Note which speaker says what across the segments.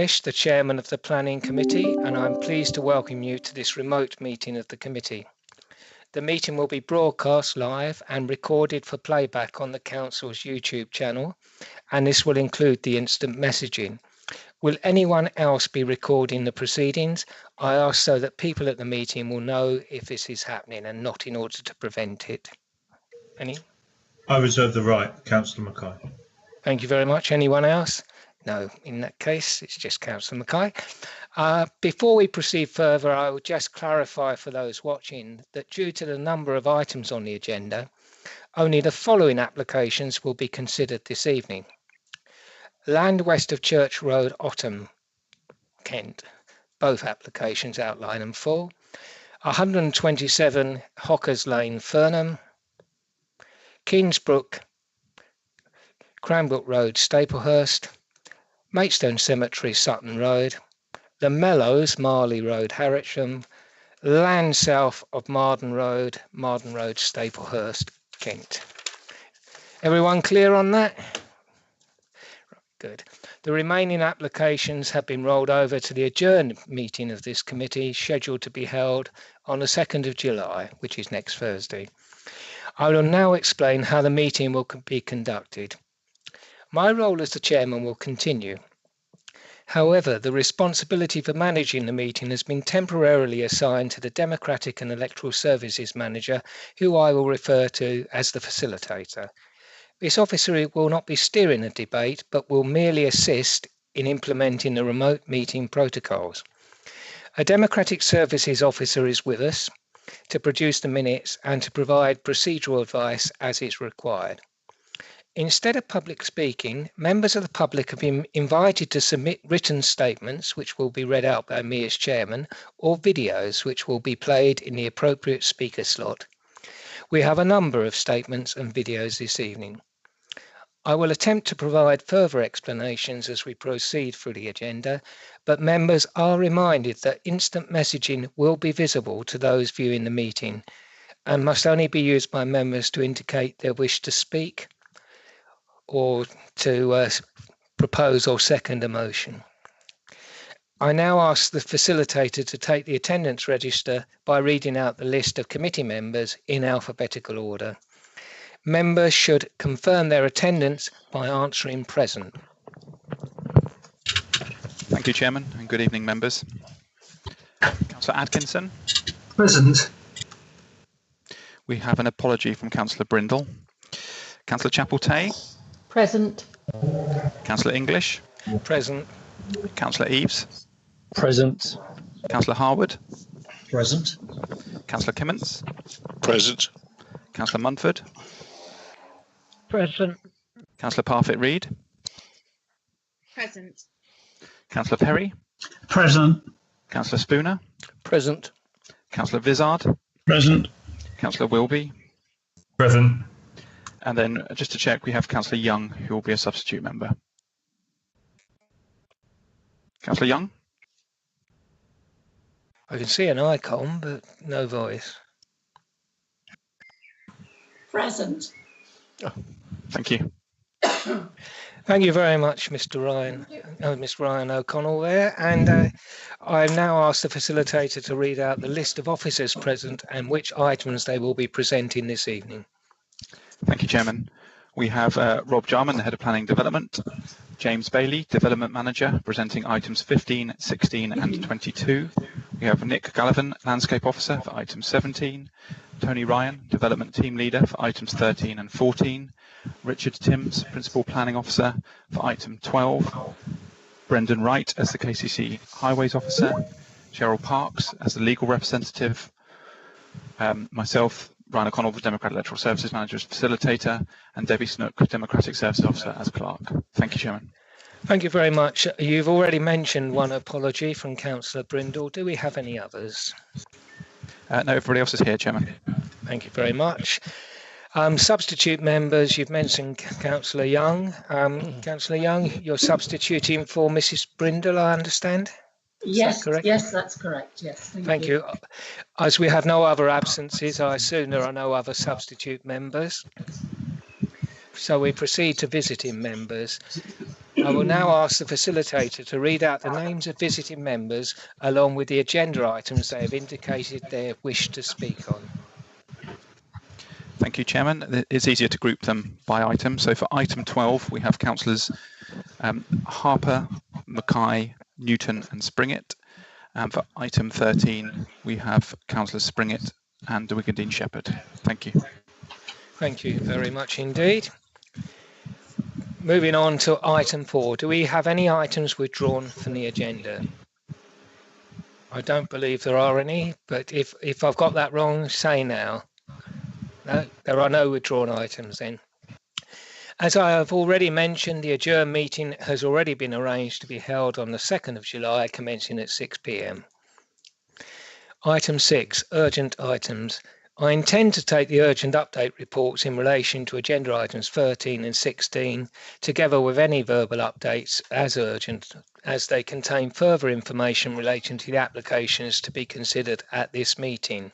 Speaker 1: The Chairman of the Planning Committee, and I'm pleased to welcome you to this remote meeting of the committee. The meeting will be broadcast live and recorded for playback on the Council's YouTube channel, and this will include the instant messaging. Will anyone else be recording the proceedings? I ask so that people at the meeting will know if this is happening and not in order to prevent it. Any?
Speaker 2: I reserve the right, Councillor Mackay.
Speaker 1: Thank you very much. Anyone else? No, in that case, it's just Councillor Mackay. Before we proceed further, I will just clarify for those watching that due to the number of items on the agenda, only the following applications will be considered this evening. Land west of Church Road, Otham, Kent. Both applications outline in full. 127 Hockers Lane, Fernham. Kingsbrook, Cranbrook Road, Staplehurst. Maidstone Cemetery, Sutton Road. The Mellows, Marley Road, Harwich. Land south of Marden Road, Staplehurst, Kent. Everyone clear on that? Good. The remaining applications have been rolled over to the adjourned meeting of this committee, scheduled to be held on the 2nd of July, which is next Thursday. I will now explain how the meeting will be conducted. My role as the chairman will continue. However, the responsibility for managing the meeting has been temporarily assigned to the Democratic and Electoral Services Manager, who I will refer to as the facilitator. This officer will not be steering the debate, but will merely assist in implementing the remote meeting protocols. A Democratic Services Officer is with us to produce the minutes and to provide procedural advice as is required. Instead of public speaking, members of the public have been invited to submit written statements, which will be read out by me as chairman, or videos, which will be played in the appropriate speaker slot. We have a number of statements and videos this evening. I will attempt to provide further explanations as we proceed through the agenda, but members are reminded that instant messaging will be visible to those viewing the meeting and must only be used by members to indicate their wish to speak or to propose or second a motion. I now ask the facilitator to take the attendance register by reading out the list of committee members in alphabetical order. Members should confirm their attendance by answering present.
Speaker 3: Thank you, Chairman, and good evening, members. Councillor Atkinson.
Speaker 4: Present.
Speaker 3: We have an apology from Councillor Brindle. Councillor Chapel-Tay.
Speaker 5: Present.
Speaker 3: Councillor English.
Speaker 1: Present.
Speaker 3: Councillor Eaves.
Speaker 4: Present.
Speaker 3: Councillor Harwood.
Speaker 4: Present.
Speaker 3: Councillor Kimmins.
Speaker 6: Present.
Speaker 3: Councillor Munford.
Speaker 5: Present.
Speaker 3: Councillor Parfitt-Reid.
Speaker 7: Present.
Speaker 3: Councillor Perry.
Speaker 4: Present.
Speaker 3: Councillor Spooner.
Speaker 1: Present.
Speaker 3: Councillor Vizard.
Speaker 4: Present.
Speaker 3: Councillor Wilby.
Speaker 4: Present.
Speaker 3: And then just to check, we have Councillor Young, who will be a substitute member. Councillor Young.
Speaker 1: I can see an icon, but no voice.
Speaker 5: Present.
Speaker 3: Oh, thank you.
Speaker 1: Thank you very much, Mr. Ryan. Ms. Ryan O'Connell there. And I now ask the facilitator to read out the list of officers present and which items they will be presenting this evening.
Speaker 3: Thank you, Chairman. We have Rob Jarman, the Head of Planning Development, James Bailey, Development Manager, presenting items 15, 16 and 22. We have Nick Gallivan, Landscape Officer, for item 17, Tony Ryan, Development Team Leader, for items 13 and 14, Richard Timms, Principal Planning Officer, for item 12, Brendan Wright as the KCC Highways Officer, Cheryl Parks as the Legal Representative, myself, Ryan O'Connell, the Democratic Electoral Services Manager as Facilitator, and Debbie Snook, Democratic Services Officer as Clerk. Thank you, Chairman.
Speaker 1: Thank you very much. You've already mentioned one apology from Councillor Brindle. Do we have any others?
Speaker 3: No, everybody else is here, Chairman.
Speaker 1: Thank you very much. Substitute members, you've mentioned Councillor Young. Councillor Young, you're substituting for Mrs. Brindle, I understand?
Speaker 5: Yes, yes, that's correct. Yes,
Speaker 1: thank you. As we have no other absences, I assume there are no other substitute members. So we proceed to visiting members. I will now ask the facilitator to read out the names of visiting members along with the agenda items they have indicated they wish to speak on.
Speaker 3: Thank you, Chairman. It's easier to group them by item. So for item 12, we have councillors Harper, Mackay, Newton and Springett. And for item 13, we have councillors Springett and de Wigadeen-Shepherd. Thank you.
Speaker 1: Thank you very much indeed. Moving on to item 4. Do we have any items withdrawn from the agenda? I don't believe there are any, but if I've got that wrong, say now. No, there are no withdrawn items then. As I have already mentioned, the adjourned meeting has already been arranged to be held on the 2nd of July, commencing at 6 p.m. Item 6, urgent items. I intend to take the urgent update reports in relation to agenda items 13 and 16, together with any verbal updates as urgent, as they contain further information relating to the applications to be considered at this meeting.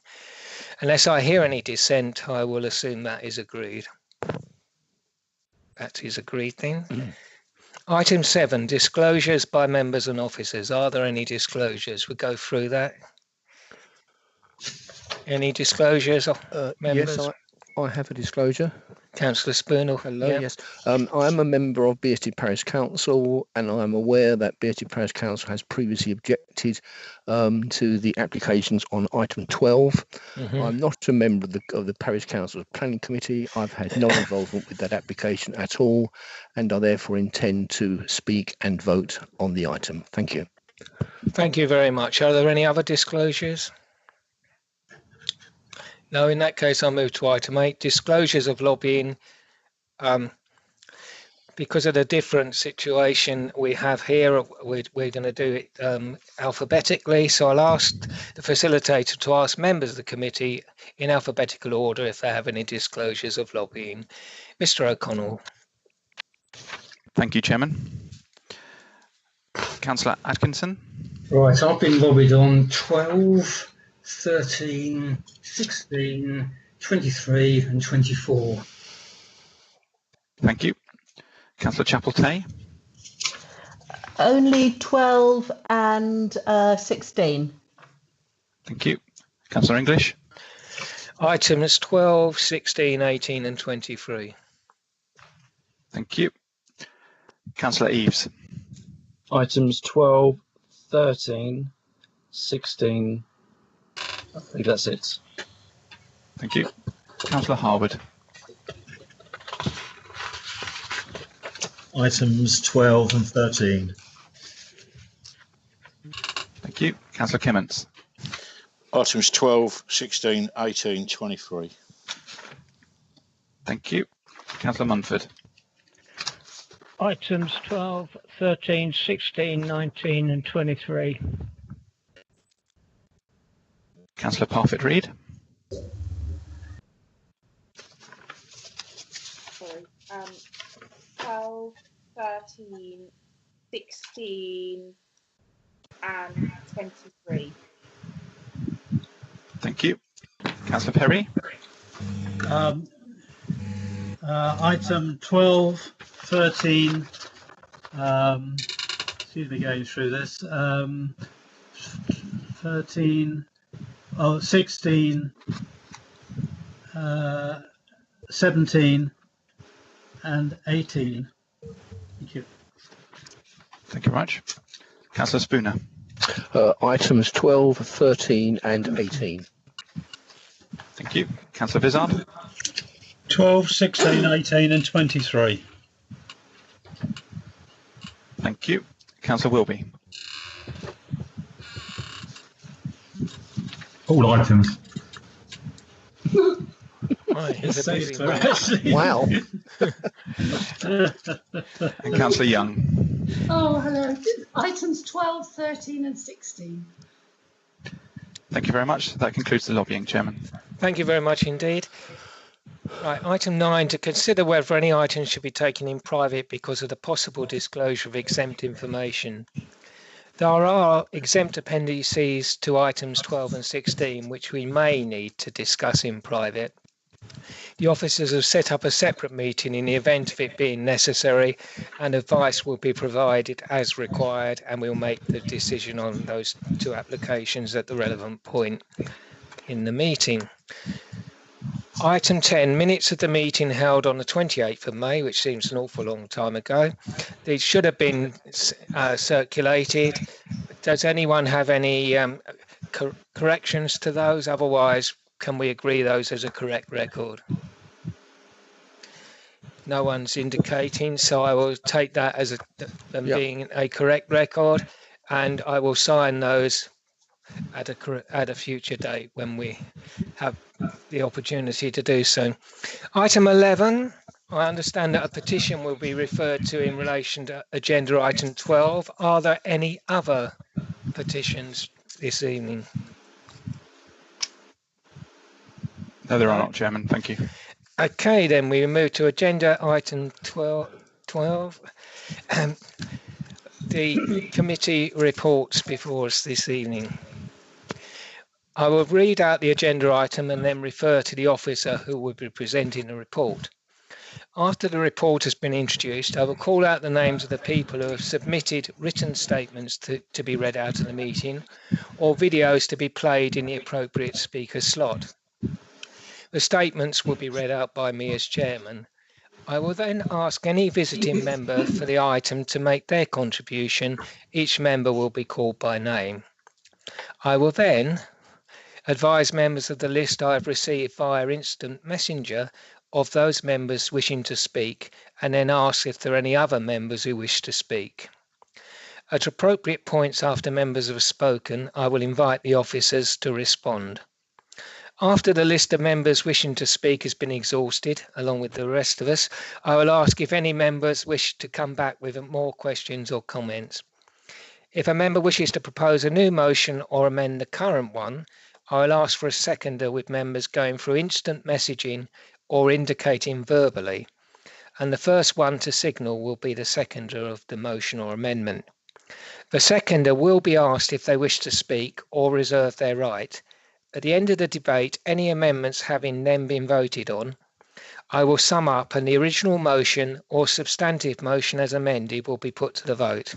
Speaker 1: Unless I hear any dissent, I will assume that is agreed. That is agreed then. Item 7, disclosures by members and officers. Are there any disclosures? We'll go through that. Any disclosures of members?
Speaker 6: Yes, I have a disclosure.
Speaker 1: Councillor Spoonall.
Speaker 6: Hello,
Speaker 1: yeah.
Speaker 6: yes. I am a member of Beatty Parish Council, and I am aware that Beatty Parish Council has previously objected to the applications on item 12. I'm not a member of the Parish Council's Planning Committee. I've had no involvement with that application at all, and I therefore intend to speak and vote on the item. Thank you.
Speaker 1: Thank you very much. Are there any other disclosures? No, in that case, I'll move to item 8, disclosures of lobbying. Because of the different situation we have here, we're going to do it alphabetically. So I'll ask the facilitator to ask members of the committee in alphabetical order if they have any disclosures of lobbying. Mr. O'Connell.
Speaker 3: Thank you, Chairman. Councillor Atkinson.
Speaker 4: Right, I've been lobbied on 12, 13, 16, 23 and 24.
Speaker 3: Thank you. Councillor Chapel-Tay.
Speaker 5: Only 12 and 16.
Speaker 3: Thank you. Councillor English.
Speaker 1: Items 12, 16, 18 and 23.
Speaker 3: Thank you. Councillor Eaves.
Speaker 7: Items 12, 13, 16. I think that's it.
Speaker 3: Thank you. Councillor Harwood.
Speaker 2: Items 12 and 13.
Speaker 3: Thank you. Councillor Kimmins.
Speaker 8: Items 12, 16, 18, 23.
Speaker 3: Thank you. Councillor Munford.
Speaker 9: Items 12, 13, 16, 19 and 23.
Speaker 3: Councillor Parfitt-Reid.
Speaker 10: Sorry. 12, 13, 16 and 23.
Speaker 3: Thank you. Councillor Perry.
Speaker 4: Item 12, 13, excuse me going through this, 13, 16, 17 and 18. Thank you.
Speaker 3: Thank you very much. Councillor Spooner.
Speaker 6: Items 12, 13 and 18.
Speaker 3: Thank you. Councillor Vizard.
Speaker 4: 12, 16, 18 and 23.
Speaker 3: Thank you. Councillor Wilby.
Speaker 4: All items.
Speaker 1: Right, he's a busy man.
Speaker 6: Wow.
Speaker 3: And Councillor Young.
Speaker 5: Oh, hello. Items 12, 13 and 16.
Speaker 3: Thank you very much. That concludes the lobbying, Chairman.
Speaker 1: Thank you very much indeed. Right, item 9, to consider whether any items should be taken in private because of the possible disclosure of exempt information. There are exempt appendices to items 12 and 16, which we may need to discuss in private. The officers have set up a separate meeting in the event of it being necessary, and advice will be provided as required, and we'll make the decision on those two applications at the relevant point in the meeting. Item 10, minutes of the meeting held on the 28th of May, which seems an awful long time ago. These should have been circulated. Does anyone have any corrections to those? Otherwise, can we agree those as a correct record? No one's indicating, so I will take that as being a correct record, and I will sign those at a future date when we have the opportunity to do so. Item 11, I understand that a petition will be referred to in relation to agenda item 12. Are there any other petitions this evening?
Speaker 3: No, there are not, Chairman. Thank you.
Speaker 1: Okay, then we move to agenda item 12. The committee reports before us this evening. I will read out the agenda item and then refer to the officer who will be presenting the report. After the report has been introduced, I will call out the names of the people who have submitted written statements to be read out of the meeting, or videos to be played in the appropriate speaker slot. The statements will be read out by me as chairman. I will then ask any visiting member for the item to make their contribution. Each member will be called by name. I will then advise members of the list I have received via instant messenger of those members wishing to speak, and then ask if there are any other members who wish to speak. At appropriate points after members have spoken, I will invite the officers to respond. After the list of members wishing to speak has been exhausted, along with the rest of us, I will ask if any members wish to come back with more questions or comments. If a member wishes to propose a new motion or amend the current one, I will ask for a seconder, with members going through instant messaging or indicating verbally, and the first one to signal will be the seconder of the motion or amendment. The seconder will be asked if they wish to speak or reserve their right. At the end of the debate, any amendments having then been voted on, I will sum up, and the original motion or substantive motion as amended will be put to the vote.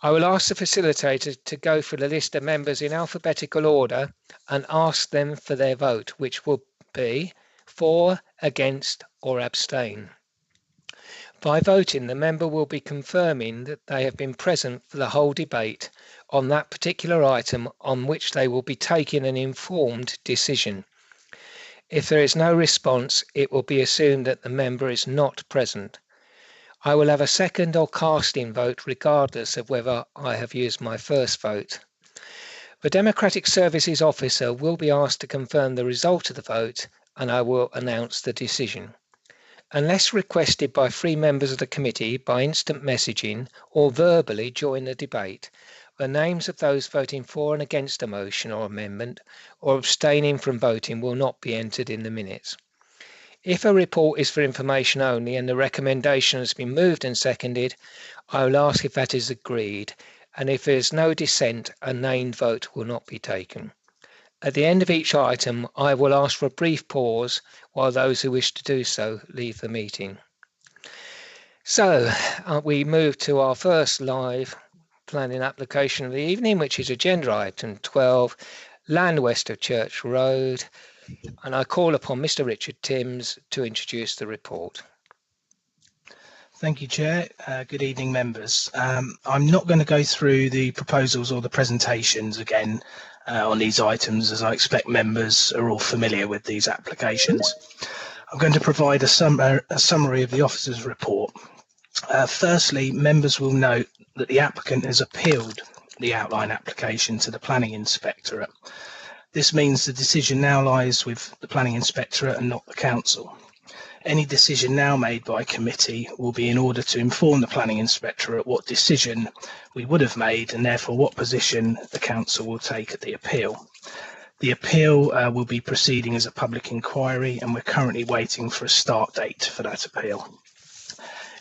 Speaker 1: I will ask the facilitator to go through the list of members in alphabetical order and ask them for their vote, which will be for, against, or abstain. By voting, the member will be confirming that they have been present for the whole debate on that particular item on which they will be taking an informed decision. If there is no response, it will be assumed that the member is not present. I will have a second or casting vote regardless of whether I have used my first vote. The Democratic Services Officer will be asked to confirm the result of the vote, and I will announce the decision. Unless requested by 3 members of the committee by instant messaging or verbally during the debate, the names of those voting for and against a motion or amendment or abstaining from voting will not be entered in the minutes. If a report is for information only and the recommendation has been moved and seconded, I will ask if that is agreed, and if there is no dissent, a named vote will not be taken. At the end of each item, I will ask for a brief pause while those who wish to do so leave the meeting. So we move to our first live planning application of the evening, which is agenda item 12, land west of Church Road. And I call upon Mr. Richard Timms to introduce the report.
Speaker 11: Thank you, Chair. Good evening, members. I'm not going to go through the proposals or the presentations again on these items, as I expect members are all familiar with these applications. I'm going to provide a summary of the officer's report. Firstly, members will note that the applicant has appealed the outline application to the Planning Inspectorate. This means the decision now lies with the Planning Inspectorate and not the Council. Any decision now made by committee will be in order to inform the Planning Inspectorate what decision we would have made, and therefore what position the Council will take at the appeal. The appeal will be proceeding as a public inquiry, and we're currently waiting for a start date for that appeal.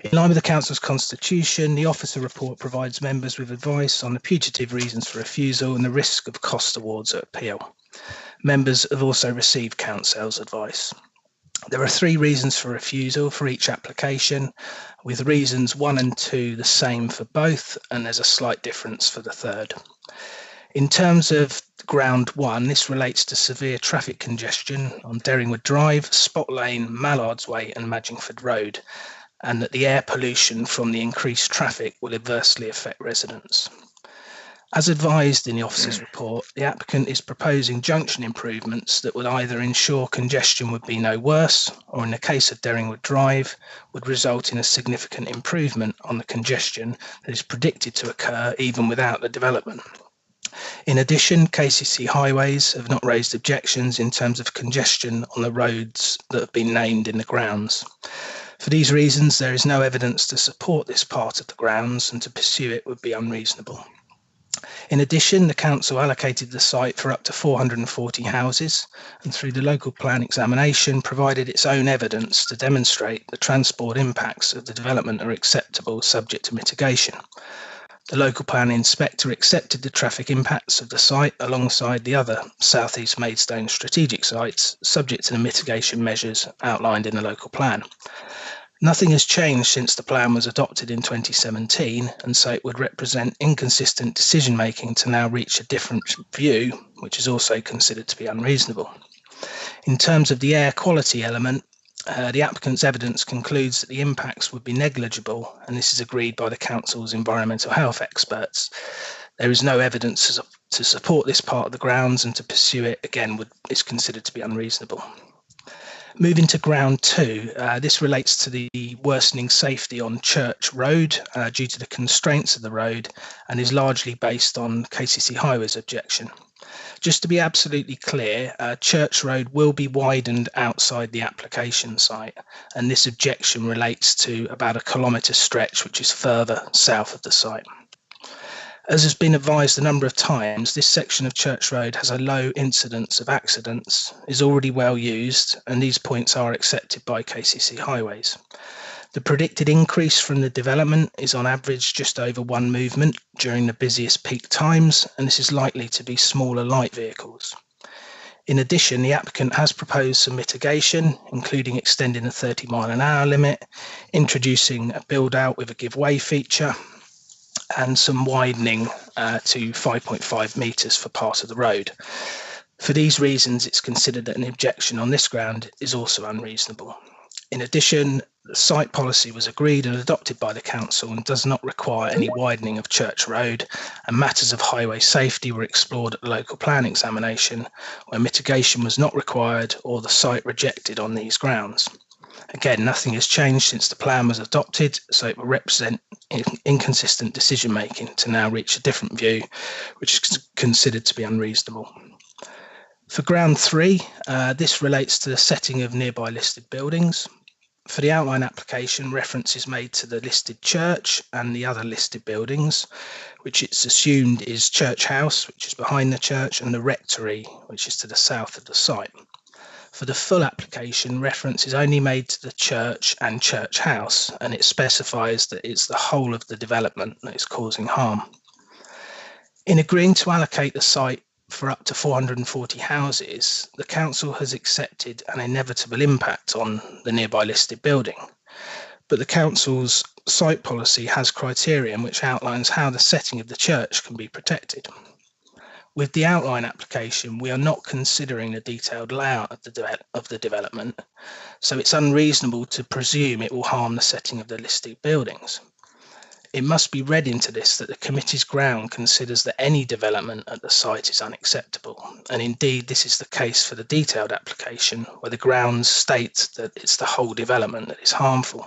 Speaker 11: In line with the Council's constitution, the officer report provides members with advice on the putative reasons for refusal and the risk of cost awards at appeal. Members have also received Council's advice. There are 3 reasons for refusal for each application, with reasons 1 and 2 the same for both, and there's a slight difference for the third. In terms of ground 1, this relates to severe traffic congestion on Derringwood Drive, Spot Lane, Mallard's Way and Madgingford Road, and that the air pollution from the increased traffic will adversely affect residents. As advised in the officer's report, the applicant is proposing junction improvements that would either ensure congestion would be no worse, or in the case of Derringwood Drive, would result in a significant improvement on the congestion that is predicted to occur even without the development. In addition, KCC Highways have not raised objections in terms of congestion on the roads that have been named in the grounds. For these reasons, there is no evidence to support this part of the grounds, and to pursue it would be unreasonable. In addition, the council allocated the site for up to 440 houses, and through the local plan examination provided its own evidence to demonstrate the transport impacts of the development are acceptable subject to mitigation. The local plan inspector accepted the traffic impacts of the site alongside the other South East Maidstone strategic sites, subject to the mitigation measures outlined in the local plan. Nothing has changed since the plan was adopted in 2017, and so it would represent inconsistent decision making to now reach a different view, which is also considered to be unreasonable. In terms of the air quality element, the applicant's evidence concludes that the impacts would be negligible, and this is agreed by the council's environmental health experts. There is no evidence to support this part of the grounds, and to pursue it again is considered to be unreasonable. Moving to ground 2, this relates to the worsening safety on Church Road due to the constraints of the road, and is largely based on KCC Highways objection. Just to be absolutely clear, Church Road will be widened outside the application site, and this objection relates to about a kilometre stretch which is further south of the site. As has been advised a number of times, this section of Church Road has a low incidence of accidents, is already well used, and these points are accepted by KCC Highways. The predicted increase from the development is on average just over 1 movement during the busiest peak times, and this is likely to be smaller light vehicles. In addition, the applicant has proposed some mitigation, including extending the 30-mile-an-hour limit, introducing a build-out with a give-way feature, and some widening to 5.5 metres for part of the road. For these reasons, it's considered that an objection on this ground is also unreasonable. In addition, the site policy was agreed and adopted by the council and does not require any widening of Church Road, and matters of highway safety were explored at the local plan examination, where mitigation was not required or the site rejected on these grounds. Again, nothing has changed since the plan was adopted, so it will represent inconsistent decision making to now reach a different view, which is considered to be unreasonable. For ground 3, this relates to the setting of nearby listed buildings. For the outline application, reference is made to the listed church and the other listed buildings, which it's assumed is Church House, which is behind the church, and the rectory, which is to the south of the site. For the full application, reference is only made to the church and Church House, and it specifies that it's the whole of the development that is causing harm. In agreeing to allocate the site for up to 440 houses, the council has accepted an inevitable impact on the nearby listed building, but the council's site policy has criterion which outlines how the setting of the church can be protected. With the outline application, we are not considering the detailed layout of the development, so it's unreasonable to presume it will harm the setting of the listed buildings. It must be read into this that the committee's ground considers that any development at the site is unacceptable, and indeed this is the case for the detailed application, where the grounds state that it's the whole development that is harmful.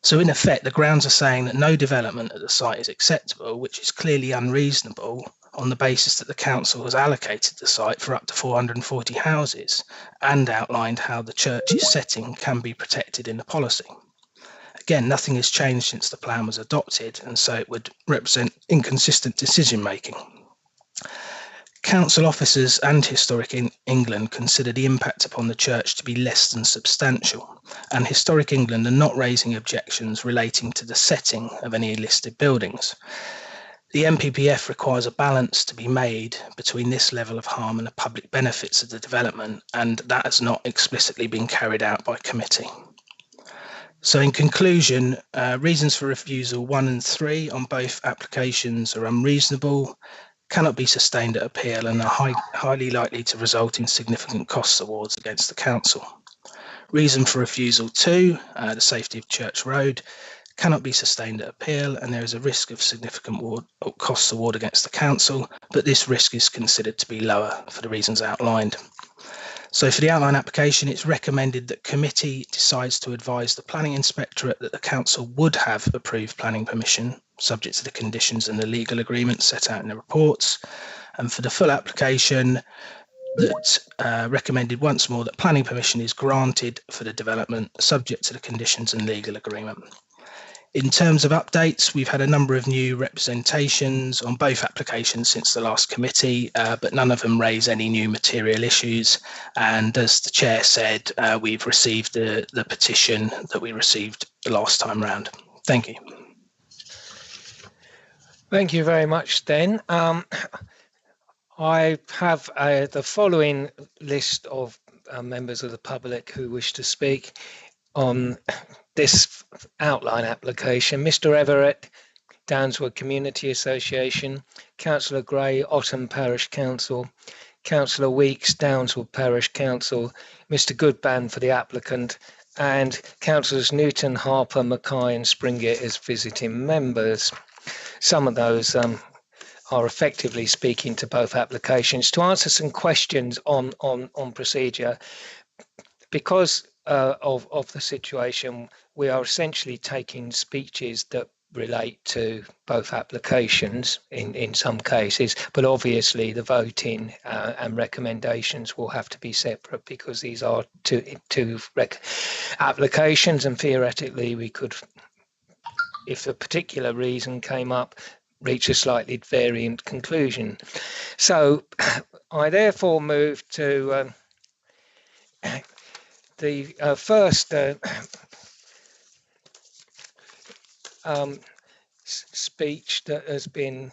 Speaker 11: So in effect, the grounds are saying that no development at the site is acceptable, which is clearly unreasonable on the basis that the council has allocated the site for up to 440 houses and outlined how the church's setting can be protected in the policy. Again, nothing has changed since the plan was adopted, and so it would represent inconsistent decision making. Council officers and Historic England consider the impact upon the church to be less than substantial, and Historic England are not raising objections relating to the setting of any listed buildings. The NPPF requires a balance to be made between this level of harm and the public benefits of the development, and that has not explicitly been carried out by committee. So in conclusion, reasons for refusal 1 and 3 on both applications are unreasonable, cannot be sustained at appeal, and are highly likely to result in significant costs awards against the council. Reason for refusal 2, the safety of Church Road, cannot be sustained at appeal, and there is a risk of significant costs award against the council, but this risk is considered to be lower for the reasons outlined. So for the outline application, it's recommended that committee decides to advise the planning inspectorate that the council would have approved planning permission, subject to the conditions and the legal agreement set out in the reports. And for the full application, that recommended once more that planning permission is granted for the development, subject to the conditions and legal agreement. In terms of updates, we've had a number of new representations on both applications since the last committee, but none of them raise any new material issues. And as the chair said, we've received the petition that we received the last time round. Thank you.
Speaker 1: Thank you very much, then. I have the following list of members of the public who wish to speak on this outline application: Mr. Everett, Downswood Community Association; Councillor Gray, Otham Parish Council; Councillor Weeks, Downswood Parish Council; Mr. Goodban for the applicant; and Councillors Newton, Harper, Mackay and Springett as visiting members. Some of those are effectively speaking to both applications. To answer some questions on procedure, because of the situation, we are essentially taking speeches that relate to both applications in some cases, but obviously the voting and recommendations will have to be separate, because these are two applications, and theoretically we could, if a particular reason came up, reach a slightly variant conclusion. So I therefore move to the first speech that has been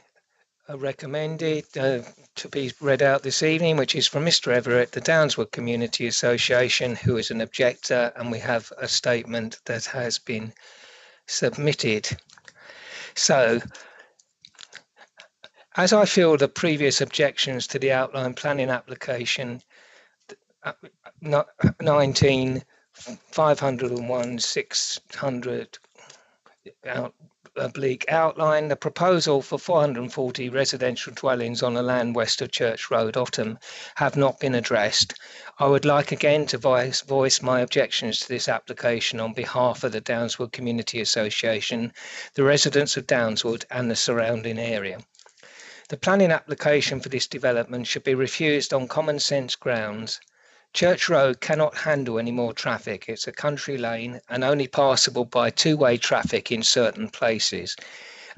Speaker 1: recommended to be read out this evening, which is from Mr. Everett, the Downswood Community Association, who is an objector, and we have a statement that has been submitted. So, as I feel the previous objections to the outline planning application 19/501/600 outline, the proposal for 440 residential dwellings on the land west of Church Road, Otham, have not been addressed, I would like again to voice my objections to this application on behalf of the Downswood Community Association, the residents of Downswood and the surrounding area. The planning application for this development should be refused on common sense grounds. Church Road cannot handle any more traffic. It's a country lane and only passable by two-way traffic in certain places,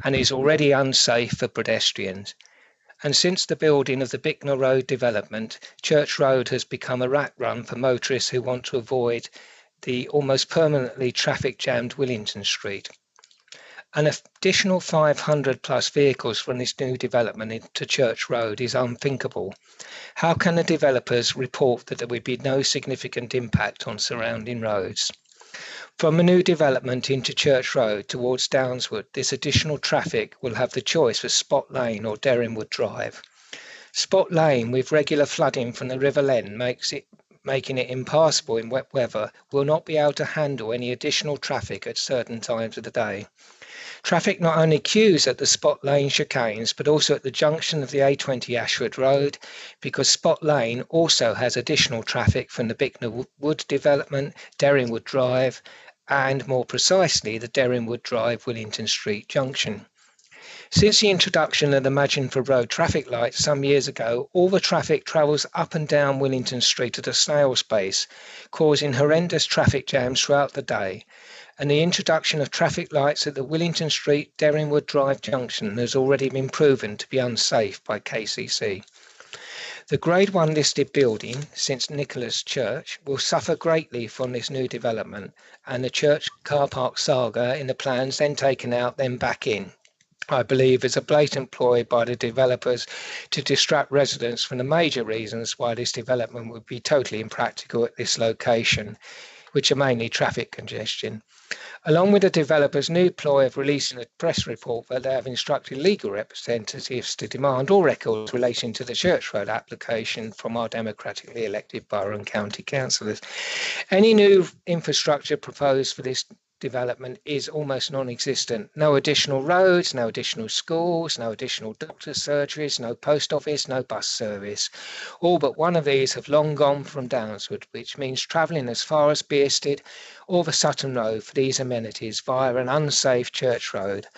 Speaker 1: and is already unsafe for pedestrians. And since the building of the Bicknell Road development, Church Road has become a rat run for motorists who want to avoid the almost permanently traffic jammed Willington Street. An additional 500 plus vehicles from this new development into Church Road is unthinkable. How can the developers report that there would be no significant impact on surrounding roads? From a new development into Church Road towards Downswood, this additional traffic will have the choice of Spot Lane or Derringwood Drive. Spot Lane, with regular flooding from the River Len, making it impassable in wet weather, will not be able to handle any additional traffic at certain times of the day. Traffic not only queues at the Spot Lane chicanes, but also at the junction of the A20 Ashford Road, because Spot Lane also has additional traffic from the Bicknell Wood development, Derringwood Drive, and more precisely, the Derringwood Drive Willington Street junction. Since the introduction of the Maginford Road traffic lights some years ago, all the traffic travels up and down Willington Street at a snail's pace, causing horrendous traffic jams throughout the day. And the introduction of traffic lights at the Willington Street Derringwood Drive junction has already been proven to be unsafe by KCC. The Grade 1 listed building, St Nicholas Church, will suffer greatly from this new development, and the church car park saga in the plans then taken out, then back in. I believe, is a blatant ploy by the developers to distract residents from the major reasons why this development would be totally impractical at this location, which are mainly traffic congestion. Along with the developers' new ploy of releasing a press report that they have instructed legal representatives to demand all records relating to the Church Road application from our democratically elected borough and county councillors. Any new infrastructure proposed for this development is almost non-existent. No additional roads, no additional schools, no additional doctor surgeries, no post office, no bus service. All but one of these have long gone from Downswood, which means travelling as far as Bearsted or the Sutton Road for these amenities via an unsafe church road.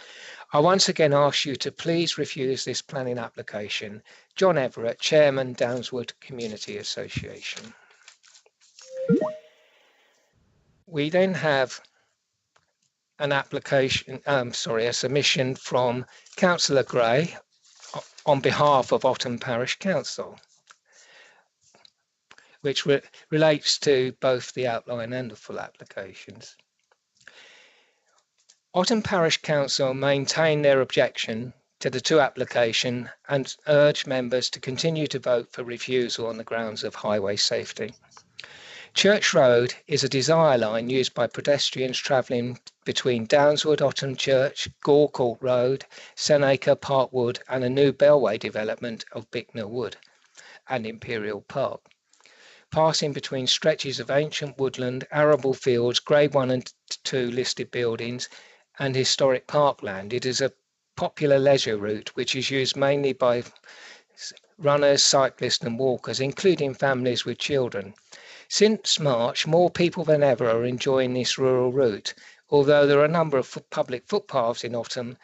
Speaker 1: I once again ask you to please refuse this planning application. John Everett, Chairman, Downswood Community Association. We then have an application, a submission from Councillor Gray on behalf of Otham Parish Council, which relates to both the outline and the full applications. Otham Parish Council maintain their objection to the two applications and urge members to continue to vote for refusal on the grounds of highway safety. Church Road is a desire line used by pedestrians travelling between Downswood, Otham Church, Gore Court Road, Senacre, Parkwood and a new Bellway development of Bicknell Wood and Imperial Park. Passing between stretches of ancient woodland, arable fields, Grade 1 and 2 listed buildings and historic parkland, it is a popular leisure route which is used mainly by runners, cyclists and walkers, including families with children. Since March, more people than ever are enjoying this rural route. Although there are a number of public footpaths in Otham,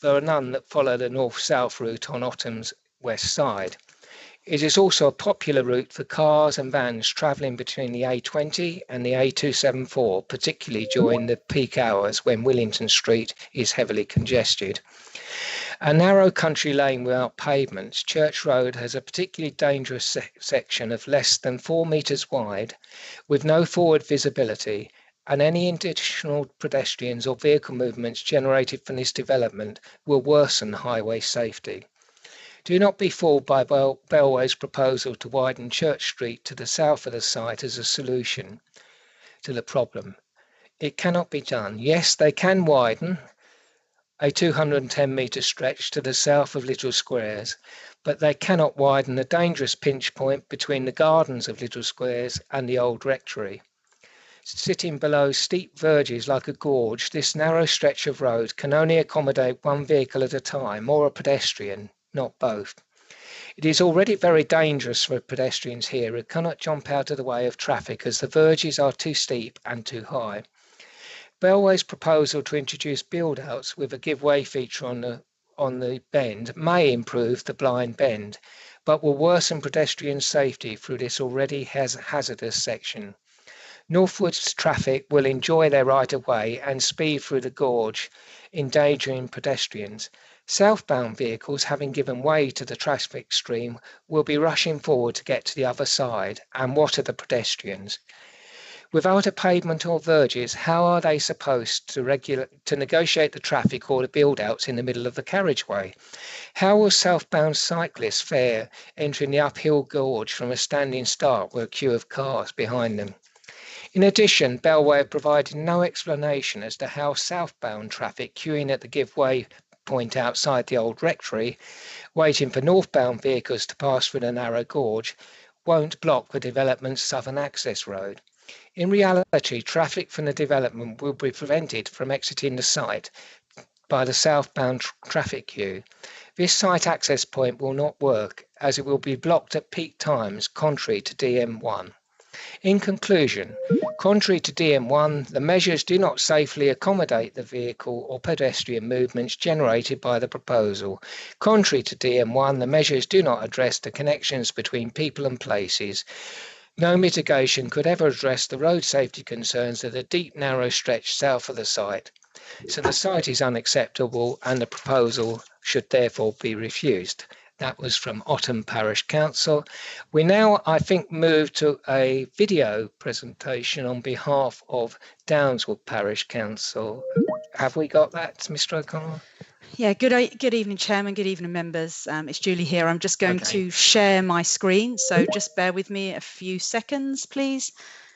Speaker 1: there are none that follow the north-south route on Otham's west side. It is also a popular route for cars and vans travelling between the A20 and the A274, particularly during the peak hours when Willington Street is heavily congested. A narrow country lane without pavements, Church Road has a particularly dangerous section of less than 4 metres wide, with no forward visibility, and any additional pedestrians or vehicle movements generated from this development will worsen highway safety. Do not be fooled by Bellway's proposal to widen Church Street to the south of the site as a solution to the problem. It cannot be done. Yes, they can widen a 210-metre stretch to the south of Little Squares, but they cannot widen the dangerous pinch point between the gardens of Little Squares and the old rectory. Sitting below steep verges like a gorge, this narrow stretch of road can only accommodate one vehicle at a time or a pedestrian, not both. It is already very dangerous for pedestrians here who cannot jump out of the way of traffic as the verges are too steep and too high. Bellway's proposal to introduce build-outs with a give-way feature on the bend may improve the blind bend, but will worsen pedestrian safety through this already hazardous section. Northwards traffic will enjoy their right-of-way and speed through the gorge, endangering pedestrians. Southbound vehicles, having given way to the traffic stream, will be rushing forward to get to the other side. And what are the pedestrians? Without a pavement or verges, how are they supposed to negotiate the traffic or the build-outs in the middle of the carriageway? How will southbound cyclists fare entering the uphill gorge from a standing start with a queue of cars behind them? In addition, Bellway provided no explanation as to how southbound traffic queuing at the give-way point outside the old rectory, waiting for northbound vehicles to pass through the narrow gorge, won't block the development's southern access road. In reality, traffic from the development will be prevented from exiting the site by the southbound traffic queue. This site access point will not work as it will be blocked at peak times, contrary to DM1. In conclusion, contrary to DM1, the measures do not safely accommodate the vehicle or pedestrian movements generated by the proposal. Contrary to DM1, the measures do not address the connections between people and places. No mitigation could ever address the road safety concerns of the deep, narrow stretch south of the site. So the site is unacceptable and the proposal should therefore be refused. That was from Otham Parish Council. We now, I think, move to a video presentation on behalf of Downswood Parish Council. Have we got that, Mr. O'Connell?
Speaker 12: Yeah, good evening, Chairman. Good evening, members. It's Julie here. I'm just going to share my screen, so just bear with me a few seconds, please.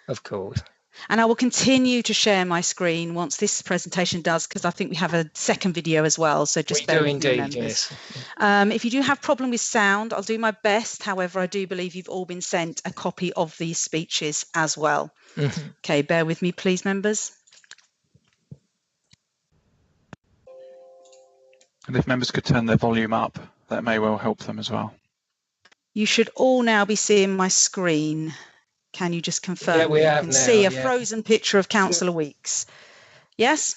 Speaker 1: Of course.
Speaker 12: And I will continue to share my screen once this presentation does, because I think we have a second video as well. So just bear with me, members. Yes. If you do have problem with sound, I'll do my best. However, I do believe you've all been sent a copy of these speeches as well. Okay, bear with me, please, members.
Speaker 3: And if members could turn their volume up, that may well help them as well.
Speaker 12: You should all now be seeing my screen. Can you just confirm?
Speaker 1: Yeah, we have
Speaker 12: you can
Speaker 1: now,
Speaker 12: see a frozen picture of Councillor Weeks. Yes?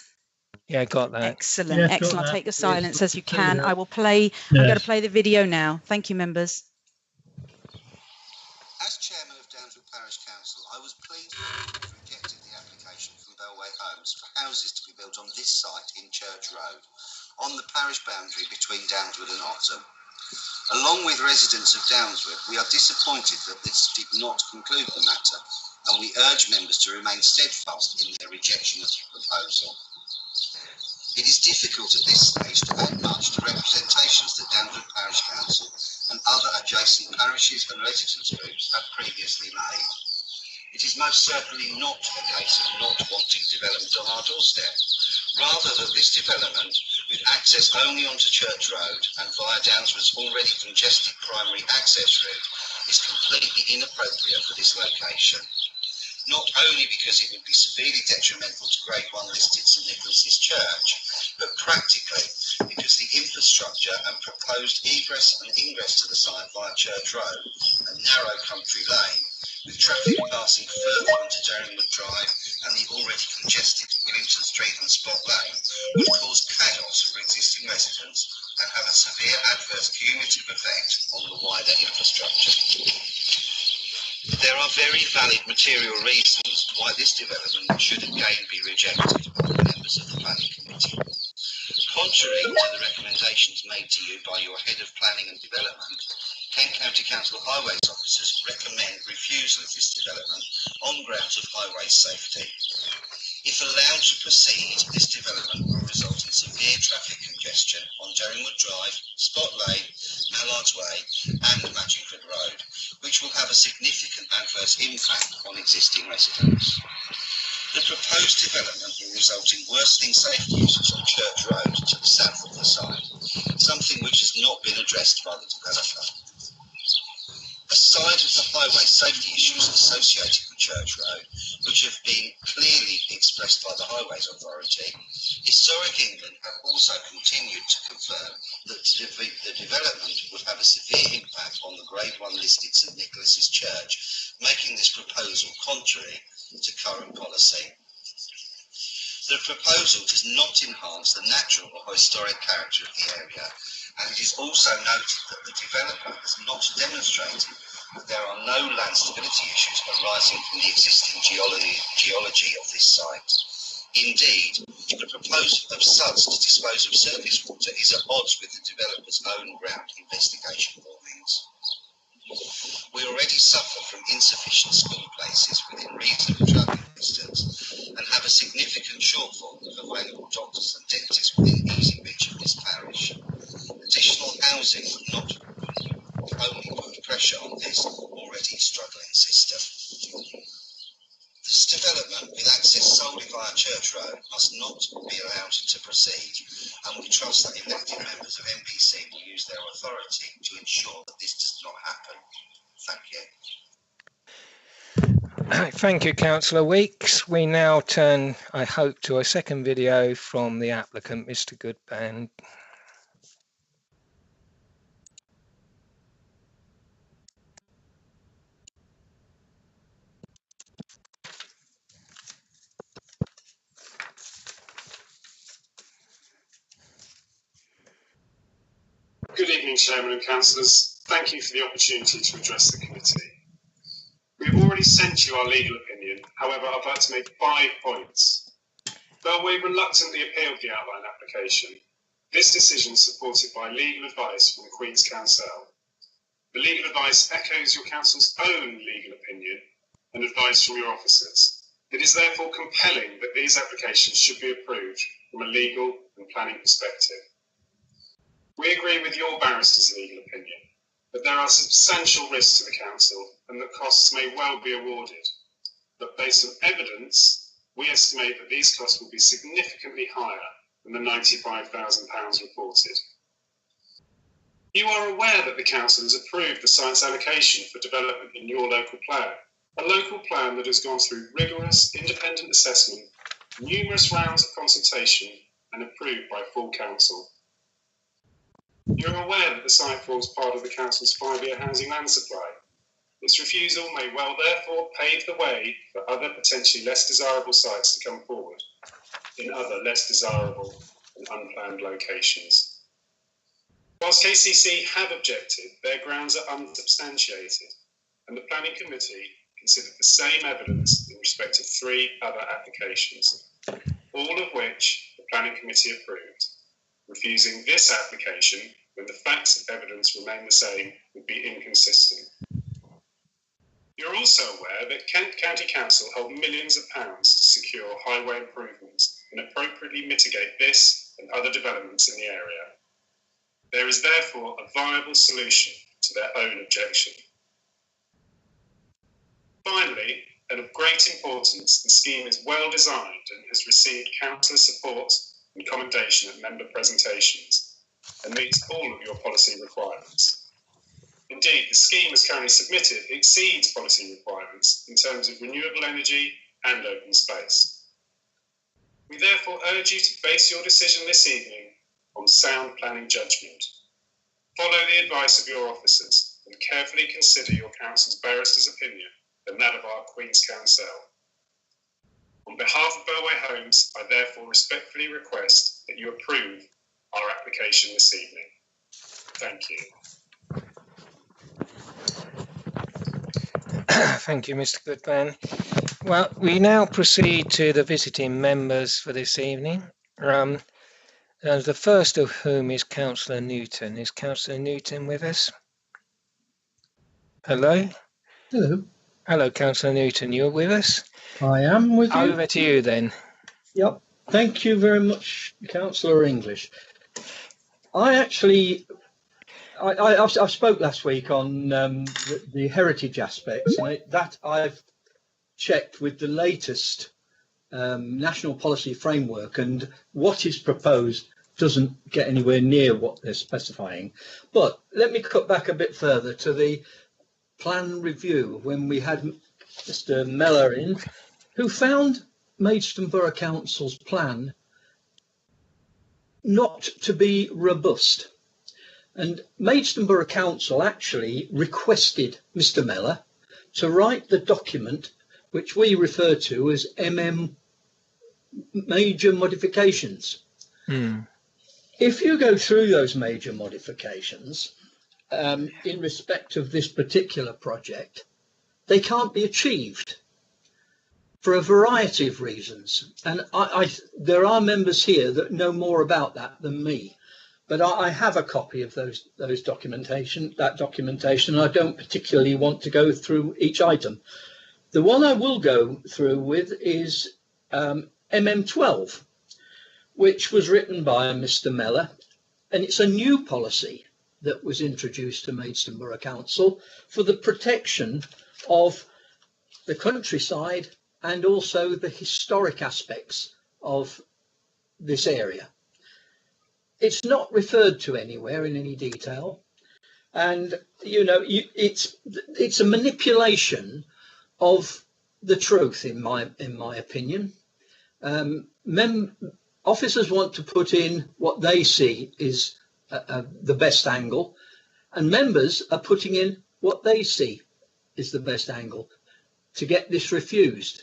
Speaker 1: Yeah, got that.
Speaker 12: Excellent,
Speaker 4: Yeah,
Speaker 12: excellent.
Speaker 4: that.
Speaker 12: Take your silence as you can.
Speaker 4: Yeah.
Speaker 12: I will play.
Speaker 4: Yes.
Speaker 12: I'm going to play the video now. Thank you, members.
Speaker 13: As chairman of Downswood Parish Council, I was pleased that we rejected the application from Bellway Homes for houses to be built on this site in Church Road, on the parish boundary between Downswood and Otham. Along with residents of Downswood, we are disappointed that this did not conclude the matter, and we urge members to remain steadfast in their rejection of the proposal. It is difficult at this stage to add much to representations that Downswood Parish Council and other adjacent parishes and residents groups have previously made. It is most certainly not a case of not wanting development on our doorstep. Rather that this development, with access only onto Church Road and via Downswood's already congested primary access route, is completely inappropriate for this location. Not only because it would be severely detrimental to Grade 1 listed St Nicholas's Church, but practically because the infrastructure and proposed egress and ingress to the site via Church Road, a narrow country lane, with traffic passing further onto Derringwood Drive and the already congested Willington Street and Spot Lane, would cause chaos for existing residents and have a severe adverse cumulative effect on the wider infrastructure. There are very valid material reasons why this development should again be rejected by the members of the Planning Committee. Contrary to the recommendations made to you by your Head of Planning and Development, Kent County Council highways officers recommend refusal of this development on grounds of highway safety. If allowed to proceed, this development will result in severe traffic congestion on Derringwood Drive, Spot Lane, Mallard's Way and Matchingford Road, which will have a significant adverse impact on existing residents. The proposed development will result in worsening safety issues on Church Road to the south of the site, something which has not been addressed by the developer. Aside of the highway safety issues associated with Church Road, which have been clearly expressed by the Highways Authority, Historic England have also continued to confirm that the development would have a severe impact on the Grade 1 listed St Nicholas's Church, making this proposal contrary to current policy. The proposal does not enhance the natural or historic character of the area, and it is also noted that the developer has not demonstrated that there are no land stability issues arising from the existing geology of this site. Indeed, the proposal of SUDS to dispose of surface water is at odds with the developer's own ground investigation warnings. We already suffer from insufficient school places within reasonable travelling distance and have a significant shortfall of available doctors and dentists within easy reach of this parish. Additional housing would not only put pressure on this already struggling system. This development, with access solely via Church Road, must not be allowed to proceed, and we trust that elected members of MPC will use their authority to ensure that this does not happen. Thank you.
Speaker 1: Thank you, Councillor Weeks. We now turn, I hope, to a second video from the applicant, Mr. Goodband.
Speaker 14: Good evening, Chairman and Councillors. Thank you for the opportunity to address the committee. We have already sent you our legal opinion. However, I'd like to make 5 points. Bellway reluctantly appealed the outline application. This decision is supported by legal advice from the Queen's Counsel. The legal advice echoes your Council's own legal opinion and advice from your officers. It is therefore compelling that these applications should be approved from a legal and planning perspective. We agree with your barrister's legal opinion, but there are substantial risks to the council and that costs may well be awarded. But based on evidence, we estimate that these costs will be significantly higher than the £95,000 reported. You are aware that the council has approved the site's allocation for development in your local plan, a local plan that has gone through rigorous independent assessment, numerous rounds of consultation and approved by full council. You are aware that the site forms part of the council's 5-year housing land supply. Its refusal may well therefore pave the way for other potentially less desirable sites to come forward in other less desirable and unplanned locations. Whilst KCC have objected, their grounds are unsubstantiated, and the planning committee considered the same evidence in respect of 3 other applications, all of which the planning committee approved. Refusing this application when the facts and evidence remain the same would be inconsistent. You're also aware that Kent County Council hold millions of pounds to secure highway improvements and appropriately mitigate this and other developments in the area. There is therefore a viable solution to their own objection. Finally, and of great importance, the scheme is well designed and has received councillor support and commendation at member presentations and meets all of your policy requirements. Indeed, the scheme as currently submitted exceeds policy requirements in terms of renewable energy and open space. We therefore urge you to base your decision this evening on sound planning judgment. Follow the advice of your officers and carefully consider your council's barrister's opinion and that of our Queen's Counsel. On behalf of Burway Homes, I therefore respectfully request that you approve our application this evening. Thank you.
Speaker 1: Thank you, Mr. Goodman. Well, we now proceed to the visiting members for this evening. The first of whom is Councillor Newton. Is Councillor Newton with us? Hello?
Speaker 15: Hello.
Speaker 1: Hello, Councillor Newton. You're with us?
Speaker 15: I am with you.
Speaker 1: Over to you then.
Speaker 15: Yep. Thank you very much, Councillor English. I've spoke last week on the heritage aspects, and that I've checked with the latest national policy framework, and what is proposed doesn't get anywhere near what they're specifying. But let me cut back a bit further to the plan review when we had Mr. Mellor in, who found Maidstone Borough Council's plan not to be robust. And Maidstone Borough Council actually requested Mr. Mellor to write the document which we refer to as major modifications. If you go through those major modifications in respect of this particular project, they can't be achieved for a variety of reasons. And there are members here that know more about that than me. But I have a copy of that documentation. I don't particularly want to go through each item. The one I will go through with is MM12, which was written by Mr. Mellor, and it's a new policy that was introduced to Maidstone Borough Council for the protection of the countryside and also the historic aspects of this area. It's not referred to anywhere in any detail, and you know it's a manipulation of the truth, in my opinion. Officers want to put in what they see is the best angle, and members are putting in what they see is the best angle to get this refused.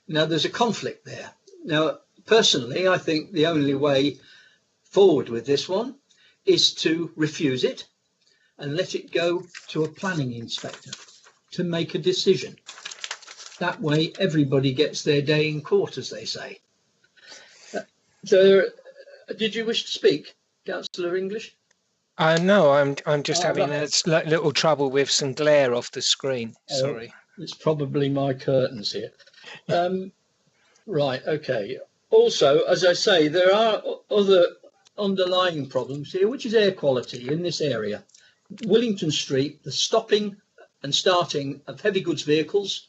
Speaker 15: Now there's a conflict there. Now personally, I think the only way forward with this one is to refuse it and let it go to a planning inspector to make a decision. That way everybody gets their day in court, as they say. So did you wish to speak, Councillor English?
Speaker 1: No, I'm just having a little trouble with some glare off the screen. Sorry.
Speaker 15: It's probably my curtains here. Right, okay. Also, as I say, there are underlying problems here, which is air quality in this area. Willington Street, the stopping and starting of heavy goods vehicles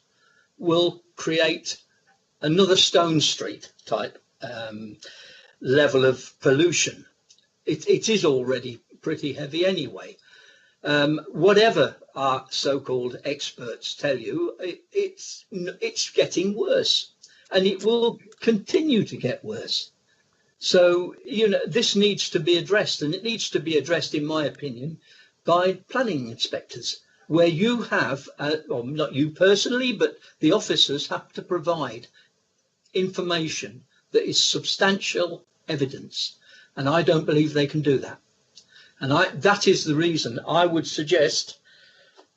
Speaker 15: will create another Stone Street type level of pollution. It is already pretty heavy anyway. Whatever our so-called experts tell you, it's getting worse, and it will continue to get worse. So, you know, this needs to be addressed, and it needs to be addressed, in my opinion, by planning inspectors, where you have, or not you personally, but the officers have to provide information that is substantial evidence, and I don't believe they can do that. And that is the reason I would suggest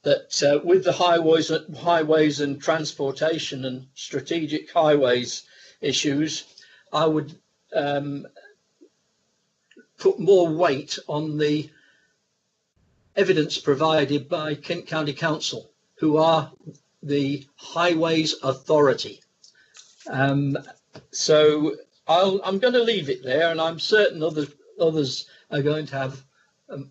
Speaker 15: that with the highways and transportation and strategic highways issues, I would put more weight on the evidence provided by Kent County Council, who are the highways authority. So I'm going to leave it there, and I'm certain others are going to have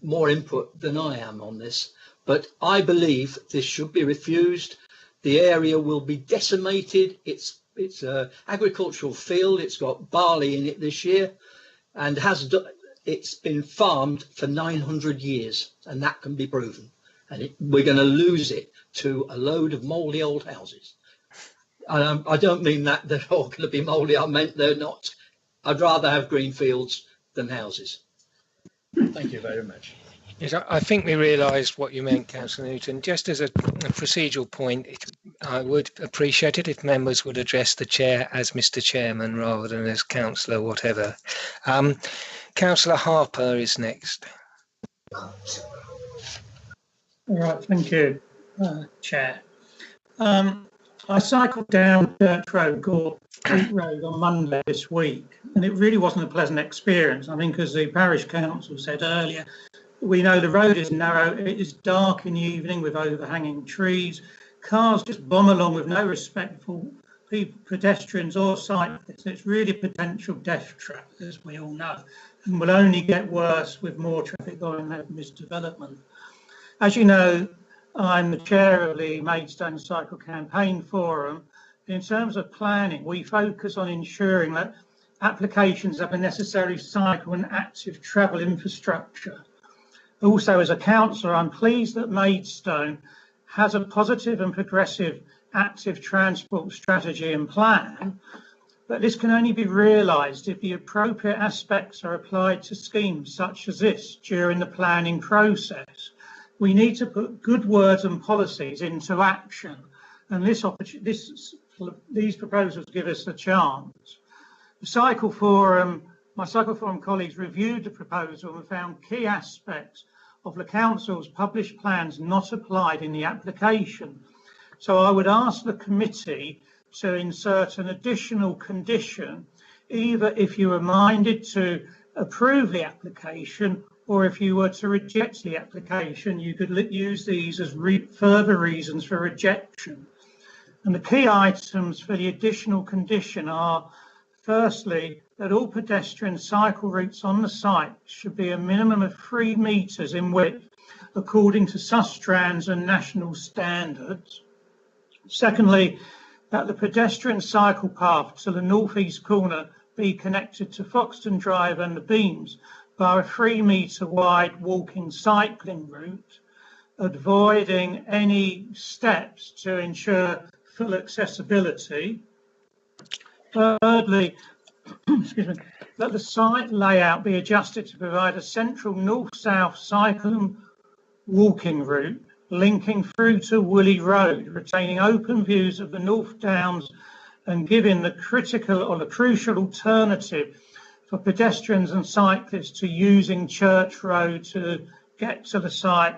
Speaker 15: more input than I am on this. But I believe this should be refused. The area will be decimated. It's an agricultural field. It's got barley in it this year, and it's been farmed for 900 years, and that can be proven. And we're going to lose it to a load of mouldy old houses. And I don't mean that they're all going to be mouldy. I meant they're not. I'd rather have green fields than houses. Thank you very much.
Speaker 1: Yes, I think we realised what you meant, Councillor Newton. Just as a procedural point, I would appreciate it if members would address the chair as Mr. Chairman rather than as councillor, whatever. Councillor Harper is next.
Speaker 4: All right, thank you, Chair. I cycled down Church Road, Gore Street Road on Monday this week, and it really wasn't a pleasant experience. I mean, because the parish council said earlier, we know the road is narrow, it is dark in the evening with overhanging trees, cars just bomb along with no respect for people, pedestrians or cyclists. It's really potential death trap, as we all know, and will only get worse with more traffic going on in this development. As you know, I'm the chair of the Maidstone Cycle Campaign Forum. In terms of planning, we focus on ensuring that applications have a necessary cycle and active travel infrastructure. Also, as a councillor, I'm pleased that Maidstone has a positive and progressive active transport strategy and plan, but this can only be realised if the appropriate aspects are applied to schemes such as this during the planning process. We need to put good words and policies into action, and these proposals give us a chance. The Cycle Forum, my Cycle Forum colleagues reviewed the proposal and found key aspects of the council's published plans not applied in the application. So I would ask the committee to insert an additional condition, either if you were minded to approve the application, or if you were to reject the application, you could use these as further reasons for rejection. And the key items for the additional condition are, firstly, that all pedestrian cycle routes on the site should be a minimum of 3 metres in width, according to Sustrans and national standards. Secondly, that the pedestrian cycle path to the northeast corner be connected to Foxton Drive and the Beams by a 3 metre wide walking cycling route, avoiding any steps to ensure full accessibility. Thirdly, excuse me, that the site layout be adjusted to provide a central north-south cycle and walking route linking through to Woolly Road, retaining open views of the North Downs and giving the crucial alternative for pedestrians and cyclists to using Church Road to get to the site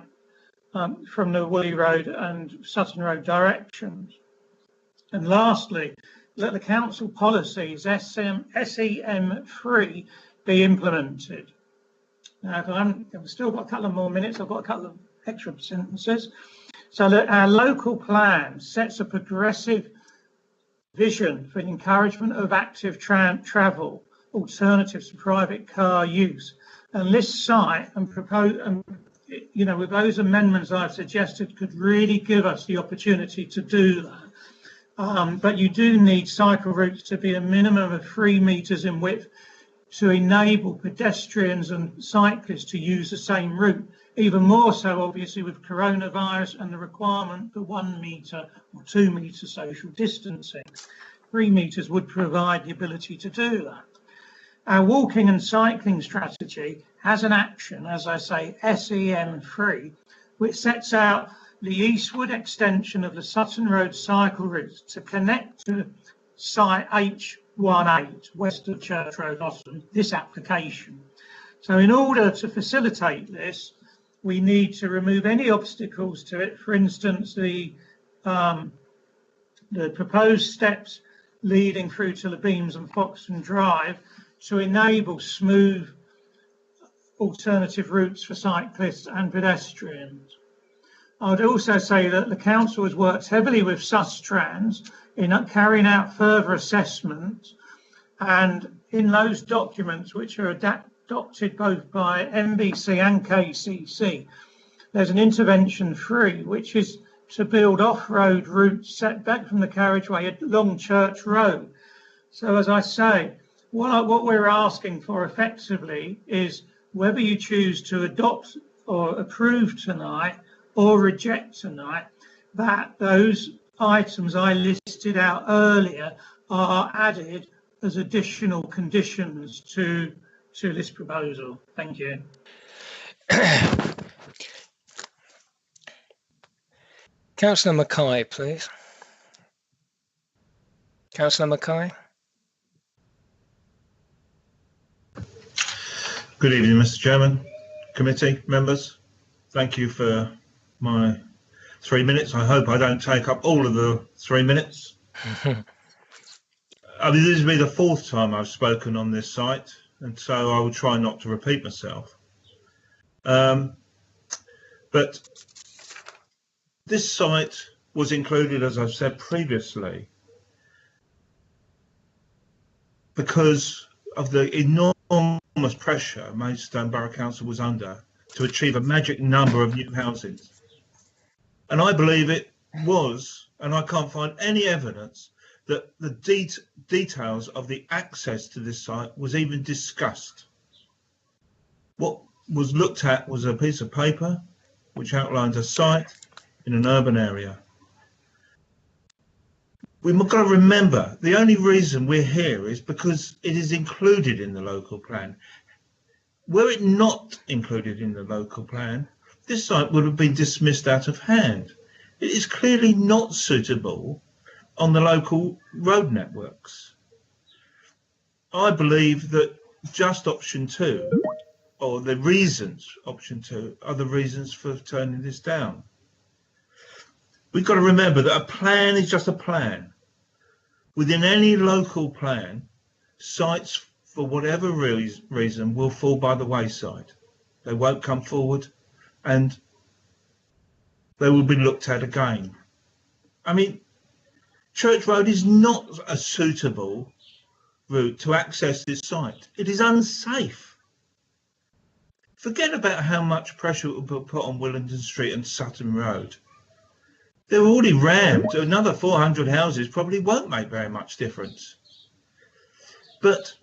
Speaker 4: from the Woolly Road and Sutton Road directions. And lastly, let the council policies SEM3 be implemented. Now, I've still got a couple of more minutes. I've got a couple of extra sentences. So that our local plan sets a progressive vision for the encouragement of active travel alternatives to private car use. And this site and with those amendments I've suggested could really give us the opportunity to do that. But you do need cycle routes to be a minimum of 3 metres in width to enable pedestrians and cyclists to use the same route. Even more so, obviously, with coronavirus and the requirement for 1 metre or 2 metre social distancing. 3 metres would provide the ability to do that. Our walking and cycling strategy has an action, as I say, SEM3, which sets out the eastward extension of the Sutton Road cycle route to connect to site H18 west of Church Road, Austin, this application. So in order to facilitate this, we need to remove any obstacles to it. For instance, the proposed steps leading through to the Beams and Foxton Drive to enable smooth alternative routes for cyclists and pedestrians. I would also say that the council has worked heavily with Sustrans in carrying out further assessments, and in those documents which are adopted both by MBC and KCC, there's an intervention 3, which is to build off-road routes set back from the carriageway along Church Road. So as I say, what we're asking for effectively is whether you choose to adopt or approve tonight or reject tonight, that those items I listed out earlier are added as additional conditions to this proposal. Thank you.
Speaker 1: Councillor Mackay, please. Councillor Mackay.
Speaker 2: Good evening, Mr. Chairman, committee members. Thank you for my 3 minutes. I hope I don't take up all of the 3 minutes. I mean, this will be the 4th time I've spoken on this site, and so I will try not to repeat myself. But this site was included, as I've said previously, because of the enormous pressure Maidstone Borough Council was under to achieve a magic number of new housings. And I believe it was, and I can't find any evidence that the details of the access to this site was even discussed. What was looked at was a piece of paper which outlined a site in an urban area. We've got to remember, the only reason we're here is because it is included in the local plan. Were it not included in the local plan, this site would have been dismissed out of hand. It is clearly not suitable on the local road networks. I believe that just option 2, or the reasons option 2, are the reasons for turning this down. We've got to remember that a plan is just a plan. Within any local plan, sites, for whatever reason, will fall by the wayside. They won't come forward, and they will be looked at again. I mean, Church Road is not a suitable route to access this site. It is unsafe. Forget about how much pressure it will be put on Willingdon Street and Sutton Road. They're already rammed. Another 400 houses probably won't make very much difference. But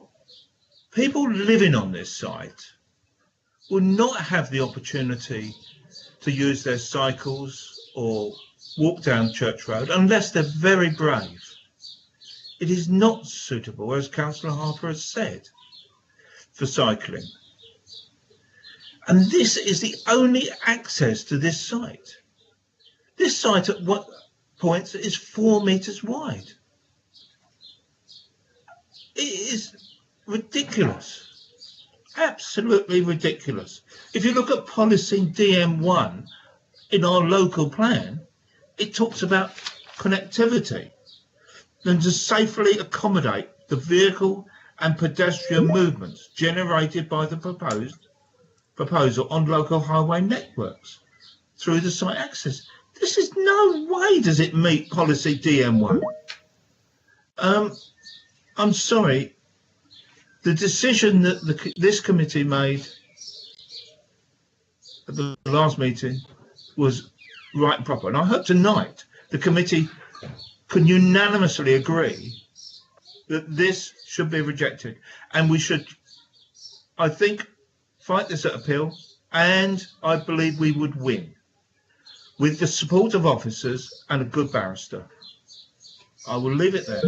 Speaker 2: people living on this site will not have the opportunity to use their cycles or walk down Church Road unless they're very brave. It is not suitable, as Councillor Harper has said, for cycling. And this is the only access to this site. This site at what points is 4 metres wide. It is ridiculous, absolutely ridiculous. If you look at policy DM1 in our local plan, it talks about connectivity and to safely accommodate the vehicle and pedestrian movements generated by the proposal on local highway networks through the site access. This is no way does it meet policy DM1. I'm sorry, The decision that this committee made at the last meeting was right and proper. And I hope tonight the committee can unanimously agree that this should be rejected. And we should, I think, fight this at appeal. And I believe we would win with the support of officers and a good barrister. I will leave it there.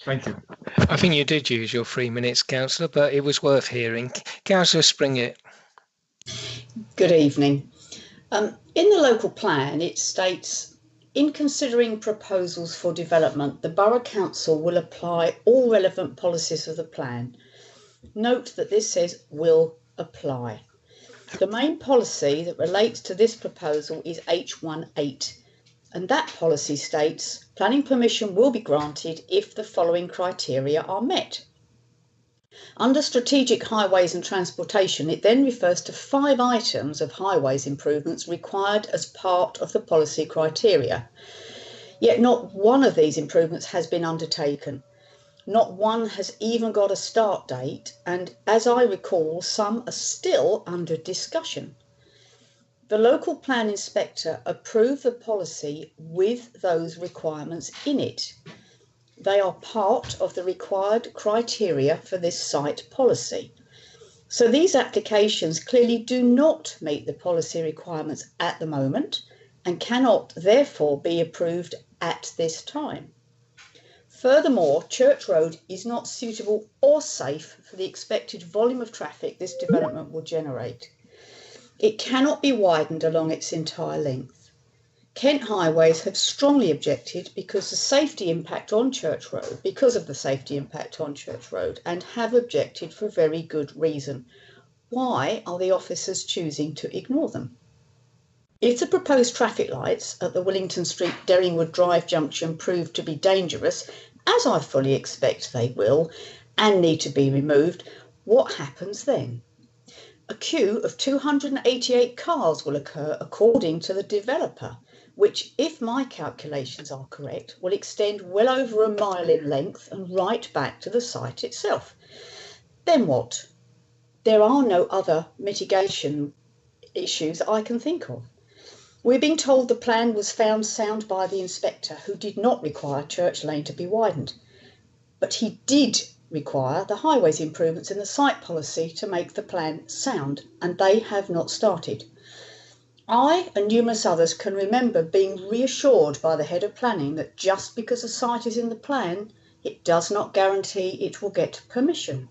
Speaker 2: Thank you.
Speaker 1: I think you did use your 3 minutes, Councillor, but it was worth hearing. Councillor Springett.
Speaker 16: Good evening. In the local plan, it states, in considering proposals for development, the Borough Council will apply all relevant policies of the plan. Note that this says will apply. The main policy that relates to this proposal is H18, and that policy states planning permission will be granted if the following criteria are met. Under Strategic Highways and Transportation, it then refers to 5 items of highways improvements required as part of the policy criteria. Yet not one of these improvements has been undertaken. Not one has even got a start date, and as I recall, some are still under discussion. The local plan inspector approved the policy with those requirements in it. They are part of the required criteria for this site policy. So these applications clearly do not meet the policy requirements at the moment and cannot therefore be approved at this time. Furthermore, Church Road is not suitable or safe for the expected volume of traffic this development will generate. It cannot be widened along its entire length. Kent Highways have strongly objected because of the safety impact on Church Road, and have objected for very good reason. Why are the officers choosing to ignore them? If the proposed traffic lights at the Willington Street Derringwood Drive junction prove to be dangerous, as I fully expect they will, and need to be removed, what happens then? A queue of 288 cars will occur according to the developer, which, if my calculations are correct, will extend well over a mile in length and right back to the site itself. Then what? There are no other mitigation issues I can think of. We're being told the plan was found sound by the inspector, who did not require Church Lane to be widened, but he did require the highways improvements in the site policy to make the plan sound, and they have not started. I and numerous others can remember being reassured by the head of planning that just because a site is in the plan, it does not guarantee it will get permission.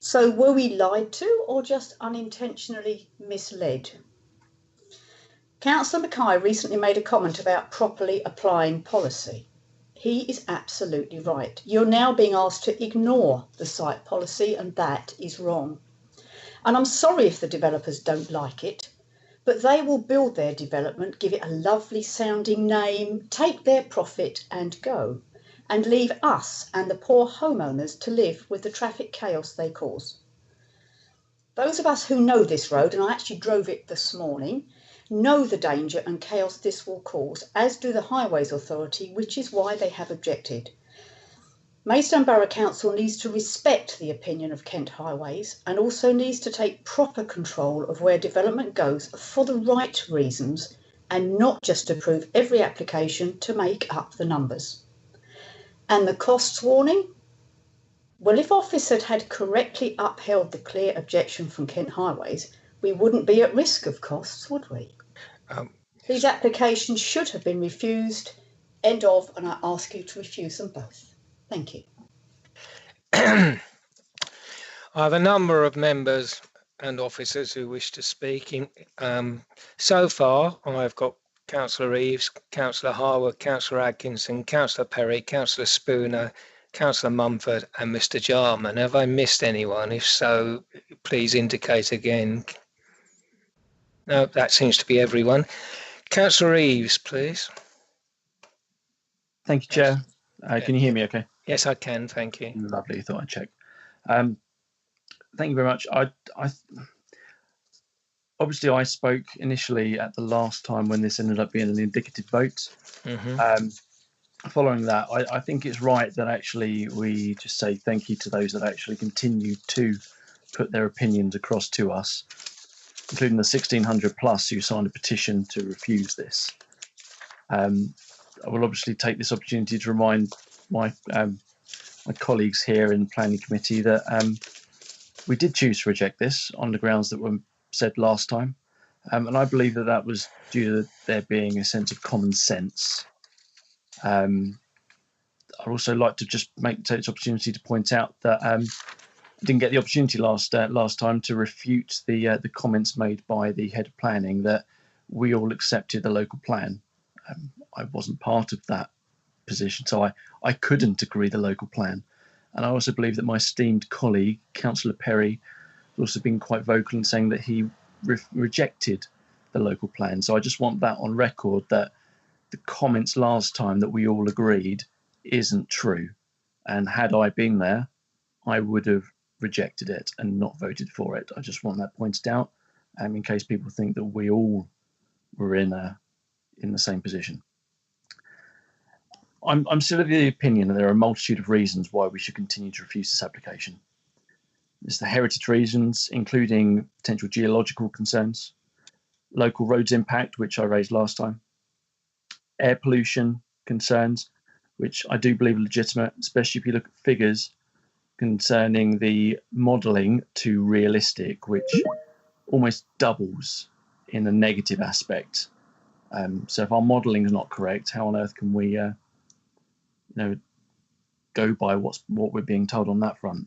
Speaker 16: So were we lied to or just unintentionally misled? Councillor Mackay recently made a comment about properly applying policy. He is absolutely right. You're now being asked to ignore the site policy, and that is wrong. And I'm sorry if the developers don't like it, but they will build their development, give it a lovely sounding name, take their profit and go, and leave us and the poor homeowners to live with the traffic chaos they cause. Those of us who know this road, and I actually drove it this morning, know the danger and chaos this will cause, as do the Highways Authority, which is why they have objected. Maidstone Borough Council needs to respect the opinion of Kent Highways and also needs to take proper control of where development goes for the right reasons and not just approve every application to make up the numbers. And the costs warning? Well, if Officer had correctly upheld the clear objection from Kent Highways, we wouldn't be at risk of costs, would we? These applications should have been refused, end of, and I ask you to refuse them both. Thank you.
Speaker 1: I have a number of members and officers who wish to speak. So far, I've got Councillor Eaves, Councillor Harwood, Councillor Atkinson, Councillor Perry, Councillor Spooner, Councillor Mumford and Mr Jarman. Have I missed anyone? If so, please indicate again. No, that seems to be everyone. Councillor Eaves, please.
Speaker 7: Thank you, Chair. Can you hear me okay?
Speaker 1: Yes, I can. Thank you.
Speaker 7: Lovely. Thought I'd check. Thank you very much. Obviously, I spoke initially at the last time when this ended up being an indicative vote. following that, I think it's right that actually we just say thank you to those that actually continue to put their opinions across to us, including the 1,600 plus who signed a petition to refuse this. I will obviously take this opportunity to remind my colleagues here in the planning committee that we did choose to reject this on the grounds that were said last time, and I believe that that was due to there being a sense of common sense. I'd also like to just take this opportunity to point out that I didn't get the opportunity last time to refute the comments made by the head of planning that we all accepted the local plan. I wasn't part of that position, so I couldn't agree the local plan. And I also believe that my esteemed colleague, Councillor Perry, has also been quite vocal in saying that he rejected the local plan. So I just want that on record, that the comments last time that we all agreed isn't true. And had I been there, I would have rejected it and not voted for it. I just want that pointed out, in case people think that we all were in the same position. I'm still of the opinion that there are a multitude of reasons why we should continue to refuse this application. There's the heritage reasons, including potential geological concerns, local roads impact, which I raised last time, air pollution concerns, which I do believe are legitimate, especially if you look at figures concerning the modelling to realistic, which almost doubles in a negative aspect. So if our modelling is not correct, how on earth can we go by what we're being told on that front?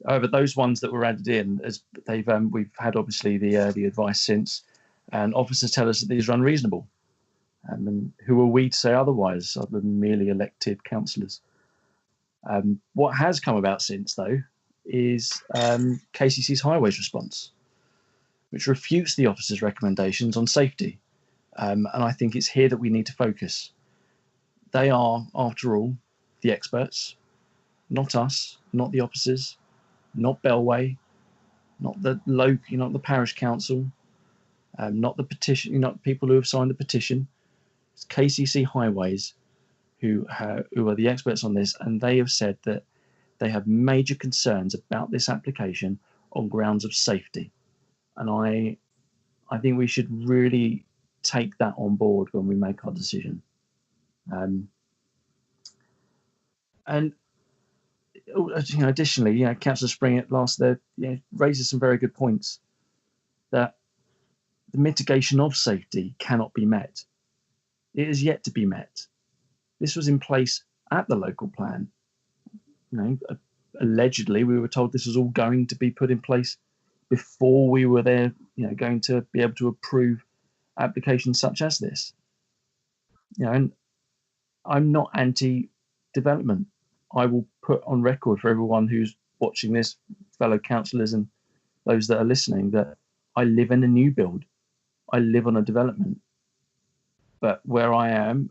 Speaker 7: However, those ones that were added in, as we've had obviously the advice since, and officers tell us that these are unreasonable. And who are we to say otherwise, other than merely elected councillors? What has come about since, though, is KCC's highways response, which refutes the officers' recommendations on safety. And I think it's here that we need to focus. They are, after all, the experts, not us, not the officers, not Bellway, not the local, not the parish council, not the petition, not people who have signed the petition. It's KCC Highways who are the experts on this, and they have said that they have major concerns about this application on grounds of safety. And I think we should really take that on board when we make our decision. And additionally, Councillor Spring at last there raises some very good points, that the mitigation of safety cannot be met. It is yet to be met. This was in place at the local plan. Allegedly, we were told this was all going to be put in place before we were there, going to be able to approve applications such as this. And I'm not anti-development. I will put on record for everyone who's watching this, fellow councillors and those that are listening, that I live in a new build. I live on a development. But where I am,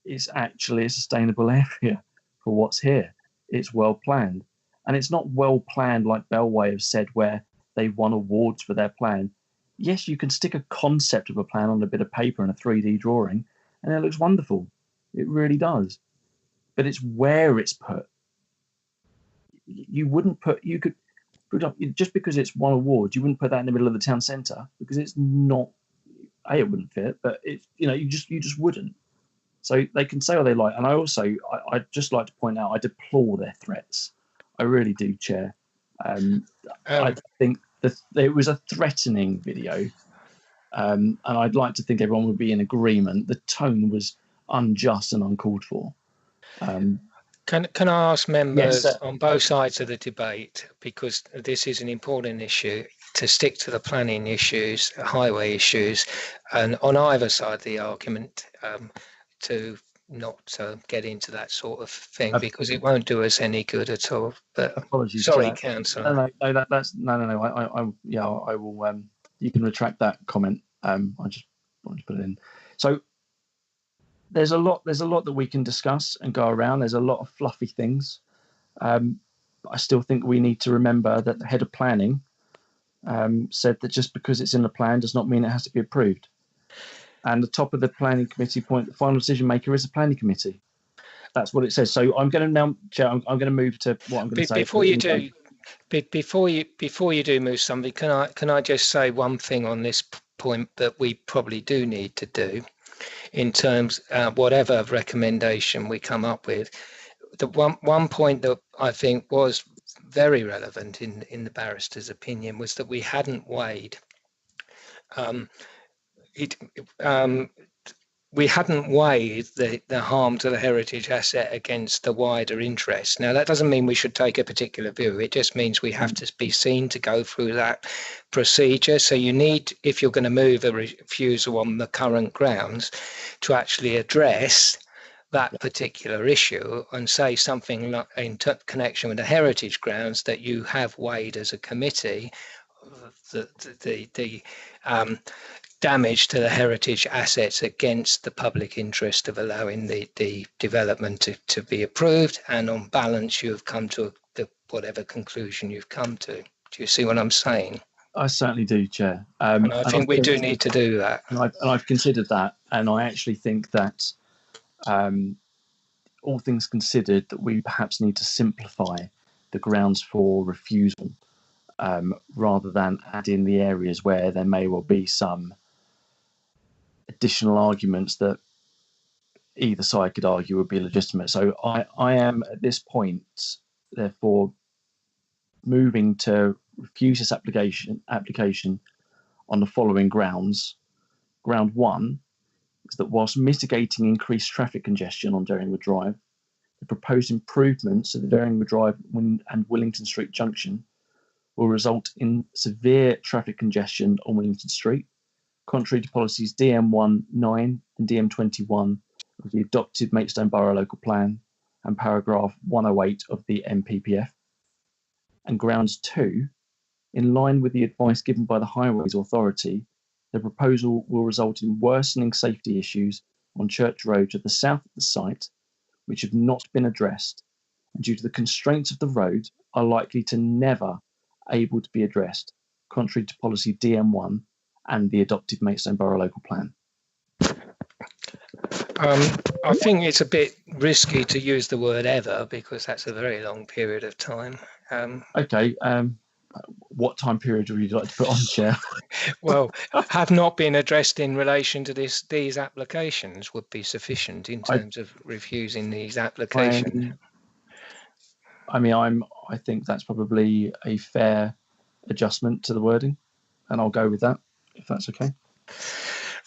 Speaker 7: it's actually a sustainable area for what's here. It's well planned. And it's not well planned like Bellway have said, where they've won awards for their plan. Yes, you can stick a concept of a plan on a bit of paper and a 3D drawing, and it looks wonderful. It really does. But it's where it's put. You could, for example, just because it's won awards, you wouldn't put that in the middle of the town centre, because it's not, it wouldn't fit, but it's, you just wouldn't. So they can say what they like. And I'd just like to point out, I deplore their threats. I really do, Chair. I think that it was a threatening video. And I'd like to think everyone would be in agreement. The tone was unjust and uncalled for.
Speaker 1: Can I ask members on both sides of the debate, because this is an important issue, to stick to the planning issues, highway issues, and on either side of the argument, to not get into that sort of thing, because it won't do us any good at all. But
Speaker 7: apologies,
Speaker 1: sorry, Councillor.
Speaker 7: No, I will. You can retract that comment. I just wanted to put it in. So there's a lot that we can discuss and go around. There's a lot of fluffy things. I still think we need to remember that the head of planning said that just because it's in the plan does not mean it has to be approved. And the top of the planning committee point, the final decision maker is the planning committee. That's what it says. So I'm going to now, Chair, I'm going to move to what I'm going to say.
Speaker 1: Before you do, before you do move somebody, can I just say one thing on this point that we probably do need to do, in terms whatever recommendation we come up with. The one point that I think was very relevant in the barrister's opinion was that we hadn't weighed we hadn't weighed the harm to the heritage asset against the wider interest. Now, that doesn't mean we should take a particular view. It just means we have to be seen to go through that procedure. So you need, if you're going to move a refusal on the current grounds, to actually address that particular issue and say something like, in connection with the heritage grounds, that you have weighed as a committee the damage to the heritage assets against the public interest of allowing the development to be approved, and on balance you have come to whatever conclusion you've come to. Do you see what I'm saying?
Speaker 7: I certainly do, Chair.
Speaker 1: And I think we do need to do that.
Speaker 7: And I've considered that, and I actually think that all things considered, that we perhaps need to simplify the grounds for refusal, rather than add in the areas where there may well be some additional arguments that either side could argue would be legitimate. So I am at this point, therefore, moving to refuse this application on the following grounds. Ground one is that whilst mitigating increased traffic congestion on Daringwood Drive, the proposed improvements at the Daringwood Drive and Willington Street junction will result in severe traffic congestion on Willington Street, contrary to policies DM19 and DM21 of the adopted Maidstone Borough Local Plan and paragraph 108 of the MPPF. And grounds two, in line with the advice given by the Highways Authority, the proposal will result in worsening safety issues on Church Road to the south of the site, which have not been addressed, and due to the constraints of the road, are likely to never able to be addressed, contrary to policy DM1 and the adopted Maidstone Borough Local Plan.
Speaker 1: I think it's a bit risky to use the word ever, because that's a very long period of time.
Speaker 7: Okay, what time period would you like to put on, Chair?
Speaker 1: Well, have not been addressed in relation to these applications would be sufficient in terms of refusing these applications.
Speaker 7: I think that's probably a fair adjustment to the wording, and I'll go with that, if that's okay.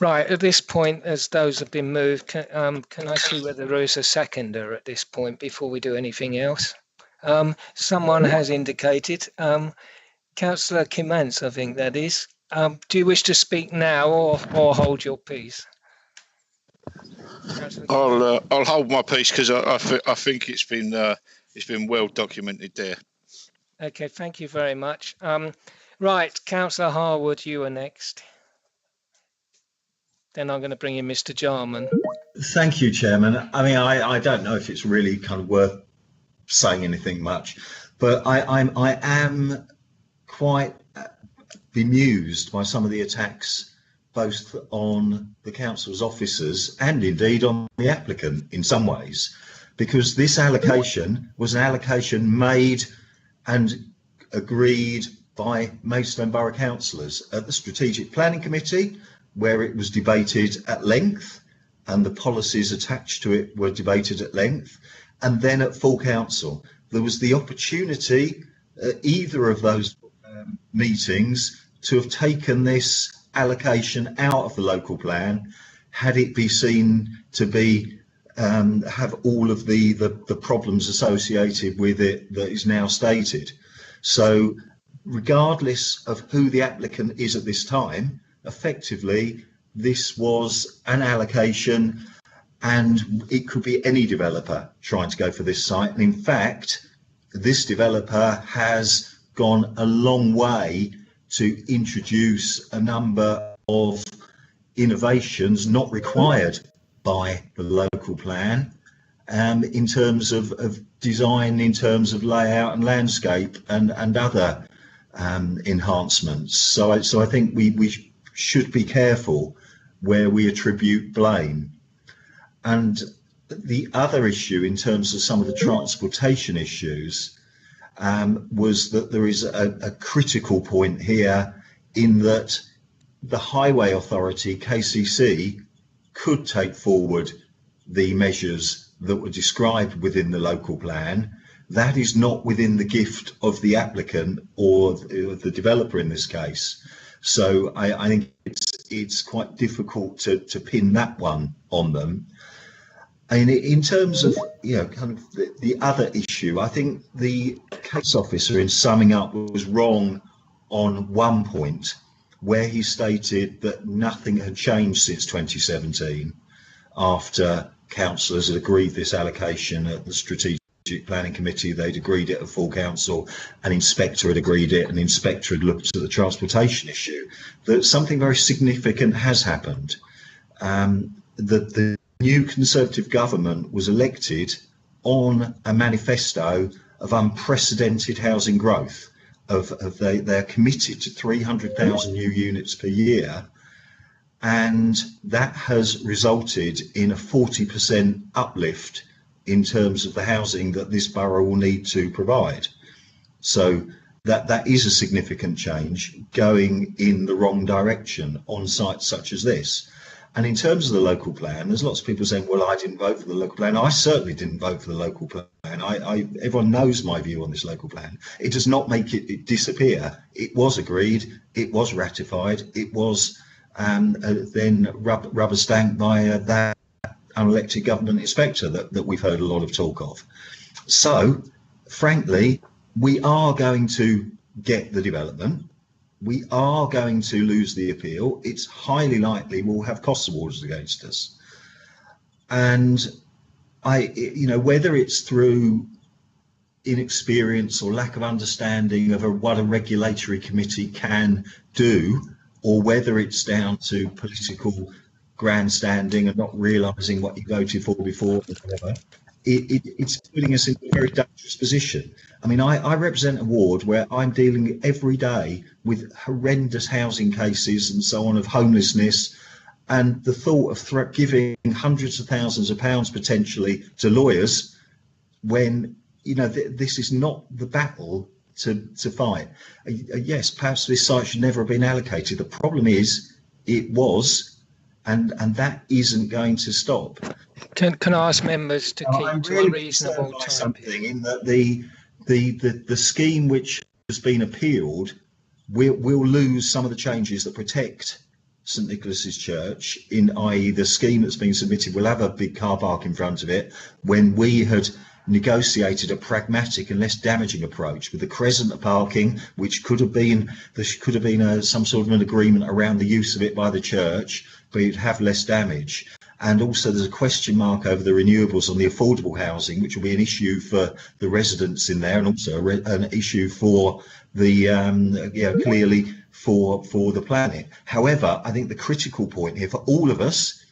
Speaker 1: Right, at this point, as those have been moved, can I see whether there is a seconder at this point before we do anything else? Someone has indicated, Councillor Kimantz, I think that is. Do you wish to speak now or hold your peace?
Speaker 8: I'll hold my peace, because I think it's been well documented there.
Speaker 1: Okay, thank you very much. Right, Councillor Harwood, you are next. Then I'm going to bring in Mr. Jarman.
Speaker 17: Thank you, Chairman. I mean, I don't know if it's really kind of worth saying anything much, but I am quite bemused by some of the attacks both on the council's officers and indeed on the applicant in some ways, because this allocation was an allocation made and agreed by Maidstone Borough councillors at the Strategic Planning Committee, where it was debated at length and the policies attached to it were debated at length, and then at full council. There was the opportunity at either of those meetings to have taken this allocation out of the local plan, had it be seen to be have all of the problems associated with it that is now stated. So regardless of who the applicant is at this time, effectively this was an allocation, and it could be any developer trying to go for this site. And in fact, this developer has gone a long way to introduce a number of innovations not required by the local plan, in terms of design, in terms of layout and landscape and other enhancements. So I think we should be careful where we attribute blame. And the other issue in terms of some of the transportation issues was that there is a critical point here in that the Highway Authority, KCC, could take forward the measures that were described within the local plan. That is not within the gift of the applicant or the developer in this case. So I think it's quite difficult to pin that one on them. And in terms of, kind of the other issue, I think the case officer, in summing up, was wrong on one point where he stated that nothing had changed since 2017 after councillors had agreed this allocation at the Strategic Planning Committee. They'd agreed it at full council, an inspector had agreed it, an inspector had looked at the transportation issue, that something very significant has happened. The new Conservative government was elected on a manifesto of unprecedented housing growth. They're committed to 300,000 new units per year, and that has resulted in a 40% uplift in terms of the housing that this borough will need to provide. So that is a significant change going in the wrong direction on sites such as this. And in terms of the local plan, there's lots of people saying, well, I didn't vote for the local plan. I certainly didn't vote for the local plan. Everyone knows my view on this local plan. It does not make it disappear. It was agreed, it was ratified, it was then rubber stamped by that unelected government inspector that we've heard a lot of talk of. So, frankly, we are going to get the development. We are going to lose the appeal. It's highly likely we'll have cost awards against us. And whether it's through inexperience or lack of understanding of what a regulatory committee can do, or whether it's down to political grandstanding and not realising what you voted for before, whatever, it's putting us in a very dangerous position. I mean, I represent a ward where I'm dealing every day with horrendous housing cases and so on, of homelessness, and the thought of giving hundreds of thousands of pounds potentially to lawyers when, this is not the battle to fight. Yes, perhaps this site should never have been allocated. The problem is it was, and that isn't going to stop.
Speaker 1: Can I ask members to keep to a reasonable time?
Speaker 17: Something in that the scheme which has been appealed will lose some of the changes that protect St Nicholas's Church, i.e. the scheme that's been submitted will have a big car park in front of it, when we had negotiated a pragmatic and less damaging approach with the crescent parking, which could have been some sort of an agreement around the use of it by the church, but it'd have less damage. And also there's a question mark over the renewables on the affordable housing, which will be an issue for the residents in there, and also an issue for the clearly for the planet. However, I think the critical point here for all of us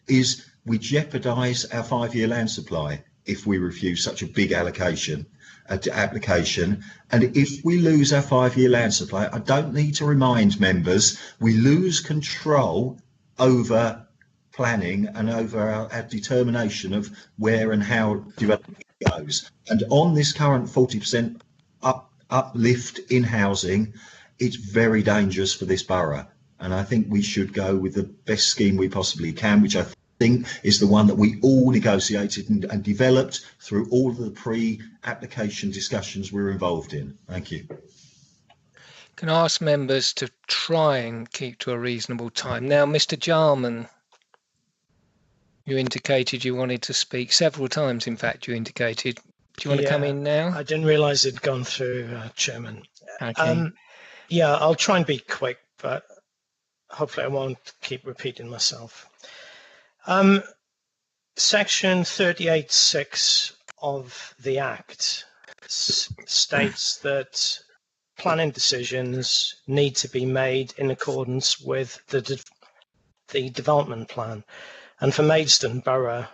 Speaker 17: is we jeopardise our 5-year land supply if we refuse such a big application. And if we lose our 5-year land supply, I don't need to remind members, we lose control over planning and over our determination of where and how development goes. And on this current 40% uplift in housing, it's very dangerous for this borough. And I think we should go with the best scheme we possibly can, which I think is the one that we all negotiated and developed through all of the pre-application discussions we were involved in. Thank you.
Speaker 1: Can I ask members to try and keep to a reasonable time? Now, Mr. Jarman, you indicated you wanted to speak several times. In fact, you indicated. Do you want to come in now?
Speaker 11: I didn't realise it'd gone through, Chairman.
Speaker 1: Okay.
Speaker 11: Yeah, I'll try and be quick, but hopefully I won't keep repeating myself. Section 38(6) of the Act states that planning decisions need to be made in accordance with the development plan. And for Maidstone Borough,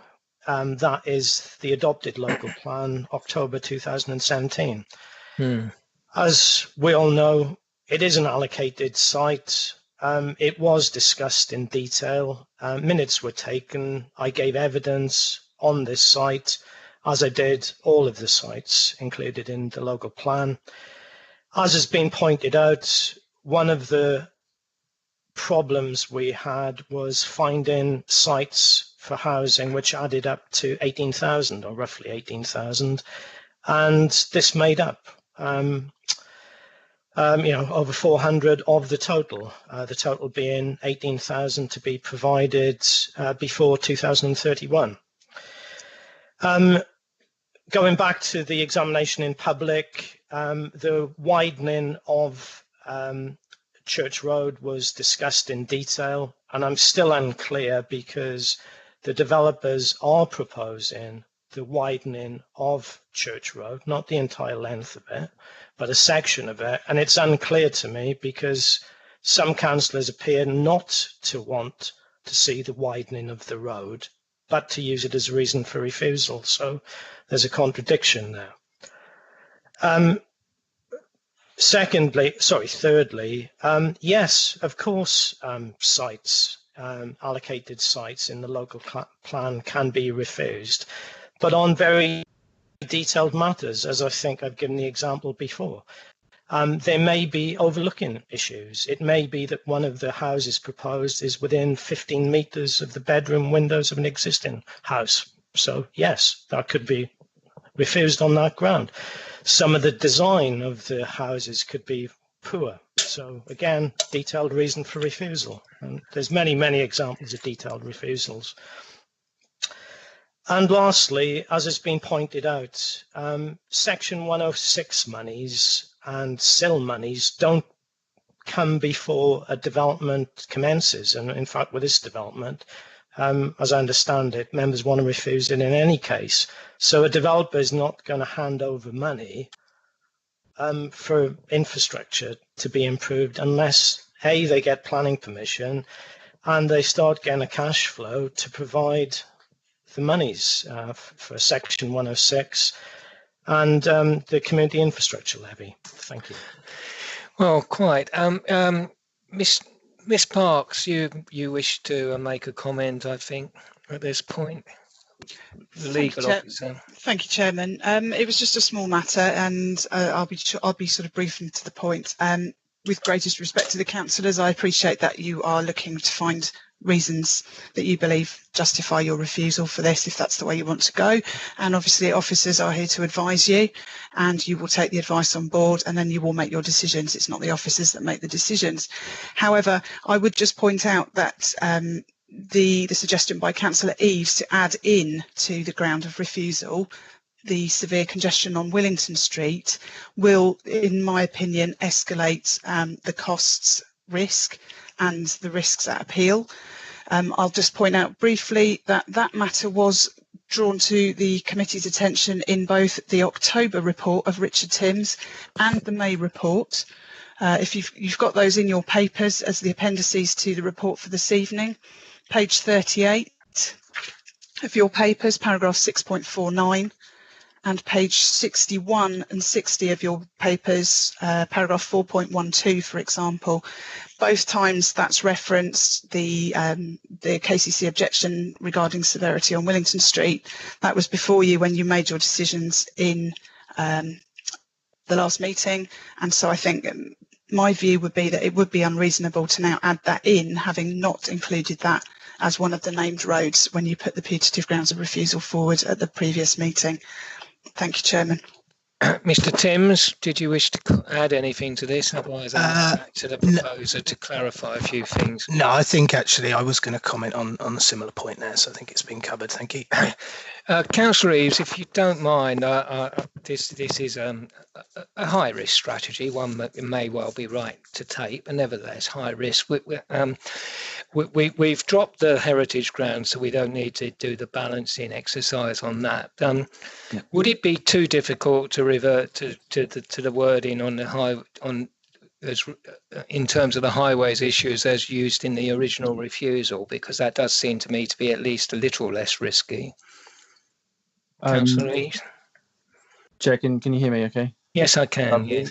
Speaker 11: that is the adopted local plan, October 2017. As we all know, it is an allocated site. it was discussed in detail. Minutes were taken. I gave evidence on this site, as I did all of the sites included in the local plan. As has been pointed out, one of the problems we had was finding sites for housing which added up to 18,000 or roughly 18,000, and this made up over 400 of the total being 18,000 to be provided before 2031. Going back to the examination in public, the widening of Church Road was discussed in detail, and I'm still unclear because the developers are proposing the widening of Church Road, not the entire length of it, but a section of it. And it's unclear to me because some councillors appear not to want to see the widening of the road, but to use it as a reason for refusal. So there's a contradiction there. Thirdly, yes, of course, allocated sites in the local plan can be refused, but on very detailed matters, as I think I've given the example before. There may be overlooking issues. It may be that one of the houses proposed is within 15 metres of the bedroom windows of an existing house. So yes, that could be refused on that ground. Some of the design of the houses could be poor. So again, detailed reason for refusal. And there's many, many examples of detailed refusals. And lastly, as has been pointed out, Section 106 monies and SIL monies don't come before a development commences. And in fact, with this development, as I understand it, members want to refuse it in any case. So a developer is not going to hand over money for infrastructure to be improved unless A, they get planning permission and they start getting a cash flow to provide the monies for Section 106 and the community infrastructure levy. Thank you.
Speaker 1: Well, quite. Miss Parks, you wish to make a comment, I think, at this point. The legal officer.
Speaker 18: Thank you, Chairman. It was just a small matter, and I'll be sort of brief and to the point. With greatest respect to the councillors, I appreciate that you are looking to find reasons that you believe justify your refusal for this, if that's the way you want to go. And obviously officers are here to advise you, and you will take the advice on board, and then you will make your decisions. It's not the officers that make the decisions. However, I would just point out that the suggestion by Councillor Eaves to add in to the ground of refusal the severe congestion on Willington Street will, in my opinion, escalate the costs risk and the risks at appeal. I'll just point out briefly that that matter was drawn to the committee's attention in both the October report of Richard Timms and the May report. If you've got those in your papers as the appendices to the report for this evening, page 38 of your papers, paragraph 6.49, and page 61 and 60 of your papers, paragraph 4.12, for example. Both times that's referenced the KCC objection regarding severity on Willington Street. That was before you when you made your decisions in the last meeting. And so I think my view would be that it would be unreasonable to now add that in, having not included that as one of the named roads when you put the putative grounds of refusal forward at the previous meeting. Thank you, Chairman.
Speaker 1: Mr. Timms, did you wish to add anything to this? Otherwise, I'll back to the proposer to clarify a few things.
Speaker 11: No, I think actually I was going to comment on a similar point there, so I think it's been covered. Thank you.
Speaker 1: Councillor Eaves, if you don't mind, this is a high-risk strategy, one that may well be right to take, but nevertheless high risk. We've dropped the heritage ground, so we don't need to do the balancing exercise on that. Would it be too difficult to revert to the wording on the in terms of the highways issues as used in the original refusal? Because that does seem to me to be at least a little less risky. Councillor Eaves?
Speaker 7: Chair, can you hear me okay?
Speaker 1: Yes, I can. Yes.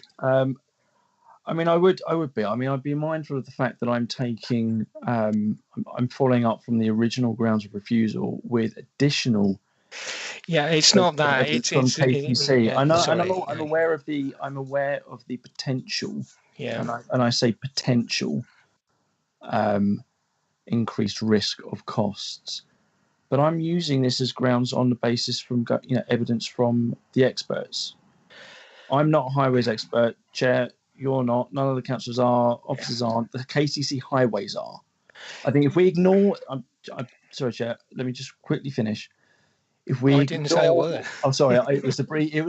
Speaker 7: I mean, I would be. I mean, I'd be mindful of the fact that I'm taking, I'm following up from the original grounds of refusal with additional.
Speaker 1: Yeah, it's not that.
Speaker 7: It's from KCC.
Speaker 1: Yeah,
Speaker 7: I know,
Speaker 1: sorry,
Speaker 7: and I'm aware of the potential.
Speaker 1: Yeah.
Speaker 7: And I say potential increased risk of costs, but I'm using this as grounds on the basis from evidence from the experts. I'm not a highways expert, Chair. You're not. None of the councillors are. Officers aren't. The KCC highways are. I think if we ignore, I'm sorry, Chair. Let me just quickly finish. If we
Speaker 1: I didn't say a word.
Speaker 7: I'm sorry. It was the breathing. It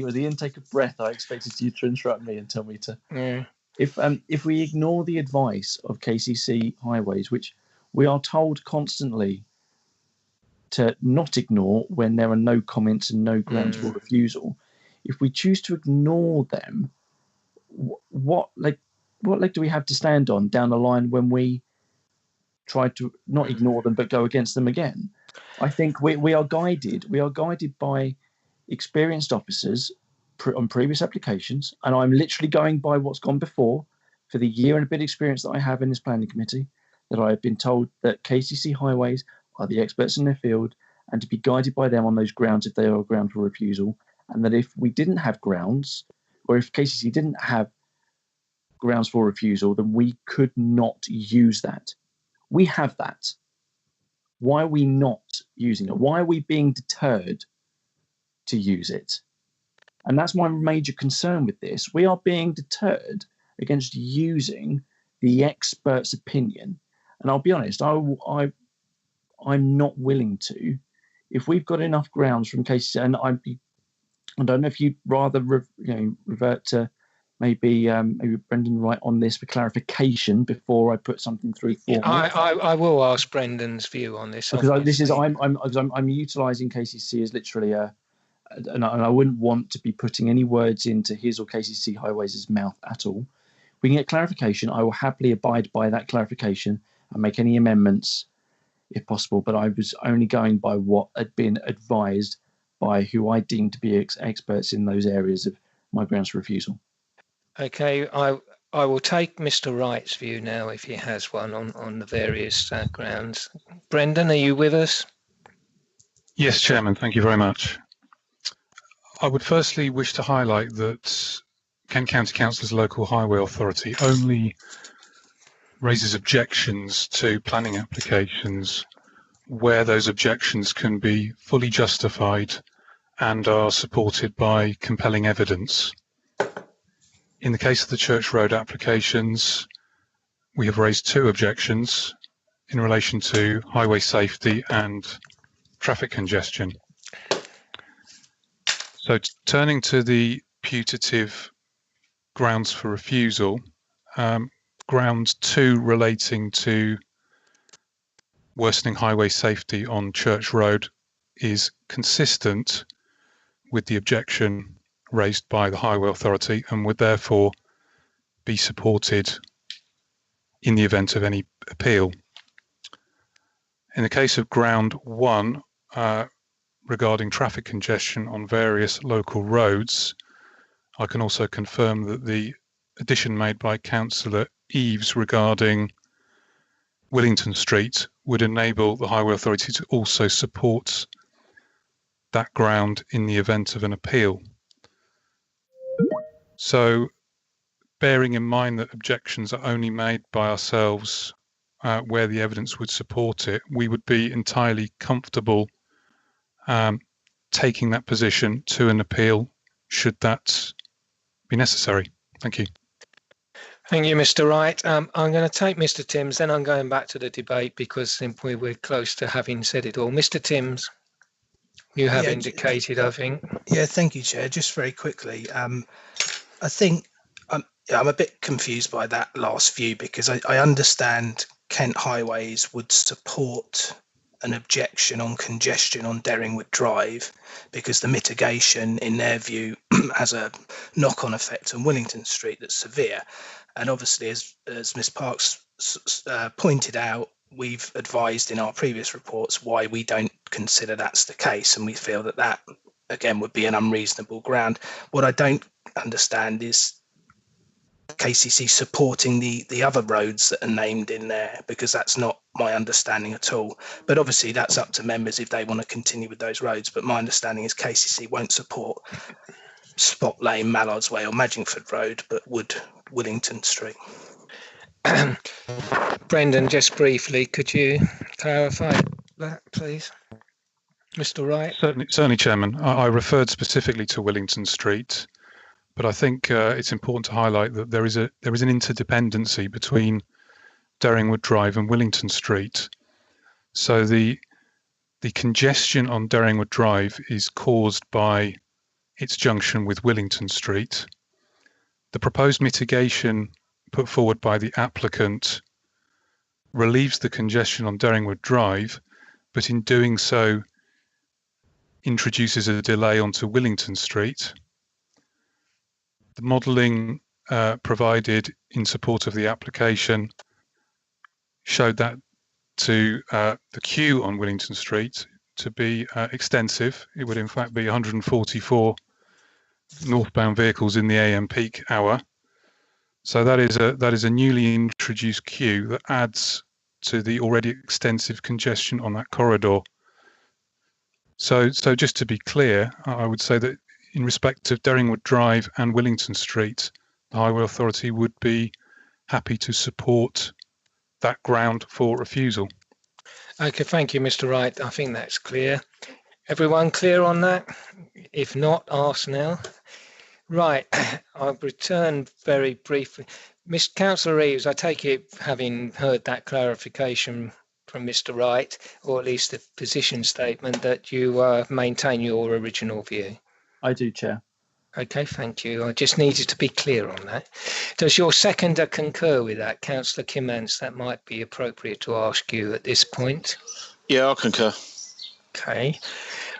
Speaker 7: was the intake of breath. I expected you to interrupt me and tell me to.
Speaker 1: Yeah.
Speaker 7: If we ignore the advice of KCC highways, which we are told constantly to not ignore when there are no comments and no grounds for refusal, if we choose to ignore them, what leg do we have to stand on down the line when we try to not ignore them but go against them again? I think we are guided by experienced officers on previous applications, and I'm literally going by what's gone before for the year and a bit experience that I have in this planning committee, that I have been told that KCC highways are the experts in their field and to be guided by them on those grounds if they are a ground for refusal, and that if we didn't have grounds, or if KCC didn't have grounds for refusal, then we could not use that. We have that. Why are we not using it? Why are we being deterred to use it? And that's my major concern with this. We are being deterred against using the expert's opinion. And I'll be honest, I'm not willing to. If we've got enough grounds from cases, and I don't know if you'd rather revert to maybe Brendan Wright on this for clarification before I put something through for
Speaker 1: I will ask Brendan's view on this,
Speaker 7: because I'm utilising KCC as literally and I wouldn't want to be putting any words into his or KCC Highways' mouth at all. If we can get clarification, I will happily abide by that clarification and make any amendments if possible, but I was only going by what had been advised by who I deemed to be experts in those areas of my grounds for refusal.
Speaker 1: Okay, I will take Mr. Wright's view now if he has one on the various grounds. Brendan, are you with us?
Speaker 19: Yes, Chairman, thank you very much. I would firstly wish to highlight that Kent County Council's local highway authority only raises objections to planning applications where those objections can be fully justified and are supported by compelling evidence. In the case of the Church Road applications, we have raised 2 objections in relation to highway safety and traffic congestion. So turning to the putative grounds for refusal, ground 2 relating to worsening highway safety on Church Road is consistent with the objection raised by the Highway Authority and would therefore be supported in the event of any appeal. In the case of ground 1, regarding traffic congestion on various local roads, I can also confirm that the addition made by Councillor Eaves regarding Willington Street would enable the Highway Authority to also support that ground in the event of an appeal. So, bearing in mind that objections are only made by ourselves where the evidence would support it, we would be entirely comfortable taking that position to an appeal should that be necessary. Thank you.
Speaker 1: Thank you, Mr. Wright. I'm going to take Mr. Timms, then I'm going back to the debate because we're close to having said it all. Mr. Timms, you have indicated, I think.
Speaker 11: Yeah, thank you, Chair. Just very quickly, I think I'm a bit confused by that last view because I understand Kent Highways would support an objection on congestion on Derringwood Drive because the mitigation, in their view, has a knock-on effect on Willington Street that's severe. And obviously, as Ms. Parks pointed out, we've advised in our previous reports why we don't consider that's the case, and we feel that again would be an unreasonable ground. What I don't understand is KCC supporting the other roads that are named in there, because that's not my understanding at all. But obviously that's up to members if they want to continue with those roads. But my understanding is KCC won't support Spot Lane, Mallard's Way or Magingford Road, but would Willington Street.
Speaker 1: Brendan, just briefly, could you clarify that, please? Mr. Wright?
Speaker 19: Certainly, Chairman. I referred specifically to Willington Street, but I think it's important to highlight that there is an interdependency between Derringwood Drive and Willington Street. So the congestion on Derringwood Drive is caused by its junction with Willington Street. The proposed mitigation put forward by the applicant relieves the congestion on Derringwood Drive, but in doing so introduces a delay onto Willington Street. The modelling provided in support of the application showed that to the queue on Willington Street to be extensive. It would in fact be 144 northbound vehicles in the AM peak hour. So that is a newly introduced queue that adds to the already extensive congestion on that corridor. So just to be clear, I would say that in respect of Derringwood Drive and Willington Street, the Highway Authority would be happy to support that ground for refusal.
Speaker 1: Okay, thank you, Mr. Wright. I think that's clear. Everyone clear on that? If not, ask now. Right, I'll return very briefly. Councillor Reeves, I take it, having heard that clarification from Mr. Wright, or at least the position statement, that you maintain your original view.
Speaker 7: I do, Chair.
Speaker 1: Okay, thank you. I just needed to be clear on that. Does your seconder concur with that, Councillor Kimmans? That might be appropriate to ask you at this point.
Speaker 8: Yeah, I concur.
Speaker 1: Okay.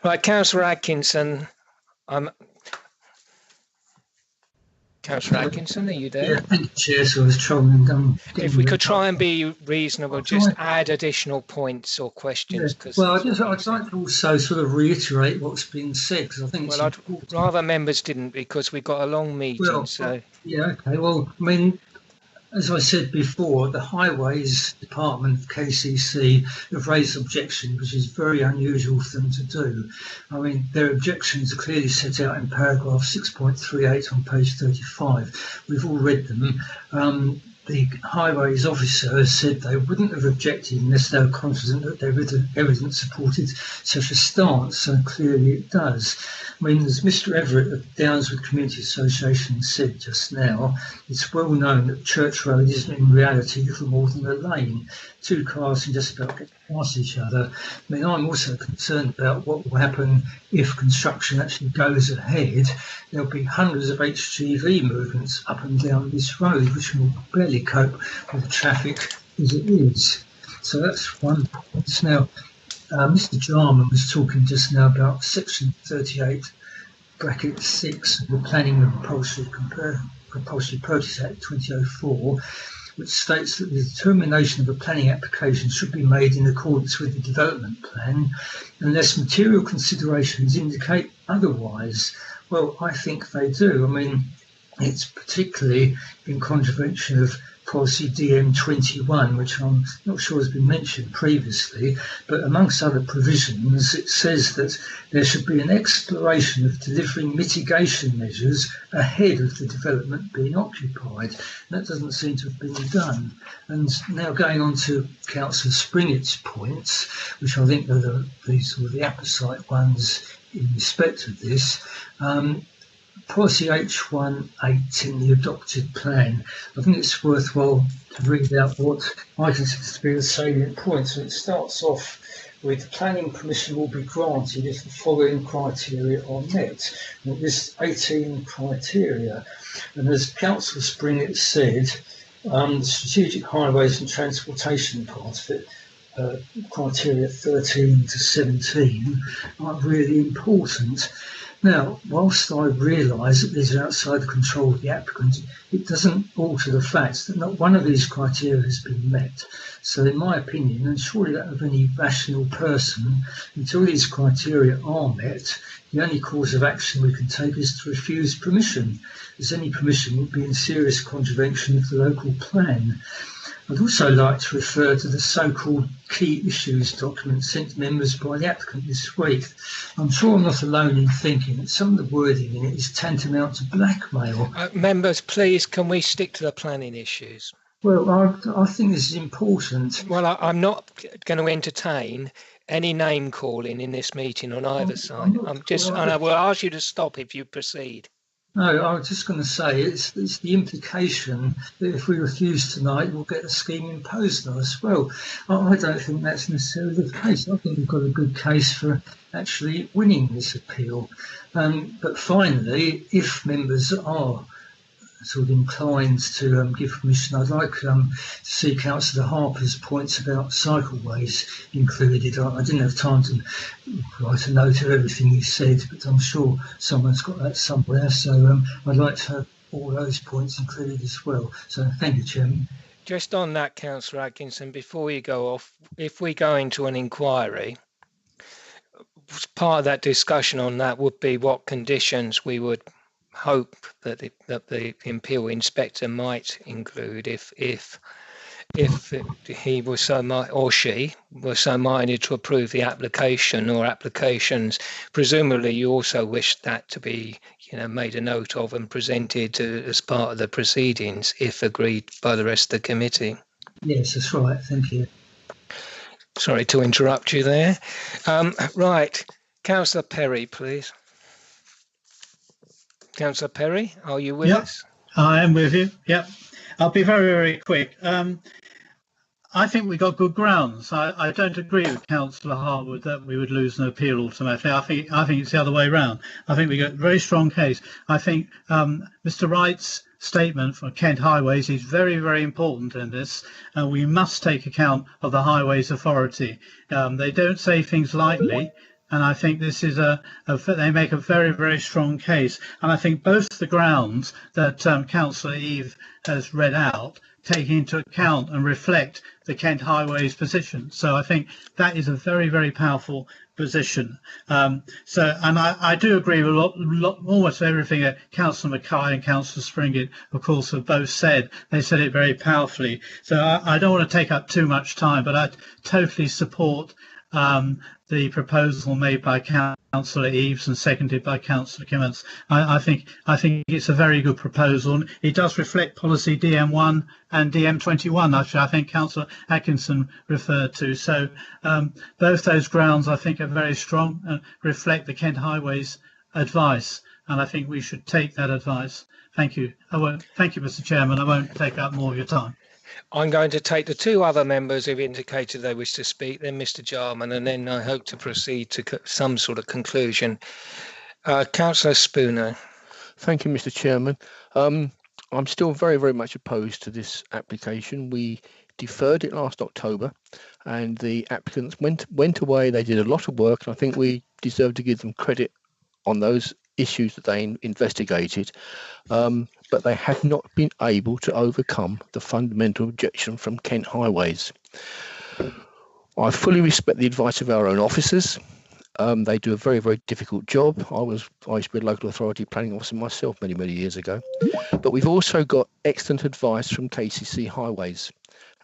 Speaker 1: Right, Councillor Atkinson. Councillor Atkinson, are you there?
Speaker 15: Yeah, thank you, Chair. So I was trying to
Speaker 1: if we could try and be reasonable, just add additional points or questions.
Speaker 15: Yeah. Well, I'd like to also sort of reiterate what's been said, because I think
Speaker 1: well, I'd rather members didn't, because we've got a long meeting.
Speaker 15: Well,
Speaker 1: so
Speaker 15: yeah, okay. Well, I mean, as I said before, the Highways Department of KCC have raised objections, which is very unusual for them to do. I mean, their objections are clearly set out in paragraph 6.38 on page 35. We've all read them. The Highways officer has said they wouldn't have objected unless they were confident that their evidence supported such a stance, so clearly it does. I mean, as Mr. Everett of Downswood Community Association said just now, it's well known that Church Road isn't in reality little more than a lane. Two cars can just about get past each other. I mean, I'm also concerned about what will happen if construction actually goes ahead. There'll be hundreds of HGV movements up and down this road, which will barely cope with the traffic as it is. So that's one point. Now, Mr. Jarman was talking just now about section 38, bracket 6 of the Planning and Compulsory Purchase Act 2004, which states that the determination of a planning application should be made in accordance with the development plan unless material considerations indicate otherwise. Well, I think they do. I mean, it's particularly in contravention of policy DM21, which I'm not sure has been mentioned previously, but amongst other provisions, it says that there should be an exploration of delivering mitigation measures ahead of the development being occupied. That doesn't seem to have been done. And now going on to Councillor Springett's points, which I think are the sort of the apposite ones in respect of this. Policy H18 in the adopted plan. I think it's worthwhile to read out what I consider to be the salient points. And it starts off with planning permission will be granted if the following criteria are met. And it lists 18 criteria. And as Councillor Springett said, the strategic highways and transportation part of it, criteria 13 to 17, are really important. Now, whilst I realise that these are outside the control of the applicant, it doesn't alter the fact that not one of these criteria has been met. So in my opinion, and surely that of any rational person, until these criteria are met, the only course of action we can take is to refuse permission, as any permission would be in serious contravention of the local plan. I'd also like to refer to the so-called key issues document sent to members by the applicant this week. I'm sure I'm not alone in thinking that some of the wording in it is tantamount to blackmail.
Speaker 1: Members, please, can we stick to the planning issues?
Speaker 15: Well, I think this is important.
Speaker 1: Well, I'm not going to entertain any name calling in this meeting on either side. And I will ask you to stop if you proceed.
Speaker 15: No, I was just going to say it's the implication that if we refuse tonight, we'll get a scheme imposed on us. Well, I don't think that's necessarily the case. I think we've got a good case for actually winning this appeal. But finally, if members are sort of inclined to give permission, I'd like to see Councillor Harper's points about cycleways included. I didn't have time to write a note of everything he said, but I'm sure someone's got that somewhere. So I'd like to have all those points included as well. So thank you, Chairman.
Speaker 1: Just on that, Councillor Atkinson, before you go off, if we go into an inquiry, part of that discussion on that would be what conditions we would hope that the appeal inspector might include if he was or she was so minded to approve the application or applications. Presumably, you also wish that to be made a note of and presented as part of the proceedings, if agreed by the rest of the committee.
Speaker 15: Yes, that's right. Thank you.
Speaker 1: Sorry to interrupt you there. Right, Councillor Perry, please. Councillor Perry, are you with us?
Speaker 20: I am with you. Yep. I'll be very, very quick. I think we got good grounds. I don't agree with Councillor Harwood that we would lose an appeal automatically. I think it's the other way around. I think we got a very strong case. I think Mr. Wright's statement for Kent Highways is very, very important in this. We must take account of the Highways Authority. They don't say things lightly. And I think this is they make a very, very strong case. And I think both the grounds that Councillor Eve has read out take into account and reflect the Kent Highways position. So I think that is a very, very powerful position. And I do agree with almost everything that Councillor Mackay and Councillor Springett, of course, have both said. They said it very powerfully. So I don't want to take up too much time, but I totally support the proposal made by Councillor Eves and seconded by Councillor Kimmins. I think it's a very good proposal. It does reflect policy DM1 and DM21, which I think Councillor Atkinson referred to. So both those grounds I think are very strong and reflect the Kent Highways advice, and I think we should take that advice. Thank you. Thank you, Mr. Chairman. I won't take up more of your time.
Speaker 1: I'm going to take the two other members who've indicated they wish to speak, then Mr. Jarman, and then I hope to proceed to some sort of conclusion. Councillor Spooner.
Speaker 6: Thank you, Mr. Chairman. I'm still very, very much opposed to this application. We deferred it last October, and the applicants went away. They did a lot of work, and I think we deserve to give them credit on those issues that they investigated. But they have not been able to overcome the fundamental objection from Kent Highways. I fully respect the advice of our own officers. They do a very, very difficult job. I used to be a local authority planning officer myself many, many years ago. But we've also got excellent advice from KCC Highways.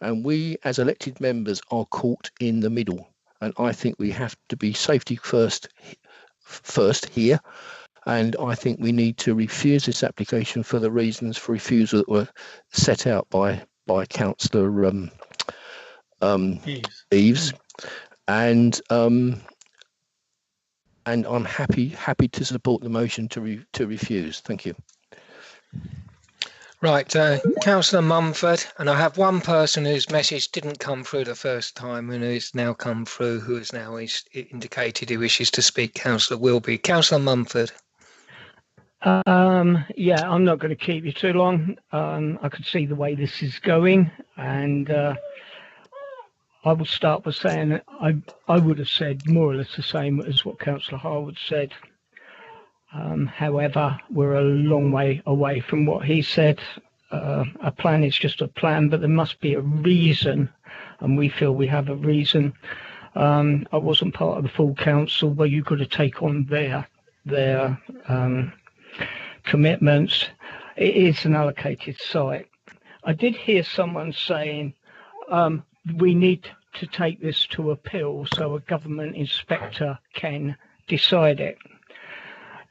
Speaker 6: And we, as elected members, are caught in the middle. And I think we have to be safety first here. And I think we need to refuse this application for the reasons for refusal that were set out by Councillor Eves. And I'm happy to support the motion to refuse. Thank you.
Speaker 1: Right, Councillor Mumford, and I have one person whose message didn't come through the first time and who's now come through, who has now indicated he wishes to speak. Councillor Wilby. Councillor Mumford.
Speaker 9: Yeah, I'm not going to keep you too long. I can see the way this is going, and I will start by saying that I would have said more or less the same as what Councillor Harwood said. However, we're a long way away from what he said. A plan is just a plan, but there must be a reason, and we feel we have a reason. I wasn't part of the full council, but you've got to take on their their commitments. It is an allocated site. I did hear someone saying we need to take this to appeal so a government inspector can decide it.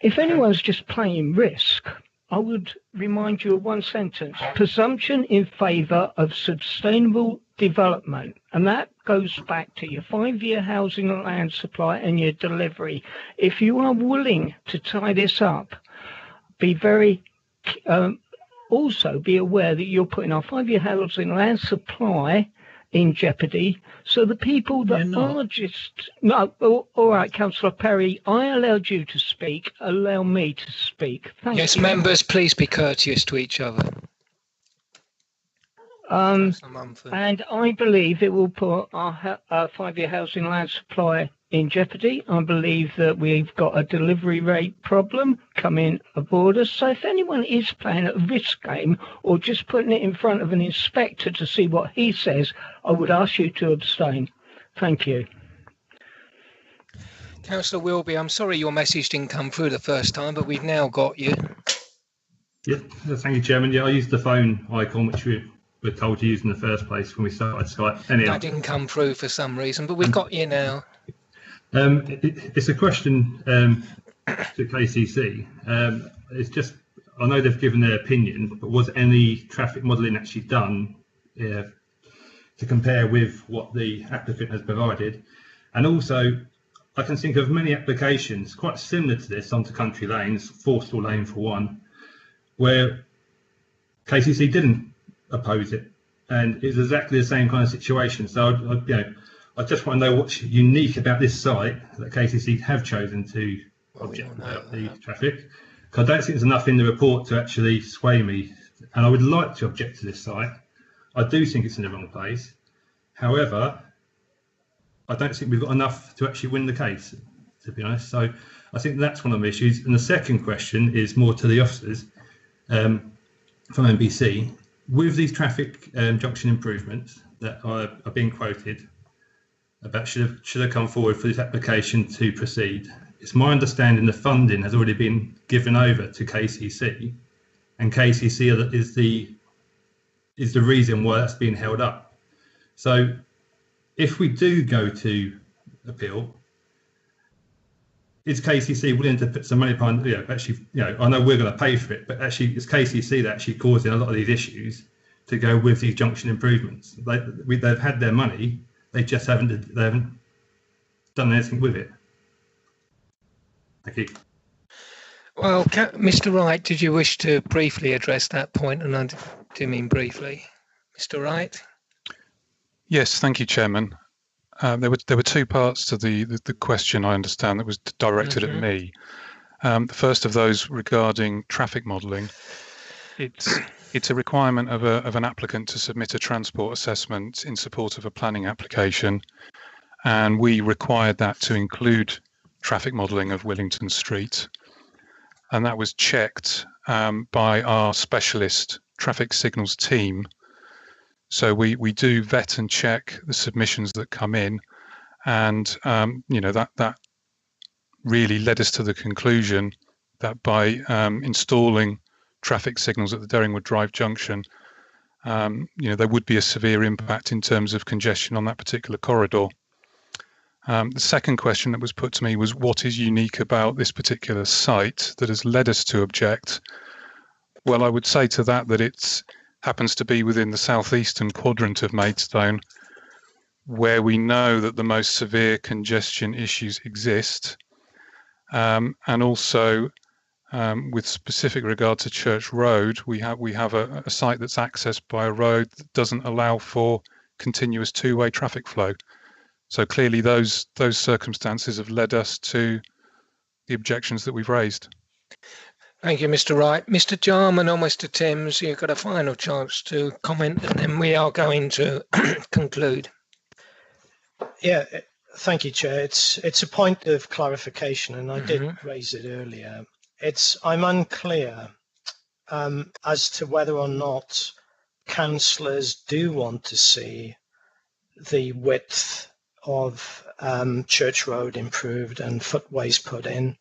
Speaker 9: If anyone's just playing risk, I would remind you of one sentence: presumption in favour of sustainable development. And that goes back to your 5-year housing and land supply and your delivery. If you are willing to tie this up, be very also be aware that you're putting our 5-year housing and land supply in jeopardy. So the people that are just no, all right, Councillor Perry, I allowed you to speak. Allow me to speak. Thank you.
Speaker 1: Yes, members, please be courteous to each other.
Speaker 9: And I believe it will put our 5-year housing land supply in jeopardy. I believe that we've got a delivery rate problem coming aboard us. So if anyone is playing a risk game or just putting it in front of an inspector to see what he says, I would ask you to abstain. Thank you.
Speaker 1: Councillor Wilby, I'm sorry your message didn't come through the first time, but we've now got you.
Speaker 21: Yeah, thank you, Chairman. Yeah, I used the phone icon, which we were told to use in the first place when we started Skype. Anyhow,
Speaker 1: That didn't come through for some reason, but we've got you now.
Speaker 21: It's a question to KCC. It's just, I know they've given their opinion, but was any traffic modelling actually done to compare with what the applicant has provided? And also, I can think of many applications quite similar to this onto country lanes, Forstall Lane for one, where KCC didn't oppose it, and it's exactly the same kind of situation. So, I just want to know what's unique about this site that KCC have chosen to object about the traffic, because I don't think there's enough in the report to actually sway me, and I would like to object to this site. I do think it's in the wrong place. However, I don't think we've got enough to actually win the case, to be honest. So I think that's one of the issues. And the second question is more to the officers from NBC. With these traffic junction improvements that are being quoted about should have come forward for this application to proceed, it's my understanding the funding has already been given over to KCC, and KCC is the reason why that's being held up. So if we do go to appeal, is KCC willing to put some money behind, I know we're going to pay for it, but actually it's KCC that actually causing a lot of these issues to go with these junction improvements. They've had their money, they just haven't done anything with it. Thank you.
Speaker 1: Well, Mr. Wright, did you wish to briefly address that point? And I do mean briefly. Mr. Wright?
Speaker 19: Yes, thank you, Chairman. There were two parts to the question, I understand, that was directed at me. The first of those regarding traffic modelling. It's a requirement of an applicant to submit a transport assessment in support of a planning application, and we required that to include traffic modelling of Willington Street, and that was checked by our specialist traffic signals team. So we do vet and check the submissions that come in, and that really led us to the conclusion that by installing traffic signals at the Derringwood Drive junction, there would be a severe impact in terms of congestion on that particular corridor. The second question that was put to me was what is unique about this particular site that has led us to object? Well, I would say to that it happens to be within the southeastern quadrant of Maidstone, where we know that the most severe congestion issues exist, and also with specific regard to Church Road, we have a site that's accessed by a road that doesn't allow for continuous two-way traffic flow. So clearly those circumstances have led us to the objections that we've raised.
Speaker 1: Thank you, Mr. Wright. Mr. Jarman or Mr. Timms, you've got a final chance to comment, and then we are going to conclude.
Speaker 11: Yeah, thank you, Chair. It's a point of clarification, and I did raise it earlier. I'm unclear as to whether or not councillors do want to see the width of Church Road improved and footways put in.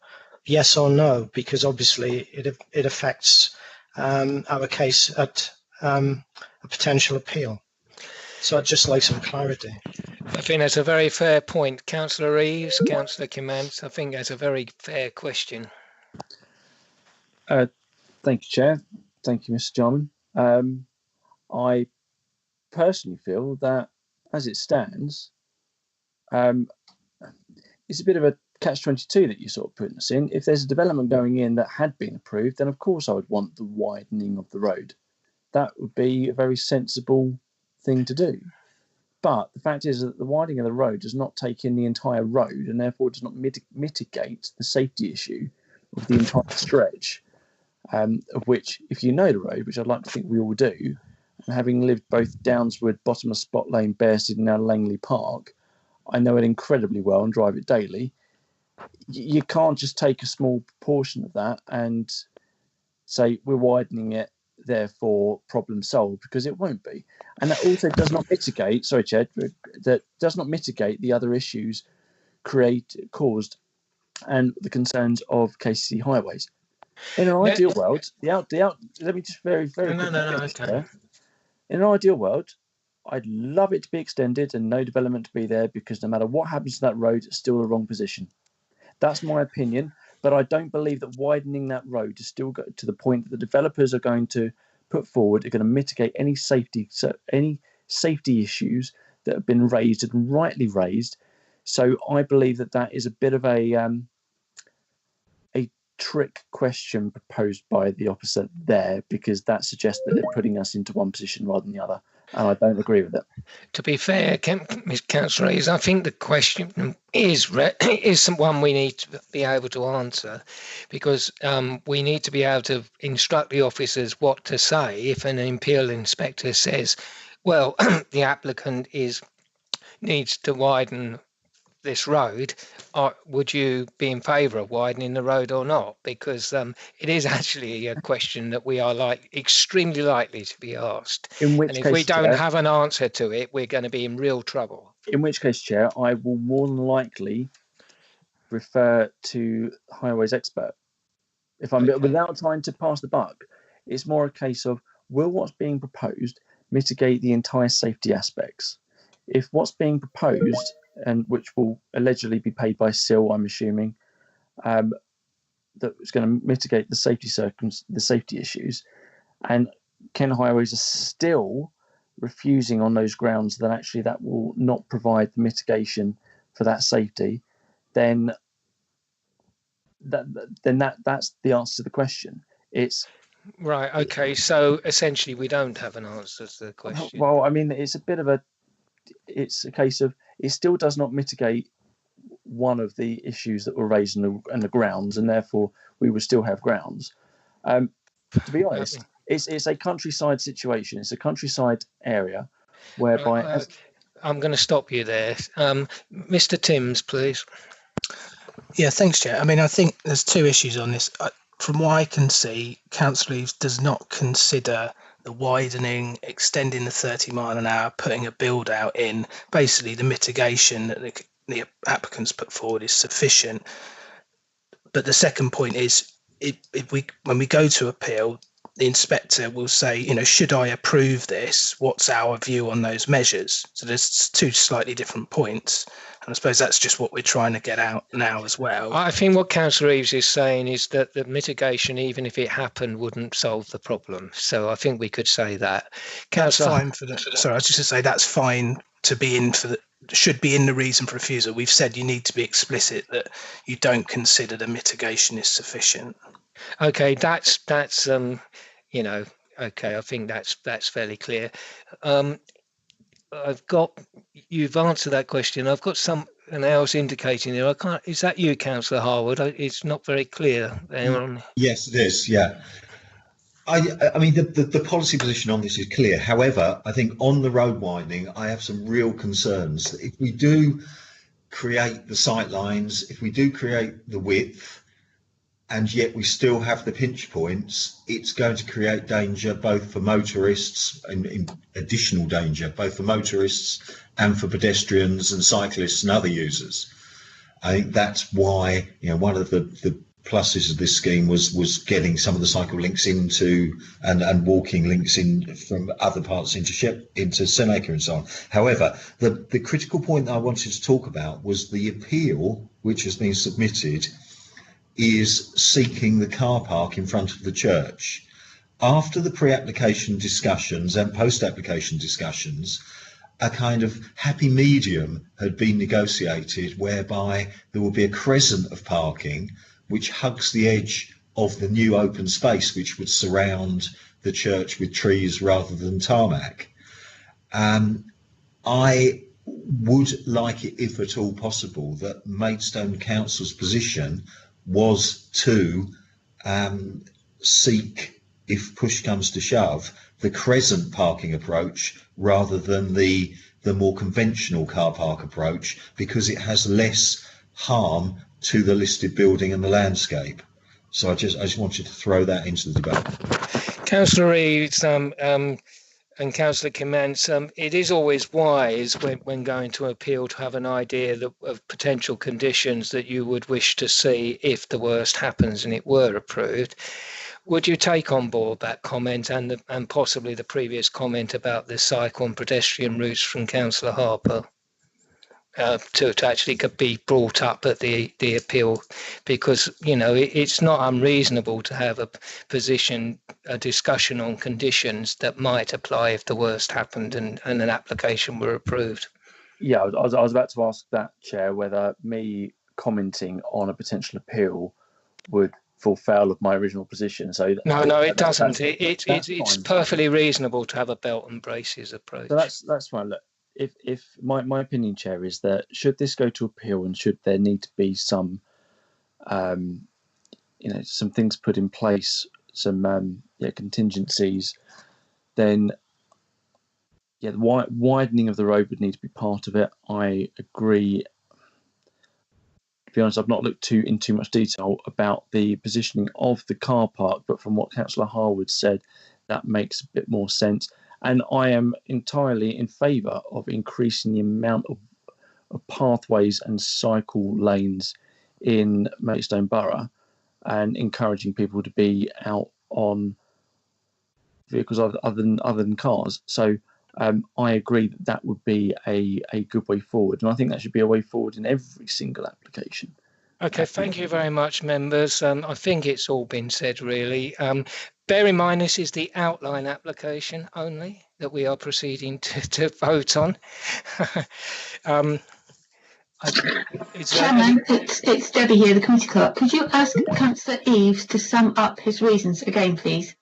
Speaker 11: yes or no, because obviously it affects our case at a potential appeal. So I'd just like some clarity.
Speaker 1: I think that's a very fair point. Councillor Reeves, Councillor Kimantz, I think that's a very fair question.
Speaker 7: Thank you, Chair. Thank you, Mr. Jarman. I personally feel that, as it stands, it's a bit of a catch-22 that you're sort of putting us in. If there's a development going in that had been approved, then of course I would want the widening of the road. That would be a very sensible thing to do. But the fact is that the widening of the road does not take in the entire road and therefore does not mitigate the safety issue of the entire stretch, of which, if you know the road, which I'd like to think we all do, and having lived both Downswood, bottom of Spot Lane, Bearsted and now Langley Park, I know it incredibly well and drive it daily. You can't just take a small portion of that and say we're widening it, therefore problem solved, because it won't be. And that also does not mitigate, sorry, Chad, that does not mitigate the other issues caused and the concerns of KCC highways. In an ideal world, let me just very
Speaker 1: okay.
Speaker 7: In an ideal world, I'd love it to be extended and no development to be there, because no matter what happens to that road, it's still the wrong position. That's my opinion, but I don't believe that widening that road is still to the point that the developers are going to put forward are going to mitigate any safety issues that have been raised and rightly raised. So I believe that that is a bit of a trick question proposed by the opposite there, because that suggests that they're putting us into one position rather than the other, and I don't agree with it.
Speaker 1: To be fair, Ms. Councillor Reeves, I think the question is one we need to be able to answer, because we need to be able to instruct the officers what to say if an appeal inspector says, well, the applicant needs to widen this road. Would you be in favour of widening the road or not? Because it is actually a question that we are extremely likely to be asked. And if we don't have an answer to it, we're going to be in real trouble.
Speaker 7: In which case, Chair, I will more than likely refer to highways expert. If I'm without trying to pass the buck, it's more a case of, will what's being proposed mitigate the entire safety aspects? If what's being proposed, and which will allegedly be paid by SIL, I'm assuming, that is going to mitigate the safety issues, and Kent Highways are still refusing on those grounds that actually that will not provide the mitigation for that safety, then that's the answer to the question. It's
Speaker 1: right. Okay. So essentially, we don't have an answer to the question.
Speaker 7: Well, I mean, it's a case of it still does not mitigate one of the issues that were raised in the grounds, and therefore we would still have grounds. To be honest, it's a countryside situation. It's a countryside area whereby.
Speaker 1: I'm going to stop you there. Mr. Timms, please.
Speaker 11: Yeah, thanks, Chair. I mean, I think there's two issues on this. From what I can see, Councillor Reeves does not consider the widening, extending the 30 mile an hour, putting a build out in, basically the mitigation that the applicants put forward is sufficient. But the second point is, when we go to appeal, the inspector will say, should I approve this? What's our view on those measures? So there's two slightly different points. And I suppose that's just what we're trying to get out now as well.
Speaker 1: I think what Councillor Reeves is saying is that the mitigation, even if it happened, wouldn't solve the problem. So I think we could say that.
Speaker 11: That's fine sorry, I was just going to say that's fine to be in should be in the reason for refusal. We've said you need to be explicit that you don't consider the mitigation is sufficient.
Speaker 1: Okay, that's okay, I think that's fairly clear. You've answered that question. I've got something else indicating there. Is that you, Councillor Harwood? It's not very clear.
Speaker 17: Yes, it is. Yeah. I mean, the policy position on this is clear. However, I think on the road widening, I have some real concerns. If we do create the sight lines, if we do create the width, and yet we still have the pinch points, it's going to create danger both for motorists and additional danger, both for motorists and for pedestrians and cyclists and other users. I think that's why, one of the pluses of this scheme was getting some of the cycle links into and walking links in from other parts into Seneca and so on. However, the critical point that I wanted to talk about was the appeal which has been submitted is seeking the car park in front of the church. After the pre-application discussions and post-application discussions, a kind of happy medium had been negotiated whereby there will be a crescent of parking which hugs the edge of the new open space which would surround the church with trees rather than tarmac. I would like it, if at all possible, that Maidstone Council's position was to seek, if push comes to shove, the crescent parking approach rather than the more conventional car park approach, because it has less harm to the listed building and the landscape. So I just wanted to throw that into the debate.
Speaker 1: Councillor Reeves and Councillor Commence, it is always wise when going to appeal to have an idea of potential conditions that you would wish to see if the worst happens and it were approved. Would you take on board that comment and possibly the previous comment about the cycle and pedestrian routes from Councillor Harper? To actually be brought up at the appeal, because it's not unreasonable to have a discussion on conditions that might apply if the worst happened and an application were approved.
Speaker 7: Yeah, I was about to ask that, Chair, whether me commenting on a potential appeal would fall foul of my original position. So
Speaker 1: no, it doesn't. It's perfectly reasonable to have a belt and braces approach.
Speaker 7: So that's fine. Look, if my opinion, Chair, is that should this go to appeal and should there need to be some, some things put in place, some contingencies, then the widening of the road would need to be part of it. I agree. To be honest, I've not looked in too much detail about the positioning of the car park, but from what Councillor Harwood said, that makes a bit more sense. And I am entirely in favour of increasing the amount of pathways and cycle lanes in Maidstone Borough and encouraging people to be out on vehicles other than cars. So I agree that would be a good way forward. And I think that should be a way forward in every single application.
Speaker 1: Okay, thank you very much, members. I think it's all been said, really. Bear in mind, this is the outline application only that we are proceeding to vote on.
Speaker 10: Chairman, it's Debbie here, the committee clerk. Could you ask Councillor Eaves to sum up his reasons again, please?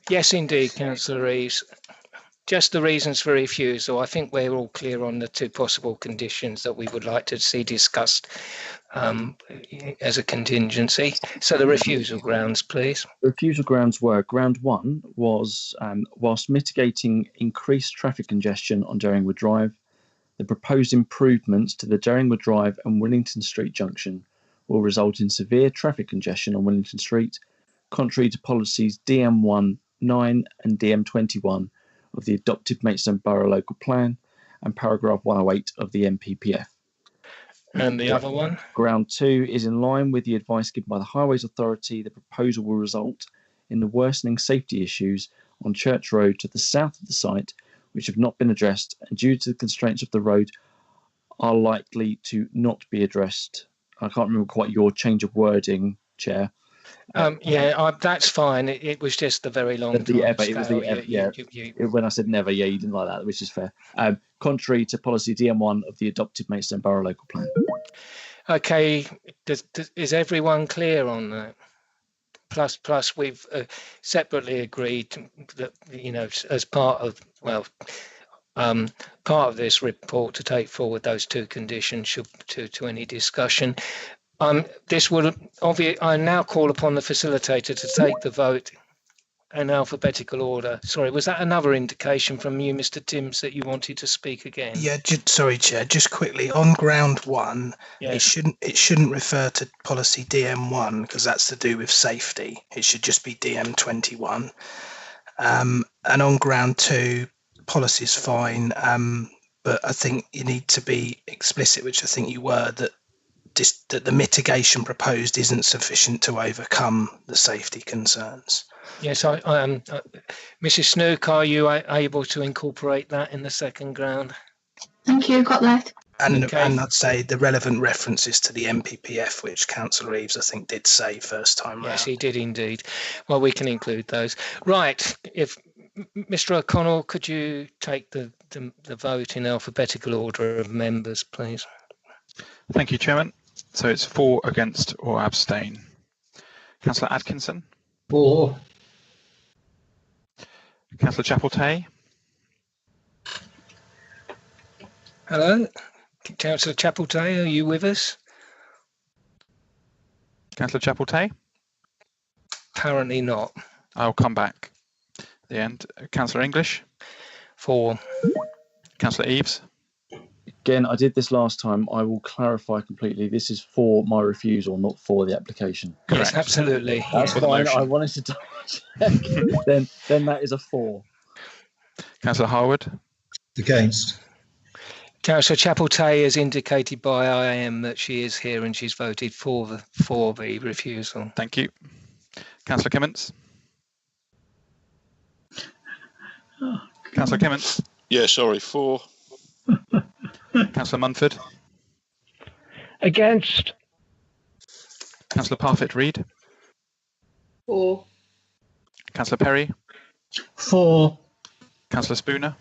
Speaker 1: Yes, indeed, Councillor Eaves. Just the reasons for refusal. I think we're all clear on the two possible conditions that we would like to see discussed as a contingency. So the refusal grounds, please.
Speaker 7: The refusal grounds were, ground one was whilst mitigating increased traffic congestion on Daringwood Drive, the proposed improvements to the Daringwood Drive and Willington Street junction will result in severe traffic congestion on Willington Street, contrary to policies DM19 and DM21 of the adopted Maidstone Borough Local Plan and paragraph 108 of the MPPF.
Speaker 1: And the other one?
Speaker 7: Ground two is in line with the advice given by the Highways Authority. The proposal will result in the worsening safety issues on Church Road to the south of the site, which have not been addressed, and due to the constraints of the road, are likely to not be addressed. I can't remember quite your change of wording, Chair.
Speaker 1: That's fine. It was just the very long time scale.
Speaker 7: When I said never, you didn't like that, which is fair. Contrary to policy DM1 of the adopted Maidstone Borough Local Plan.
Speaker 1: Okay, is everyone clear on that? Plus, we've separately agreed that as part of this report to take forward those two conditions to any discussion. This would I now call upon the facilitator to take the vote in alphabetical order. Sorry, was that another indication from you, Mr. Timms, that you wanted to speak again?
Speaker 11: Yeah, sorry, Chair. Just quickly on ground one, it shouldn't refer to policy DM1 because that's to do with safety. It should just be DM21. And on ground two, policy's fine, but I think you need to be explicit, which I think you were, that that the mitigation proposed isn't sufficient to overcome the safety concerns.
Speaker 1: Yes, Mrs. Snook, are you able to incorporate that in the second ground?
Speaker 10: Thank you, got that.
Speaker 11: And
Speaker 1: Okay.
Speaker 11: and I'd say the relevant references to the MPPF, which Councillor Reeves I think did say first time round.
Speaker 1: Yes, he did indeed. Well, we can include those. Right. If Mr. O'Connell, could you take the vote in alphabetical order of members, please?
Speaker 3: Thank you, Chairman. So it's 4 against or abstain. Councillor Atkinson.
Speaker 15: 4.
Speaker 3: Councillor Chapeltay.
Speaker 1: Hello, Councillor Chapeltay, are you with us?
Speaker 3: Councillor Chapeltay.
Speaker 1: Apparently not.
Speaker 3: I'll come back at the end. Councillor English.
Speaker 1: 4.
Speaker 3: Councillor Eaves.
Speaker 7: Again, I did this last time. I will clarify completely. This is for my refusal, not for the application.
Speaker 1: Yes, absolutely.
Speaker 7: That's fine. I wanted to double check. Then that is a 4.
Speaker 3: Councillor Harwood.
Speaker 17: Against.
Speaker 1: Councillor Chapeltay has indicated by IAM that she is here and she's voted for the refusal.
Speaker 3: Thank you. Councillor Kimmins. Councillor Kimmins.
Speaker 8: Yeah, sorry, 4.
Speaker 3: Councillor Munford.
Speaker 9: Against.
Speaker 3: Councillor Parfitt-Reed.
Speaker 10: 4.
Speaker 3: Councillor Perry.
Speaker 20: 4.
Speaker 3: Councillor Spooner.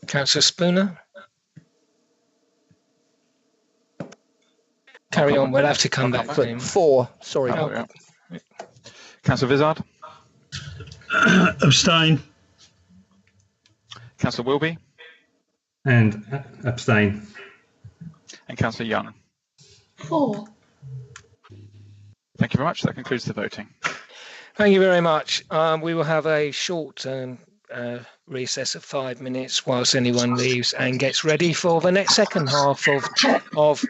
Speaker 1: Councillor Spooner. Carry on, we'll have to come back to him.
Speaker 6: 4, sorry.
Speaker 3: Oh, yeah. Councillor Vizard.
Speaker 20: Abstain.
Speaker 3: Councillor Wilby.
Speaker 21: And abstain.
Speaker 3: And Councillor Young.
Speaker 10: 4.
Speaker 3: Thank you very much. That concludes the voting.
Speaker 1: Thank you very much. We will have a short recess of 5 minutes whilst anyone leaves and gets ready for the next second half of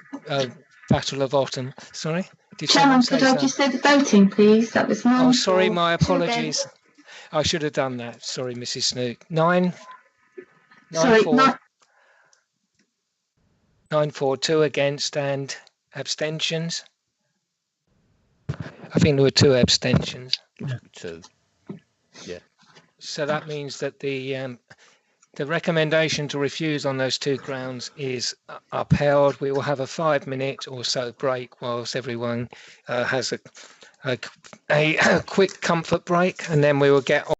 Speaker 1: Battle of Autumn. Sorry?
Speaker 10: Chairman, could I just say the voting, please? That was 9.
Speaker 1: Oh, sorry, my apologies. I should have done that. Sorry, Mrs. Snook. 9. 9-4, 2 against and abstentions. I think there were 2 abstentions.
Speaker 6: Yeah. 2. Yeah.
Speaker 1: So that means that the recommendation to refuse on those 2 grounds is upheld. We will have a 5-minute or so break whilst everyone has a quick comfort break, and then we will get on.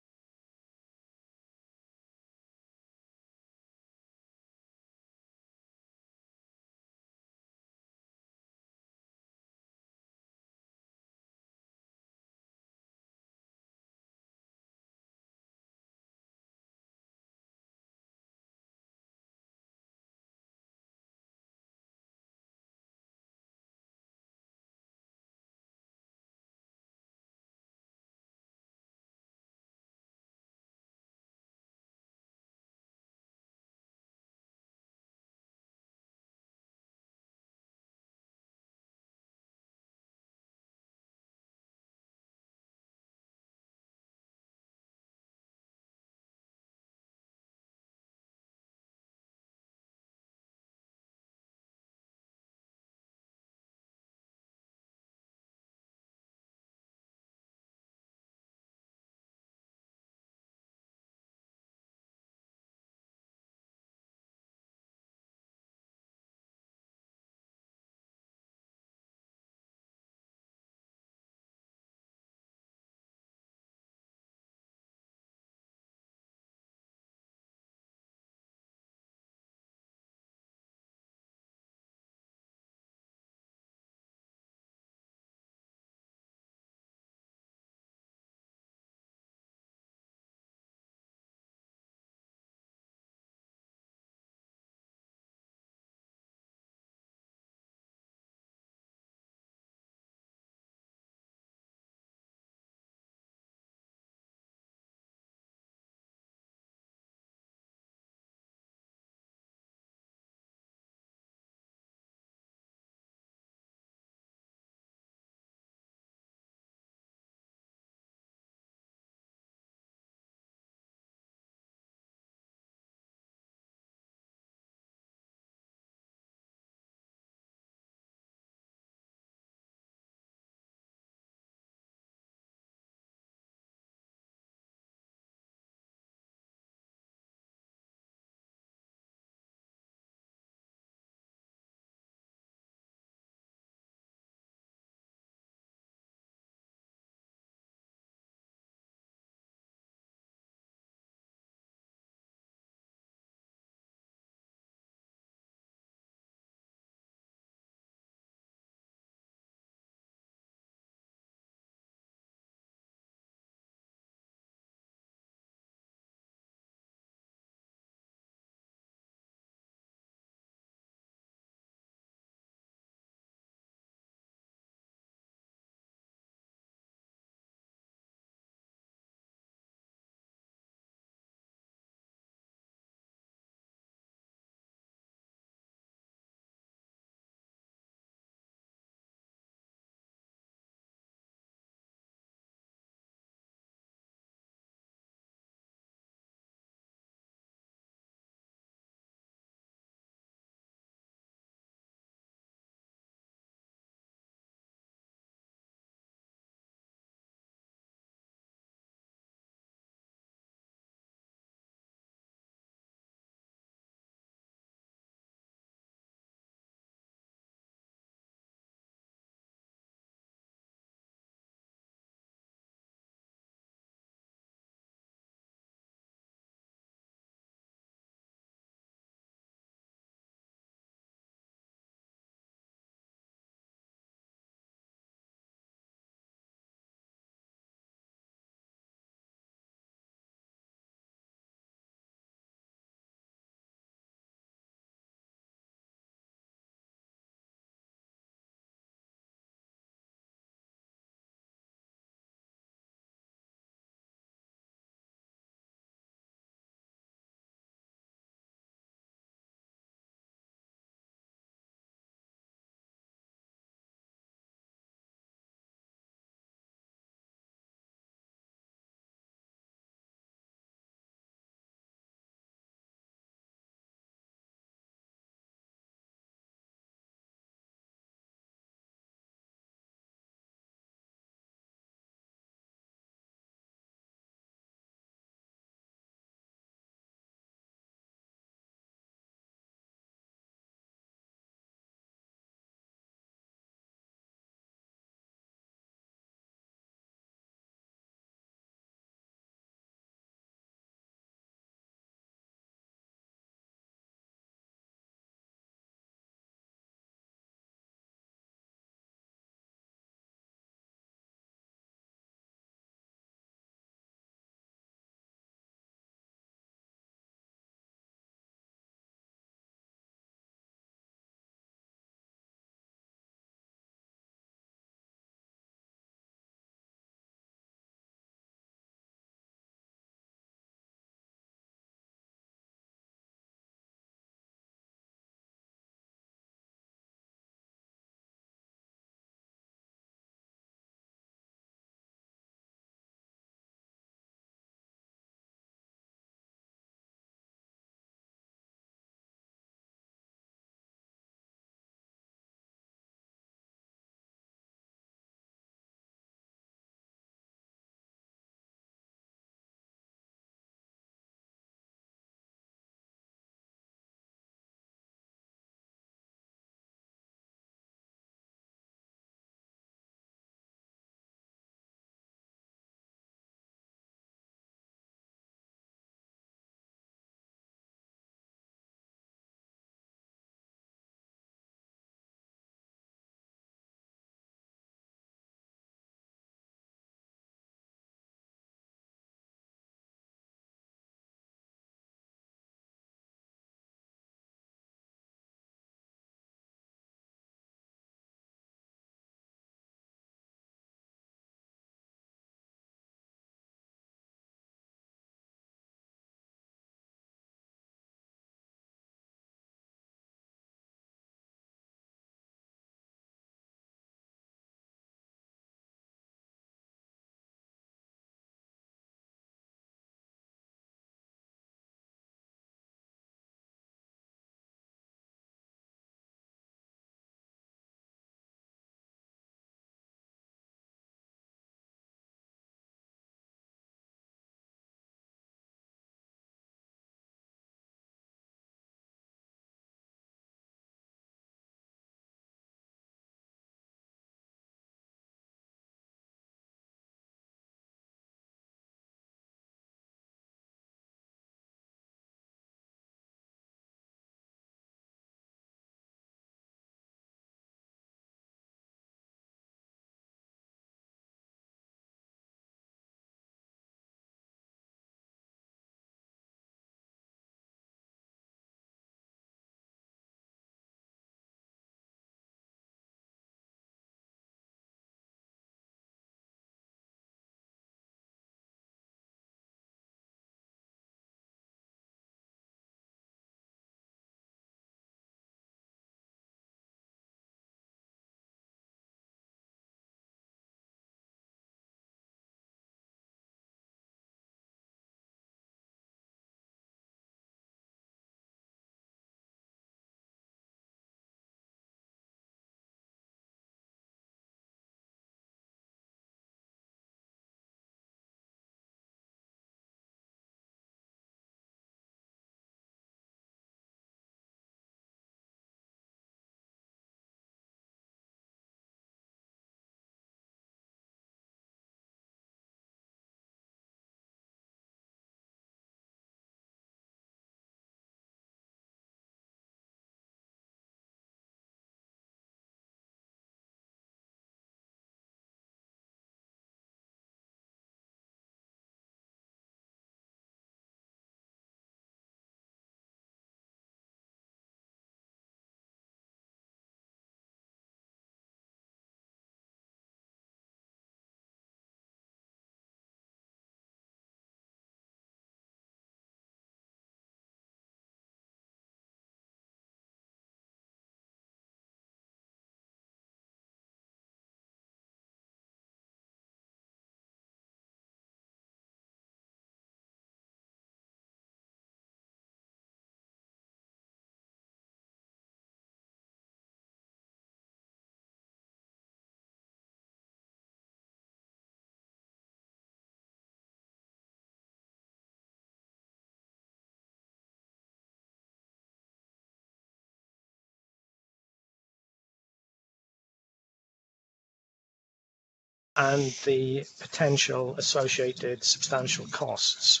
Speaker 11: and the potential associated substantial costs,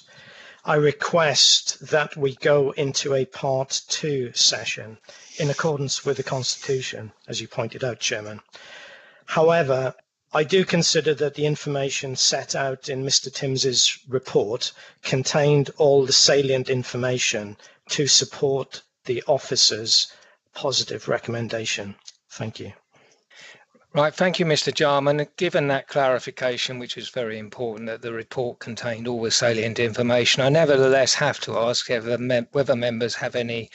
Speaker 11: I request that we go into a Part 2 session in accordance with the Constitution, as you pointed out, Chairman. However, I do consider that the information set out in Mr. Tims's report contained all the salient information to support the officer's positive recommendation. Thank you.
Speaker 1: Right, thank you, Mr. Jarman. Given that clarification, which is very important, that the report contained all the salient information, I nevertheless have to ask whether members have any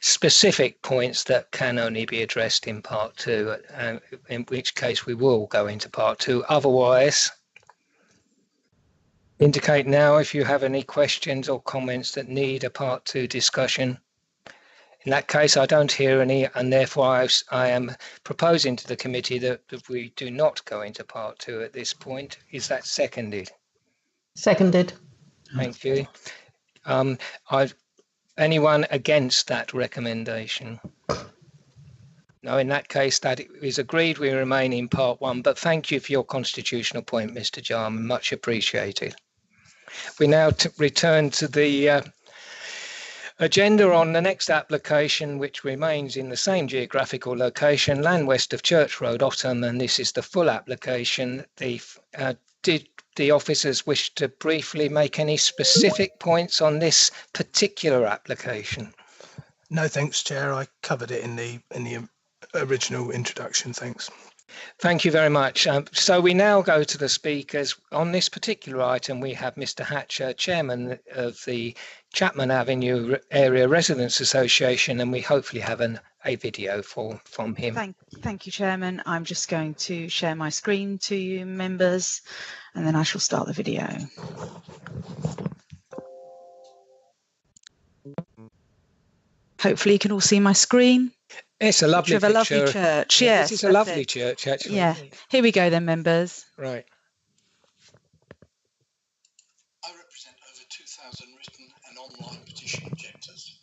Speaker 1: specific points that can only be addressed in Part 2, in which case we will go into Part 2. Otherwise, indicate now if you have any questions or comments that need a Part 2 discussion. In that case, I don't hear any, and therefore I am proposing to the committee that we do not go into Part 2 at this point. Is that seconded?
Speaker 16: Seconded.
Speaker 1: Thank you. Anyone against that recommendation? No, in that case, that is agreed. We remain in Part 1, but thank you for your constitutional point, Mr. Jarman. Much appreciated. We now return to the agenda on the next application, which remains in the same geographical location, land west of Church Road, Otham, and this is the full application. Did the officers wish to briefly make any specific points on this particular application?
Speaker 11: No, thanks, Chair. I covered it in the original introduction. Thanks.
Speaker 1: Thank you very much. So we now go to the speakers. On this particular item, we have Mr. Hatcher, Chairman of the Chapman Avenue Area Residents Association, and we hopefully have a video from him.
Speaker 12: Thank you, Chairman. I'm just going to share my screen to you members, and then I shall start the video. Hopefully you can all see my screen.
Speaker 1: It's a lovely picture.
Speaker 12: Of a lovely church, yes.
Speaker 1: This is a lovely church, actually.
Speaker 12: Yeah. Here we go then, members.
Speaker 1: Right.
Speaker 5: I represent over 2,000 written and online petition objectors.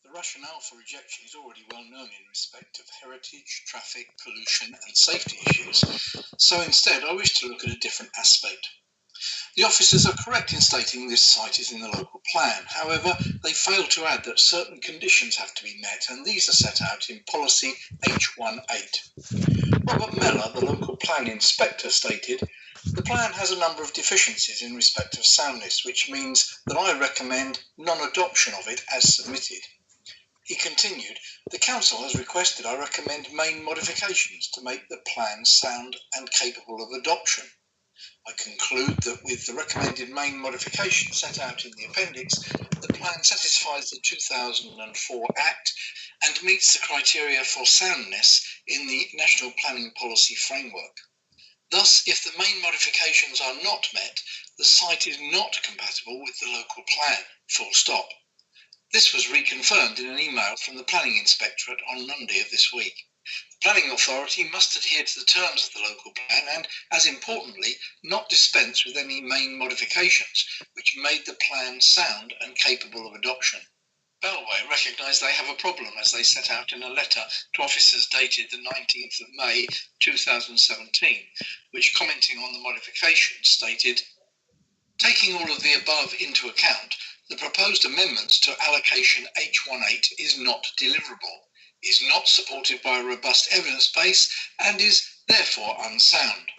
Speaker 5: The rationale for rejection is already well known in respect of heritage, traffic, pollution and safety issues. So instead, I wish to look at a different aspect. The officers are correct in stating this site is in the local plan. However, they fail to add that certain conditions have to be met, and these are set out in Policy H18. Robert Mellor, the local plan inspector, stated, "The plan has a number of deficiencies in respect of soundness, which means that I recommend non-adoption of it as submitted." He continued, "The council has requested I recommend main modifications to make the plan sound and capable of adoption. I conclude that with the recommended main modification set out in the appendix, the plan satisfies the 2004 Act and meets the criteria for soundness in the National Planning Policy Framework. Thus, if the main modifications are not met, the site is not compatible with the local plan, full stop." This was reconfirmed in an email from the Planning Inspectorate on Monday of this week. The planning authority must adhere to the terms of the local plan and, as importantly, not dispense with any main modifications which made the plan sound and capable of adoption. Bellway recognise they have a problem, as they set out in a letter to officers dated the 19th of May 2017, which, commenting on the modifications, stated, "Taking all of the above into account, the proposed amendments to allocation H18 is not deliverable, is not supported by a robust evidence base, and is therefore unsound.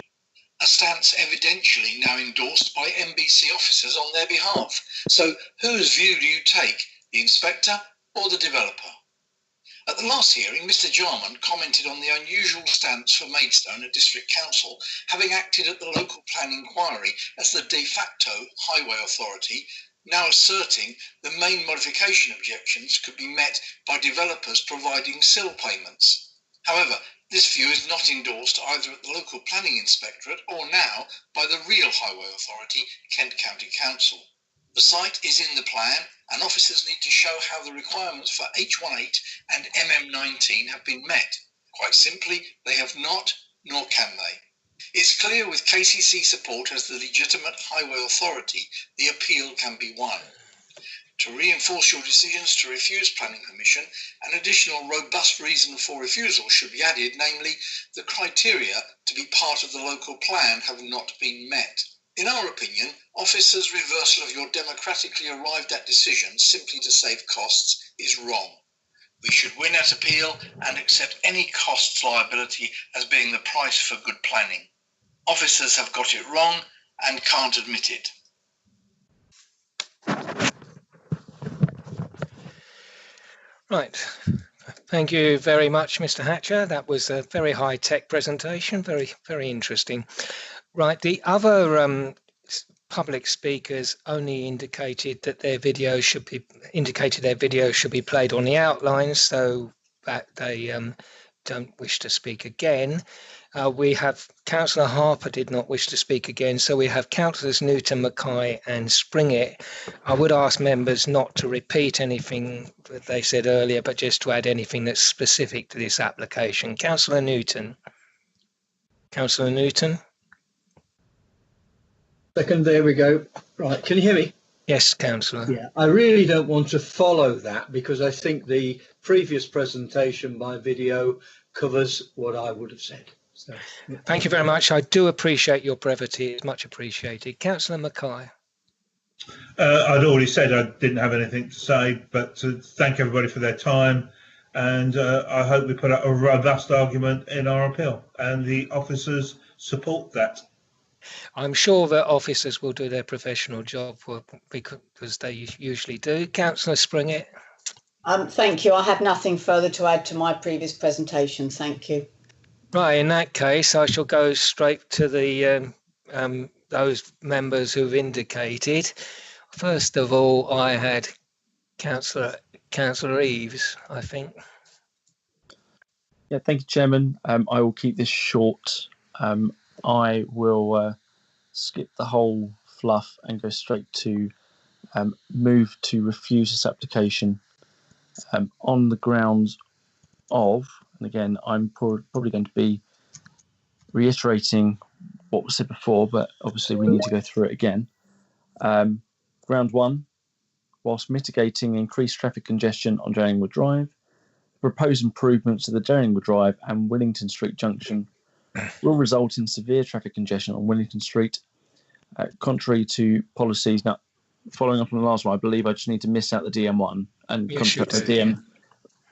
Speaker 5: A stance evidentially now endorsed by MBC officers on their behalf. So whose view do you take, the inspector or the developer?" At the last hearing, Mr. Jarman commented on the unusual stance for Maidstone at District Council, having acted at the local plan inquiry as the de facto highway authority, now asserting the main modification objections could be met by developers providing sill payments. However, this view is not endorsed either at the local planning inspectorate or now by the real highway authority, Kent County Council. The site is in the plan and officers need to show how the requirements for H18 and MM19 have been met. Quite simply, they have not, nor can they. It's clear with KCC support as the legitimate highway authority, the appeal can be won. To reinforce your decisions to refuse planning permission, an additional robust reason for refusal should be added, namely, the criteria to be part of the local plan have not been met. In our opinion, officers' reversal of your democratically arrived at decision simply to save costs is wrong. We should win at appeal and accept any costs liability as being the price for good planning. Officers have got it wrong and can't admit it.
Speaker 1: Right. Thank you very much, Mr. Hatcher. That was a very high-tech presentation, very, very interesting. Right, the other public speakers only indicated that their video should be played on the outline, so that they don't wish to speak again. We have Councillor Harper did not wish to speak again, so we have Councillors Newton, Mackay and Springett. I would ask members not to repeat anything that they said earlier, but just to add anything that's specific to this application. Councillor Newton. Councillor Newton.
Speaker 15: Second, there we go. Right, can you hear me?
Speaker 1: Yes, Councillor.
Speaker 15: Yeah, I really don't want to follow that because I think the previous presentation by video covers what I would have said. So,
Speaker 1: thank you very much. I do appreciate your brevity. It's much appreciated. Councillor Mackay.
Speaker 2: I'd already said I didn't have anything to say, but to thank everybody for their time, and I hope we put out a robust argument in our appeal, and the officers support that.
Speaker 1: I'm sure that officers will do their professional job because they usually do. Councillor Springett.
Speaker 16: Thank you. I have nothing further to add to my previous presentation. Thank you.
Speaker 1: Right. In that case, I shall go straight to the those members who've indicated. First of all, I had Councillor Eaves, I think.
Speaker 7: Yeah, thank you, Chairman. I will keep this short. I will skip the whole fluff and go straight to move to refuse this application on the grounds of, and again, I'm probably going to be reiterating what was said before, but obviously we need to go through it again. Ground one, whilst mitigating increased traffic congestion on Durningwood Drive, proposed improvements to the Durningwood Drive and Willington Street junction will result in severe traffic congestion on Willington Street, contrary to policies. Now, following up on the last one, I believe I just need to miss out the DM1 and contrary to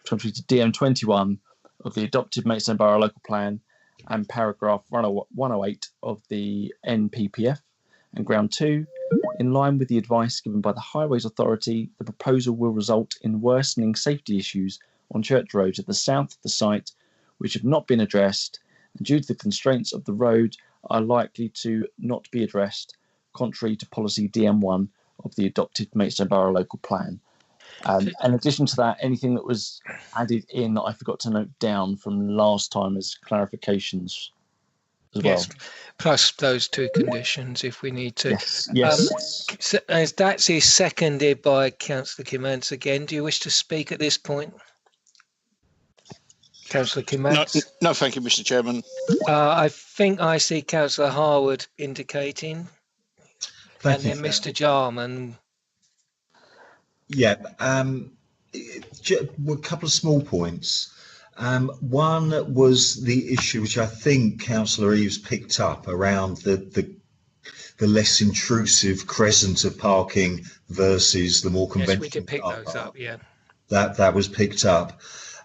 Speaker 7: DM21 of the adopted Maidstone Borough Local Plan and paragraph 108 of the NPPF. And ground two, in line with the advice given by the Highways Authority, the proposal will result in worsening safety issues on Church Road to the south of the site, which have not been addressed, and due to the constraints of the road are likely to not be addressed, contrary to policy DM1 of the adopted Maidstone Borough Local Plan. In addition to that, anything that was added in that I forgot to note down from last time as clarifications as well.
Speaker 1: Yes, plus those two conditions if we need to.
Speaker 7: Yes.
Speaker 1: As that's seconded by Councillor Kimantz again. Do you wish to speak at this point? Councillor Kimantz?
Speaker 8: No, thank you, Mr. Chairman.
Speaker 1: I think I see Councillor Harwood indicating.
Speaker 17: Thank you.
Speaker 1: Then Mr. Jarman.
Speaker 17: Yeah, a couple of small points. One was the issue which I think Councillor Eaves picked up around the less intrusive crescent of parking versus the more conventional.
Speaker 1: Yes, we did pick those up, yeah.
Speaker 17: That was picked up.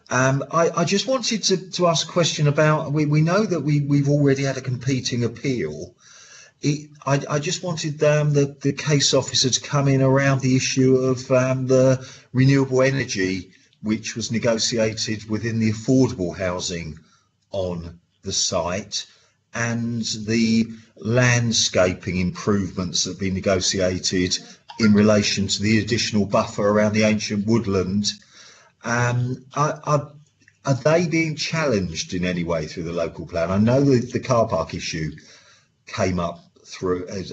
Speaker 17: I just wanted to ask a question about, we know that we've already had a competing appeal. I just wanted the case officer to come in around the issue of the renewable energy which was negotiated within the affordable housing on the site and the landscaping improvements that have been negotiated in relation to the additional buffer around the ancient woodland. Are they being challenged in any way through the local plan? I know that the car park issue came up through as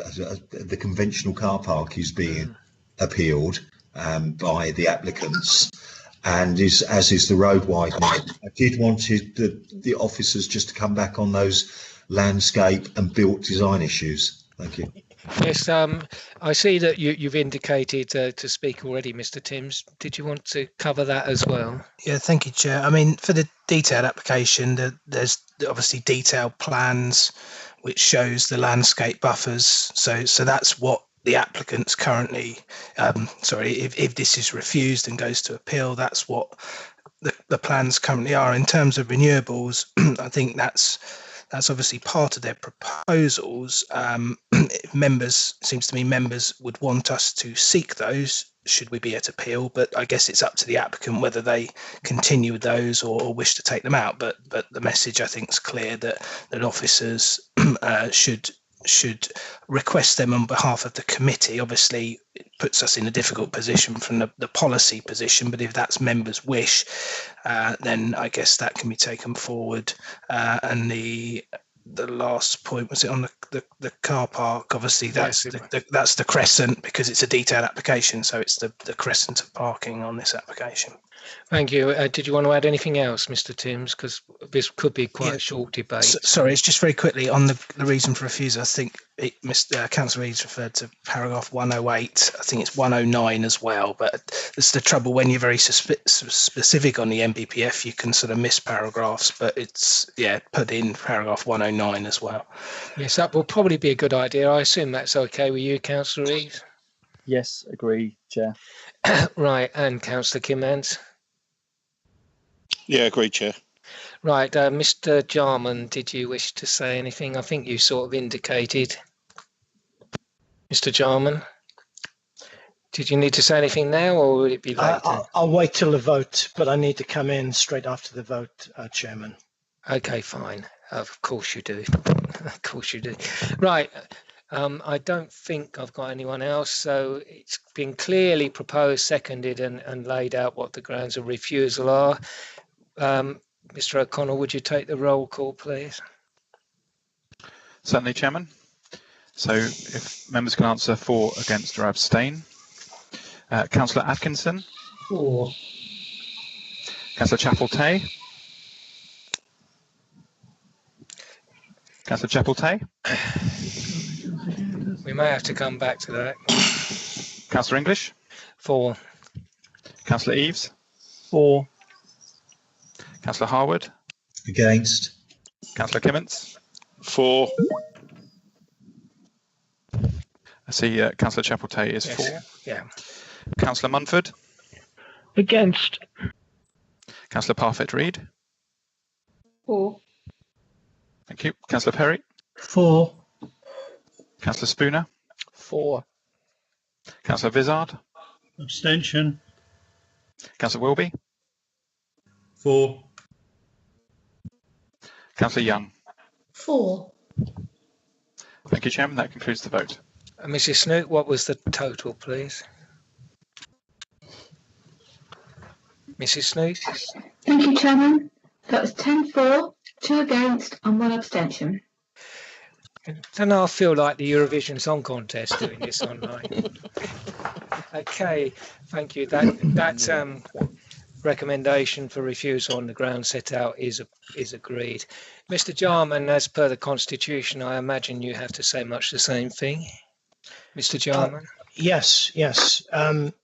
Speaker 17: the conventional car park is being appealed by the applicants, and as is the road widening. I did want the officers just to come back on those landscape and built design issues. Thank you.
Speaker 1: Yes, I see that you've indicated to speak already, Mr. Timms. Did you want to cover that as well?
Speaker 11: Yeah, thank you, Chair. I mean, for the detailed application, there's obviously detailed plans which shows the landscape buffers. So that's what the applicant's currently, if this is refused and goes to appeal, that's what the plans currently are. In terms of renewables, I think that's obviously part of their proposals. Seems to me members would want us to seek those should we be at appeal, but I guess it's up to the applicant whether they continue with those or wish to take them out. But the message, I think, is clear that officers should request them on behalf of the committee. Obviously, it puts us in a difficult position from the policy position, but if that's members' wish, then I guess that can be taken forward. And the last point, was it on the car park? Obviously, that's that's the crescent, because it's a detailed application, so it's the crescent of parking on this application.
Speaker 1: Thank you. Did you want to add anything else, Mr. Timms? Because this could be quite a short debate.
Speaker 11: Sorry, it's just very quickly on the reason for refusal. I think Councillor Eaves referred to paragraph 108. I think it's 109 as well. But it's the trouble when you're very specific on the MBPF, you can sort of miss paragraphs. But it's put in paragraph 109 as well.
Speaker 1: Yes, that will probably be a good idea. I assume that's okay with you, Councillor Eaves.
Speaker 7: Yes, agree, Chair.
Speaker 1: Right, and Councillor Kimmans.
Speaker 8: Yeah, agreed, Chair.
Speaker 1: Right, Mr. Jarman, did you wish to say anything? I think you sort of indicated. Mr. Jarman, did you need to say anything now, or will it be later?
Speaker 11: I'll wait till the vote, but I need to come in straight after the vote, Chairman.
Speaker 1: Okay, fine. Of course you do. Of course you do. Right. I don't think I've got anyone else, so it's been clearly proposed, seconded, and laid out what the grounds of refusal are. Mr. O'Connell, would you take the roll call, please?
Speaker 3: Certainly, Chairman. So if members can answer for, against or abstain. Councillor Atkinson.
Speaker 15: For.
Speaker 3: Councillor Chapel-Tay. Councillor Chapel-Tay.
Speaker 1: We may have to come back to that.
Speaker 3: Councillor English.
Speaker 1: For.
Speaker 3: Councillor Eaves.
Speaker 11: For.
Speaker 3: Councillor Harwood.
Speaker 17: Against.
Speaker 3: Councillor Kimmins.
Speaker 8: For.
Speaker 3: I see Councillor Chapel-Tay is for.
Speaker 1: Yeah.
Speaker 3: Councillor Munford.
Speaker 9: Against.
Speaker 3: Councillor Parfitt-Reed.
Speaker 10: For.
Speaker 3: Thank you. Councillor Perry.
Speaker 11: For.
Speaker 3: Councillor Spooner.
Speaker 6: For.
Speaker 3: Councillor Vizard.
Speaker 20: Abstention.
Speaker 3: Councillor Wilby.
Speaker 21: For.
Speaker 3: Councillor Young.
Speaker 10: For.
Speaker 3: Thank you, Chairman. That concludes the vote.
Speaker 1: Mrs. Snoot, what was the total, please? Mrs. Snoot?
Speaker 10: Thank you, Chairman. That was 10 for, 2 against and 1 abstention.
Speaker 1: Don't I feel like the Eurovision Song Contest doing this online? Okay, thank you. That recommendation for refusal on the ground set out is agreed. Mr. Jarman, as per the Constitution, I imagine you have to say much the same thing. Mr. Jarman?
Speaker 11: Yes.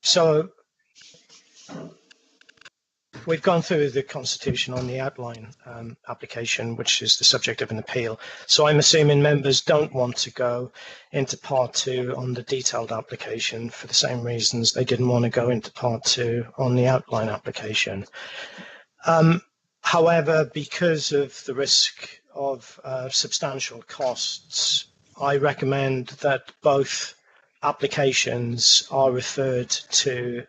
Speaker 11: So we've gone through the Constitution on the outline application, which is the subject of an appeal. So I'm assuming members don't want to go into Part 2 on the detailed application for the same reasons they didn't want to go into Part 2 on the outline application. However, because of the risk of substantial costs, I recommend that both applications are referred to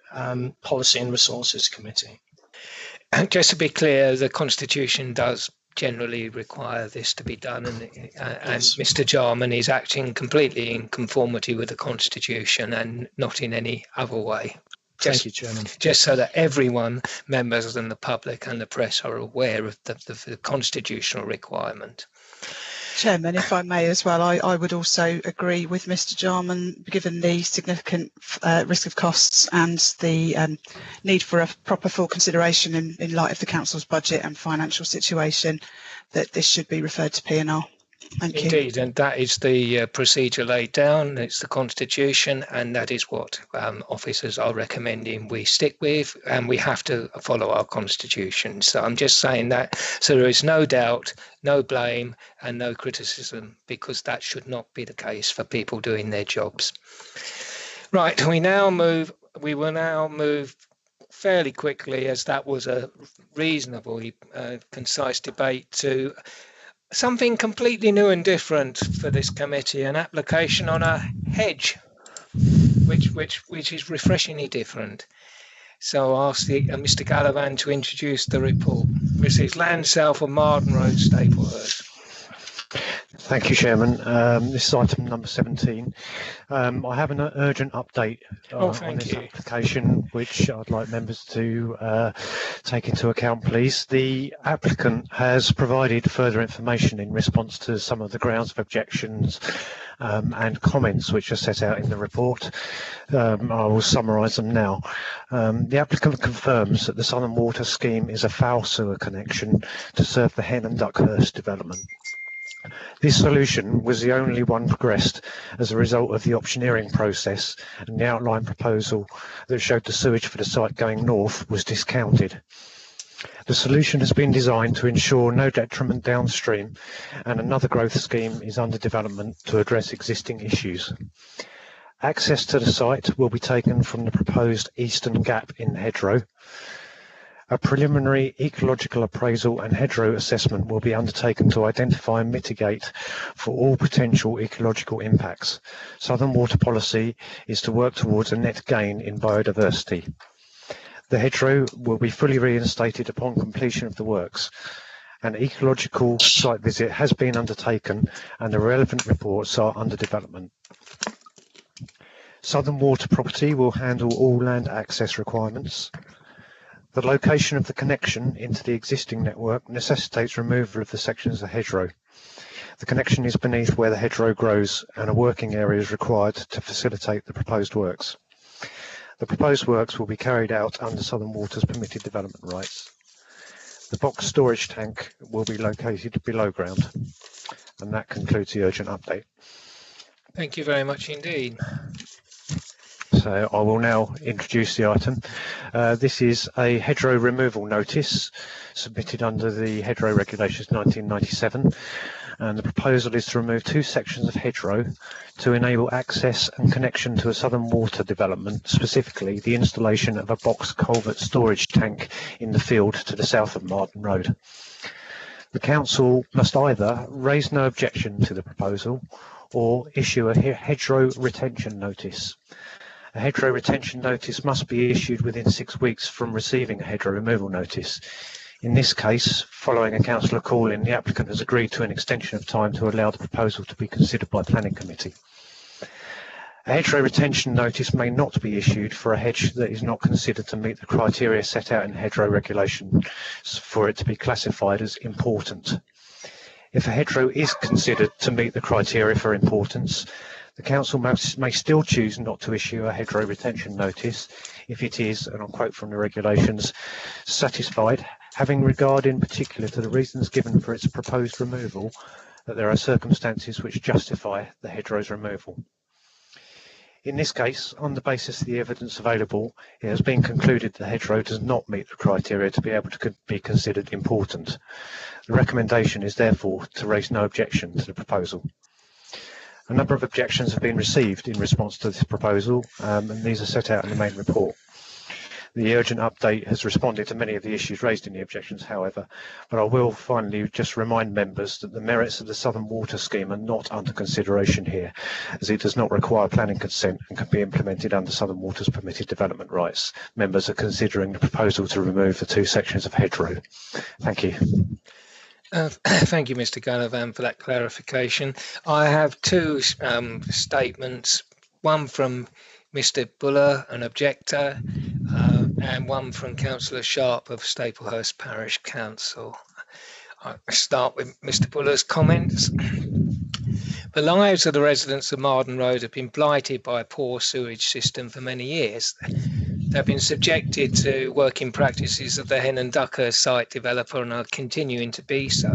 Speaker 11: Policy and Resources Committee.
Speaker 1: Just to be clear, the Constitution does generally require this to be done, and Mr. Jarman is acting completely in conformity with the Constitution and not in any other way.
Speaker 11: Thank you, Chairman.
Speaker 1: Just so that everyone, members and the public and the press, are aware of the constitutional requirement.
Speaker 18: Chairman, if I may as well, I would also agree with Mr. Jarman, given the significant risk of costs and the need for a proper full consideration in light of the Council's budget and financial situation, that this should be referred to P&R. Thank you.
Speaker 1: Indeed, and that is the procedure laid down. It's the Constitution, and that is what officers are recommending we stick with, and we have to follow our Constitution. So I'm just saying that, so there is no doubt, no blame, and no criticism, because that should not be the case for people doing their jobs. Right, we will now move fairly quickly, as that was a reasonably concise debate, to something completely new and different for this committee, an application on a hedge, which is refreshingly different. So I'll ask Mr. Gallivan to introduce the report. This is land south of Marden Road, Staplehurst.
Speaker 13: Thank you, Chairman. This is item number 17. I have an urgent update on this application, which I'd like members to take into account, please. The applicant has provided further information in response to some of the grounds of objections and comments which are set out in the report. I will summarise them now. The applicant confirms that the Southern Water Scheme is a foul sewer connection to serve the Hen and Duckhurst development. This solution was the only one progressed as a result of the optioneering process, and the outline proposal that showed the sewage for the site going north was discounted. The solution has been designed to ensure no detriment downstream, and another growth scheme is under development to address existing issues. Access to the site will be taken from the proposed eastern gap in Hedgerow. A preliminary ecological appraisal and hedgerow assessment will be undertaken to identify and mitigate for all potential ecological impacts. Southern Water policy is to work towards a net gain in biodiversity. The hedgerow will be fully reinstated upon completion of the works. An ecological site visit has been undertaken and the relevant reports are under development. Southern Water property will handle all land access requirements. The location of the connection into the existing network necessitates removal of the sections of hedgerow. The connection is beneath where the hedgerow grows, and a working area is required to facilitate the proposed works. The proposed works will be carried out under Southern Water's permitted development rights. The box storage tank will be located below ground. And that concludes the urgent update.
Speaker 1: Thank you very much indeed.
Speaker 13: So I will now introduce the item. This is a hedgerow removal notice submitted under the Hedgerow Regulations 1997, and the proposal is to remove two sections of hedgerow to enable access and connection to a Southern Water development, specifically the installation of a box culvert storage tank in the field to the south of Marden Road. The council must either raise no objection to the proposal or issue a hedgerow retention notice. A hedgerow retention notice must be issued within 6 weeks from receiving a hedgerow removal notice. In this case, following a councillor call-in, the applicant has agreed to an extension of time to allow the proposal to be considered by Planning Committee. A hedgerow retention notice may not be issued for a hedge that is not considered to meet the criteria set out in hedgerow regulations for it to be classified as important. If a hedgerow is considered to meet the criteria for importance, the council may still choose not to issue a hedgerow retention notice if it is, and I'll quote from the regulations, satisfied, having regard in particular to the reasons given for its proposed removal, that there are circumstances which justify the hedgerow's removal. In this case, on the basis of the evidence available, it has been concluded the hedgerow does not meet the criteria to be able to be considered important. The recommendation is therefore to raise no objection to the proposal. A number of objections have been received in response to this proposal, and these are set out in the main report. The urgent update has responded to many of the issues raised in the objections, however, but I will finally just remind members that the merits of the Southern Water Scheme are not under consideration here, as it does not require planning consent and can be implemented under Southern Water's permitted development rights. Members are considering the proposal to remove the two sections of hedgerow. Thank you.
Speaker 1: Thank you, Mr. Gallivan, for that clarification. I have two statements, one from Mr. Buller, an objector, and one from Councillor Sharp of Staplehurst Parish Council. I'll start with Mr. Buller's comments. The lives of the residents of Marden Road have been blighted by a poor sewage system for many years. They've been subjected to working practices of the Hen and Duckhurst site developer and are continuing to be so.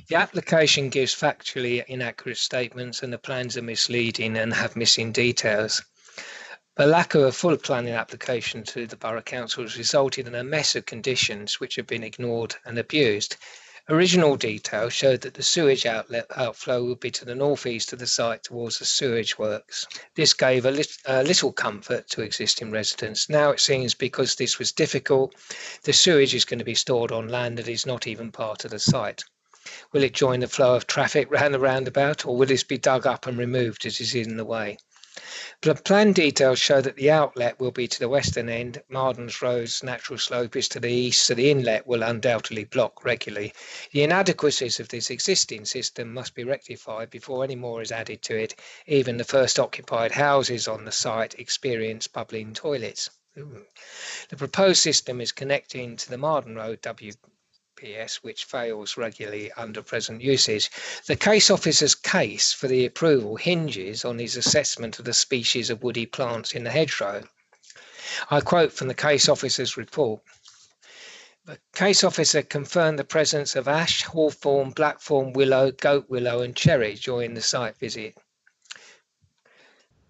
Speaker 1: The application gives factually inaccurate statements and the plans are misleading and have missing details. The lack of a full planning application to the Borough Council has resulted in a mess of conditions which have been ignored and abused. Original details showed that the sewage outflow would be to the northeast of the site towards the sewage works. This gave a little comfort to existing residents. Now it seems because this was difficult, the sewage is going to be stored on land that is not even part of the site. Will it join the flow of traffic round the roundabout, or will this be dug up and removed as it is in the way? The plan details show that the outlet will be to the western end. Marden's Road's natural slope is to the east, so the inlet will undoubtedly block regularly. The inadequacies of this existing system must be rectified before any more is added to it. Even the first occupied houses on the site experience bubbling toilets. The proposed system is connecting to the Marden Road WPS, which fails regularly under present usage. The case officer's case for the approval hinges on his assessment of the species of woody plants in the hedgerow. I quote from the case officer's report. The case officer confirmed the presence of ash, hawthorn, blackthorn, willow, goat willow and cherry during the site visit.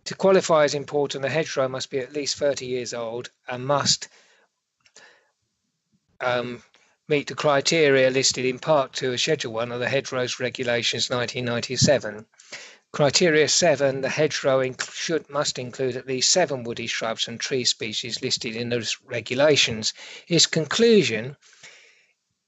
Speaker 1: To qualify as important, the hedgerow must be at least 30 years old and must meet the criteria listed in Part 2 of Schedule 1 of the Hedgerows Regulations 1997. Criteria 7, the hedgerow must include at least 7 woody shrubs and tree species listed in those regulations. His conclusion,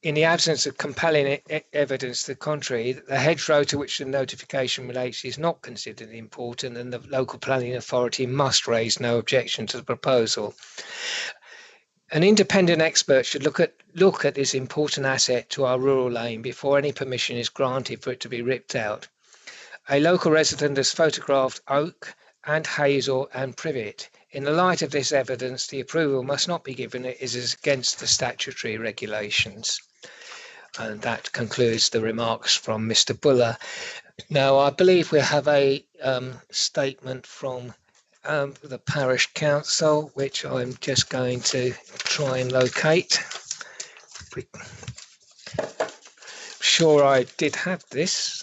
Speaker 1: in the absence of compelling evidence to the contrary, that the hedgerow to which the notification relates is not considered important and the local planning authority must raise no objection to the proposal. An independent expert should look at this important asset to our rural lane before any permission is granted for it to be ripped out. A local resident has photographed oak and hazel and privet. In the light of this evidence, the approval must not be given as is against the statutory regulations. And that concludes the remarks from Mr. Buller. Now, I believe we have a statement from the parish council, which I'm just going to try and locate. Sure, I did have this.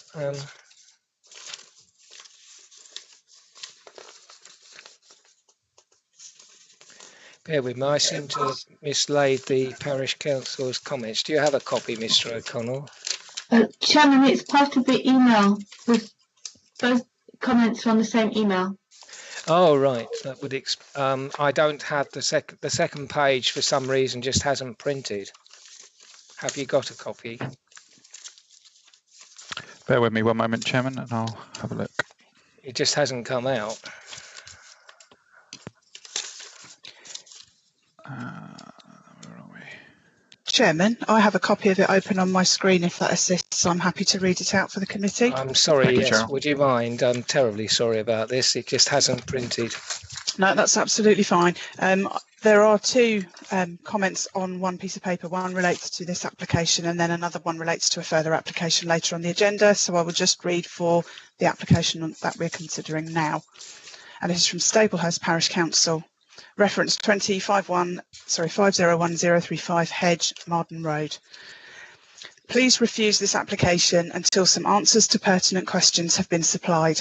Speaker 1: Bear with me, I seem to have mislaid the parish council's comments. Do you have a copy, Mr. O'Connell?
Speaker 10: Chairman, it's part of the email with both comments on the same email.
Speaker 1: Oh, right. That would I don't have the second page for some reason just hasn't printed. Have you got a copy?
Speaker 3: Bear with me one moment, Chairman, and I'll have a look.
Speaker 1: It just hasn't come out.
Speaker 3: Where are we?
Speaker 18: Chairman, I have a copy of it open on my screen if that assists. I'm happy to read it out for the committee.
Speaker 1: I'm sorry, yes.
Speaker 3: Cheryl.
Speaker 1: Would you mind? I'm terribly sorry about this. It just hasn't printed.
Speaker 18: No, that's absolutely fine. There are 2 comments on one piece of paper. One relates to this application and then another one relates to a further application later on the agenda. So I will just read for the application that we're considering now. And it is from Staplehurst Parish Council. Reference 501035 Hedge, Marden Road. Please refuse this application until some answers to pertinent questions have been supplied.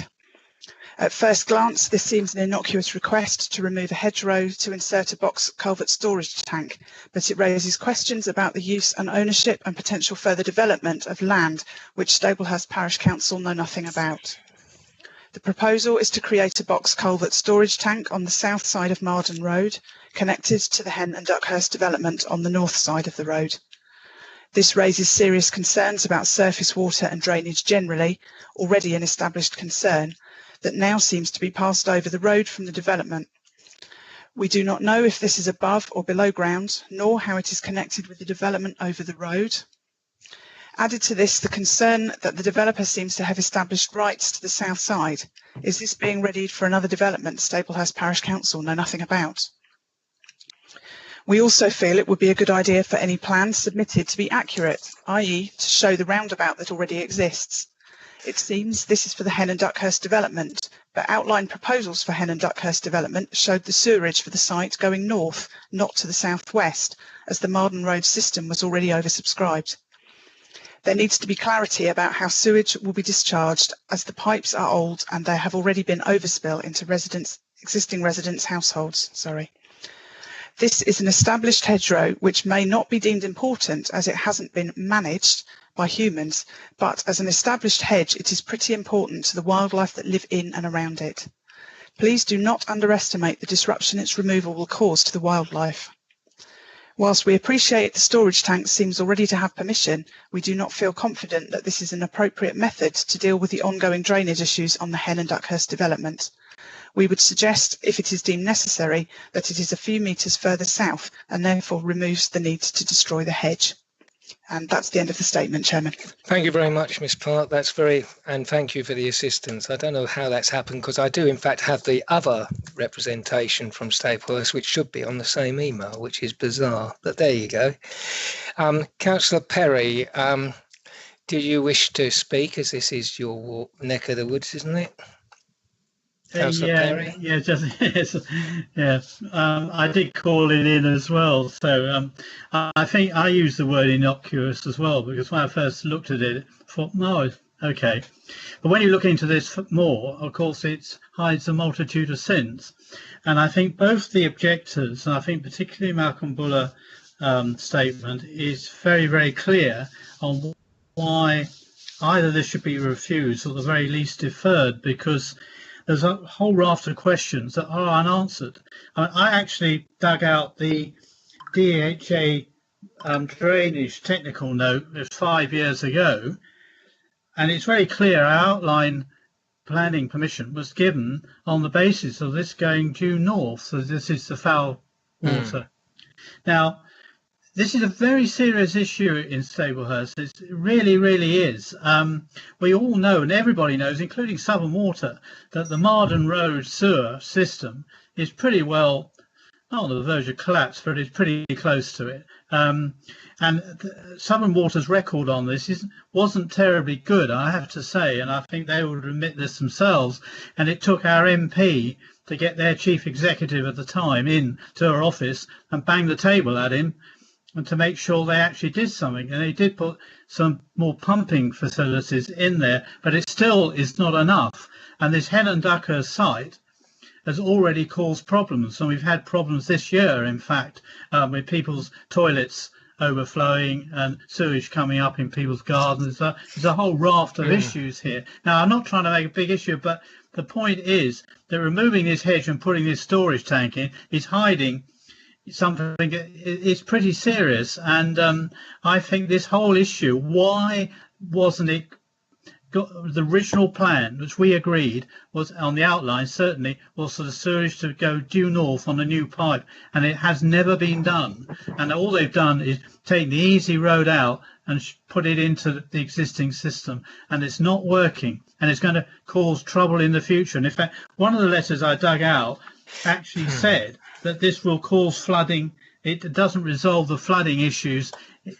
Speaker 18: At first glance, this seems an innocuous request to remove a hedgerow to insert a box culvert storage tank, but it raises questions about the use and ownership and potential further development of land which Staplehurst Parish Council know nothing about. The proposal is to create a box culvert storage tank on the south side of Marden Road, connected to the Hen and Duckhurst development on the north side of the road. This raises serious concerns about surface water and drainage generally, already an established concern, that now seems to be passed over the road from the development. We do not know if this is above or below ground, nor how it is connected with the development over the road. Added to this, the concern that the developer seems to have established rights to the south side. Is this being readied for another development Staplehurst Parish Council know nothing about? We also feel it would be a good idea for any plans submitted to be accurate, i.e. to show the roundabout that already exists. It seems this is for the Hen and Duckhurst development, but outline proposals for Hen and Duckhurst development showed the sewerage for the site going north, not to the southwest, as the Marden Road system was already oversubscribed. There needs to be clarity about how sewage will be discharged, as the pipes are old and there have already been overspill into existing residents' households. This is an established hedgerow which may not be deemed important as it hasn't been managed by humans, but as an established hedge it is pretty important to the wildlife that live in and around it. Please do not underestimate the disruption its removal will cause to the wildlife. Whilst we appreciate the storage tank seems already to have permission, we do not feel confident that this is an appropriate method to deal with the ongoing drainage issues on the Hen and Duckhurst development. We would suggest, if it is deemed necessary, that it is a few metres further south and therefore removes the need to destroy the hedge. And that's the end of the statement, Chairman.
Speaker 1: Thank you very much, Ms. Park. And thank you for the assistance. I don't know how that's happened, because I do in fact have the other representation from Staplehurst, which should be on the same email, which is bizarre, but there you go. Councillor Perry, do you wish to speak, as this is your neck of the woods, isn't it?
Speaker 20: Perry? Yes. I did call it in as well. So I think I used the word innocuous as well, because when I first looked at it, I thought, no, okay. But when you look into this more, of course, it hides a multitude of sins. And I think both the objectors, and I think particularly Malcolm Buller's statement, is very, very clear on why either this should be refused or at the very least deferred, because there's a whole raft of questions that are unanswered. I actually dug out the DHA drainage technical note 5 years ago, and it's very clear our outline planning permission was given on the basis of this going due north. So this is the foul water. Now, this is a very serious issue in Staplehurst. It really, really is. We all know, and everybody knows, including Southern Water, that the Marden Road sewer system is pretty well, not on the verge of collapse, but it's pretty close to it. And Southern Water's record on this wasn't terribly good, I have to say, and I think they would admit this themselves. And it took our MP to get their chief executive at the time in to her office and bang the table at him, and to make sure they actually did something. And they did put some more pumping facilities in there, but it still is not enough. And this Hen and Duckhurst site has already caused problems. And we've had problems this year, in fact, with people's toilets overflowing and sewage coming up in people's gardens. There's a whole raft of issues here. Now, I'm not trying to make a big issue, but the point is that removing this hedge and putting this storage tank in is hiding something. It's pretty serious, and I think this whole issue, why wasn't it the original plan, which we agreed was on the outline, certainly was for the sewage to go due north on a new pipe, and it has never been done. And all they've done is take the easy road out and put it into the existing system, and it's not working, and it's going to cause trouble in the future. And in fact, one of the letters I dug out actually said that this will cause flooding. It doesn't resolve the flooding issues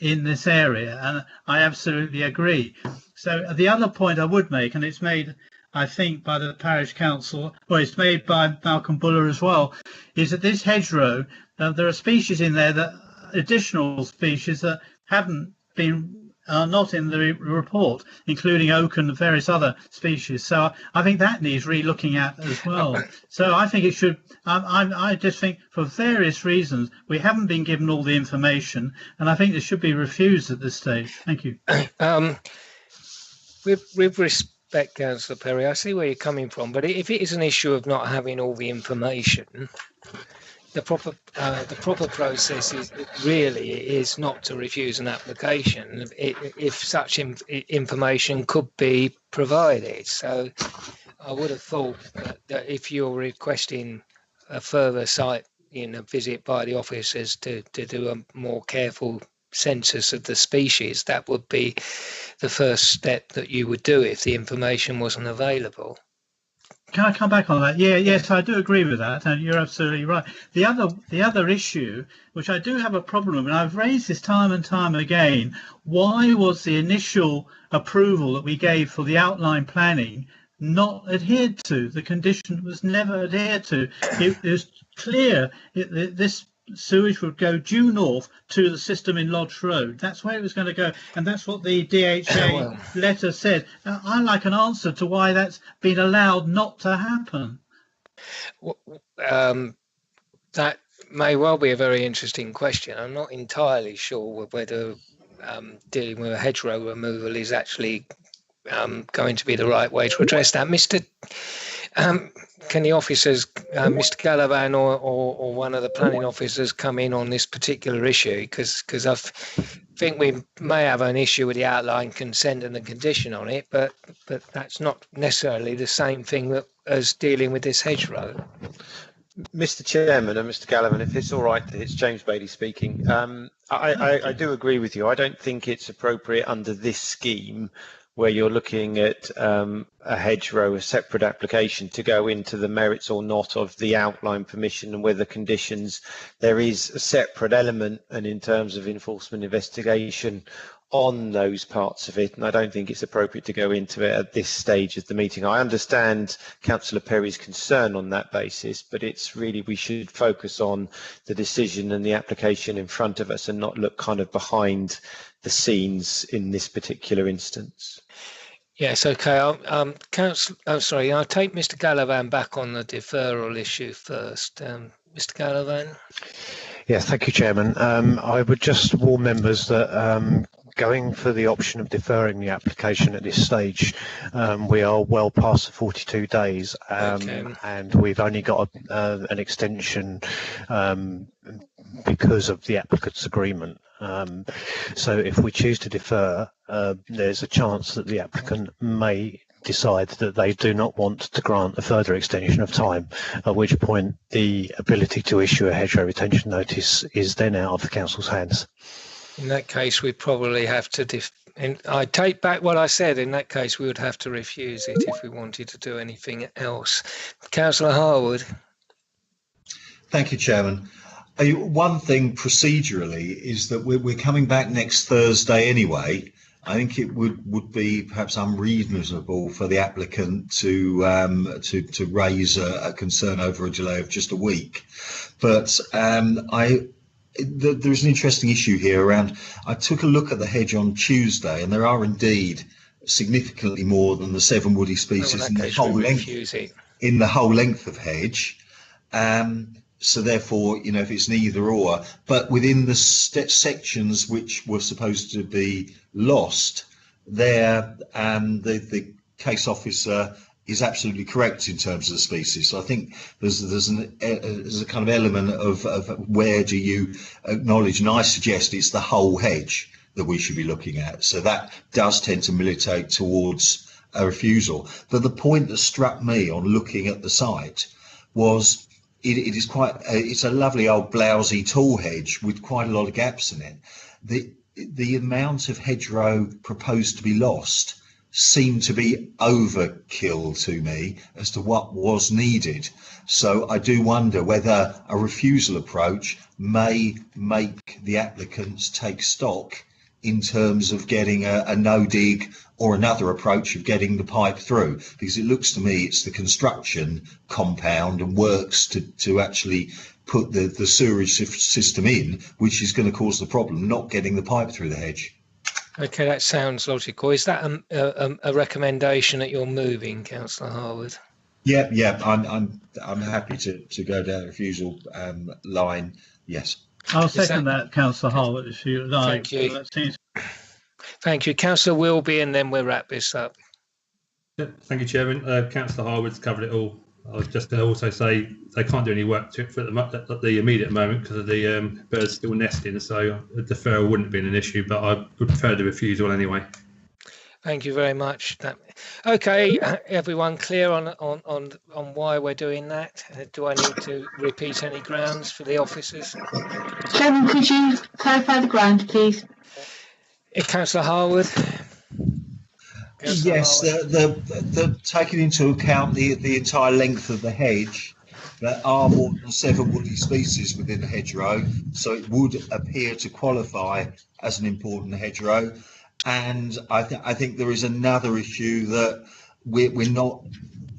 Speaker 20: in this area, and I absolutely agree. So the other point I would make, and it's made, I think, by the parish council, or it's made by Malcolm Buller as well, is that this hedgerow, there are species in there, that additional species that haven't been, are not in the report, including oak and various other species. So I think that needs re-looking at as well. So I think it should, I just think for various reasons, we haven't been given all the information, and I think this should be refused at this stage. Thank you.
Speaker 1: With respect, Councillor Perry, I see where you're coming from, but if it is an issue of not having all the information, the proper process is not to refuse an application if such information could be provided. So I would have thought that if you're requesting a further site visit by the officers to do a more careful census of the species, that would be the first step that you would do if the information wasn't available.
Speaker 20: Can I come back on that? Yes, I do agree with that, and you're absolutely right. The other issue, which I do have a problem with, and I've raised this time and time again, why was the initial approval that we gave for the outline planning not adhered to? The condition was never adhered to. It was clear this sewage would go due north to the system in Lodge Road. That's where it was going to go, and that's what the DHA letter said. I'd like an answer to why that's been allowed not to happen.
Speaker 1: That may well be a very interesting question. I'm not entirely sure whether dealing with a hedgerow removal is actually going to be the right way to address that. Can the officers, Mr. Gallivan or one of the planning officers, come in on this particular issue? Because I think we may have an issue with the outline consent and the condition on it, but that's not necessarily the same thing as dealing with this hedgerow.
Speaker 14: Mr. Chairman and Mr. Gallivan, if it's all right, it's James Bailey speaking. I do agree with you. I don't think it's appropriate under this scheme, where you're looking at a hedgerow, a separate application, to go into the merits or not of the outline permission and whether conditions. There is a separate element, and in terms of enforcement investigation on those parts of it, and I don't think it's appropriate to go into it at this stage of the meeting. I understand Councillor Perry's concern on that basis, but it's really, we should focus on the decision and the application in front of us and not look kind of behind the scenes in this particular instance.
Speaker 1: Yes, okay. I'll take Mr. Gallivan back on the deferral issue first. Mr. Gallivan?
Speaker 13: Yes, thank you, Chairman. I would just warn members that going for the option of deferring the application at this stage, we are well past the 42 days, and we've only got an extension because of the applicant's agreement. So if we choose to defer, there's a chance that the applicant may decide that they do not want to grant a further extension of time, at which point the ability to issue a hedgerow retention notice is then out of the council's hands.
Speaker 1: In that case, we probably have to I take back what I said. In that case, we would have to refuse it if we wanted to do anything else. Councillor Harwood.
Speaker 17: Thank you, Chairman. One thing procedurally is that we're coming back next Thursday anyway. I think it would be perhaps unreasonable for the applicant to raise a concern over a delay of just a week. But there's an interesting issue here around. I took a look at the hedge on Tuesday, and there are indeed significantly more than the 7 woody species in the whole length of hedge. So therefore, you know, if it's an either or, but within the sections which were supposed to be lost, there the case officer is absolutely correct in terms of the species. So I think there's a kind of element of where do you acknowledge, and I suggest it's the whole hedge that we should be looking at. So that does tend to militate towards a refusal. But the point that struck me on looking at the site was it is it's a lovely old blousy tall hedge with quite a lot of gaps in it. The amount of hedgerow proposed to be lost seemed to be overkill to me as to what was needed. So I do wonder whether a refusal approach may make the applicants take stock in terms of getting a no-dig or another approach of getting the pipe through, because it looks to me it's the construction compound and works to actually put the sewerage system in, which is going to cause the problem, not getting the pipe through the hedge.
Speaker 1: Okay, that sounds logical. Is that a recommendation that you're moving, Councillor Harwood?
Speaker 17: Yeah, I'm happy to go down the refusal line. Yes.
Speaker 20: I'll second that, Councillor Harwood, if you like.
Speaker 1: Thank you. Thank you, Councillor Wilby, and then we'll wrap this up.
Speaker 21: Thank you, Chairman. Councillor Harwood's covered it all. I was just going to also say they can't do any work to it for the immediate moment because of the birds still nesting, so a deferral wouldn't have been an issue, but I would prefer the refusal anyway.
Speaker 1: Thank you very much. Okay, everyone clear on why we're doing that? Do I need to repeat any grounds for the officers?
Speaker 10: Chairman, could you clarify the ground, please?
Speaker 1: Councillor Harwood.
Speaker 17: Yes, the taking into account the entire length of the hedge, there are more than 7 woody species within the hedgerow, so it would appear to qualify as an important hedgerow. And I think there is another issue that we're not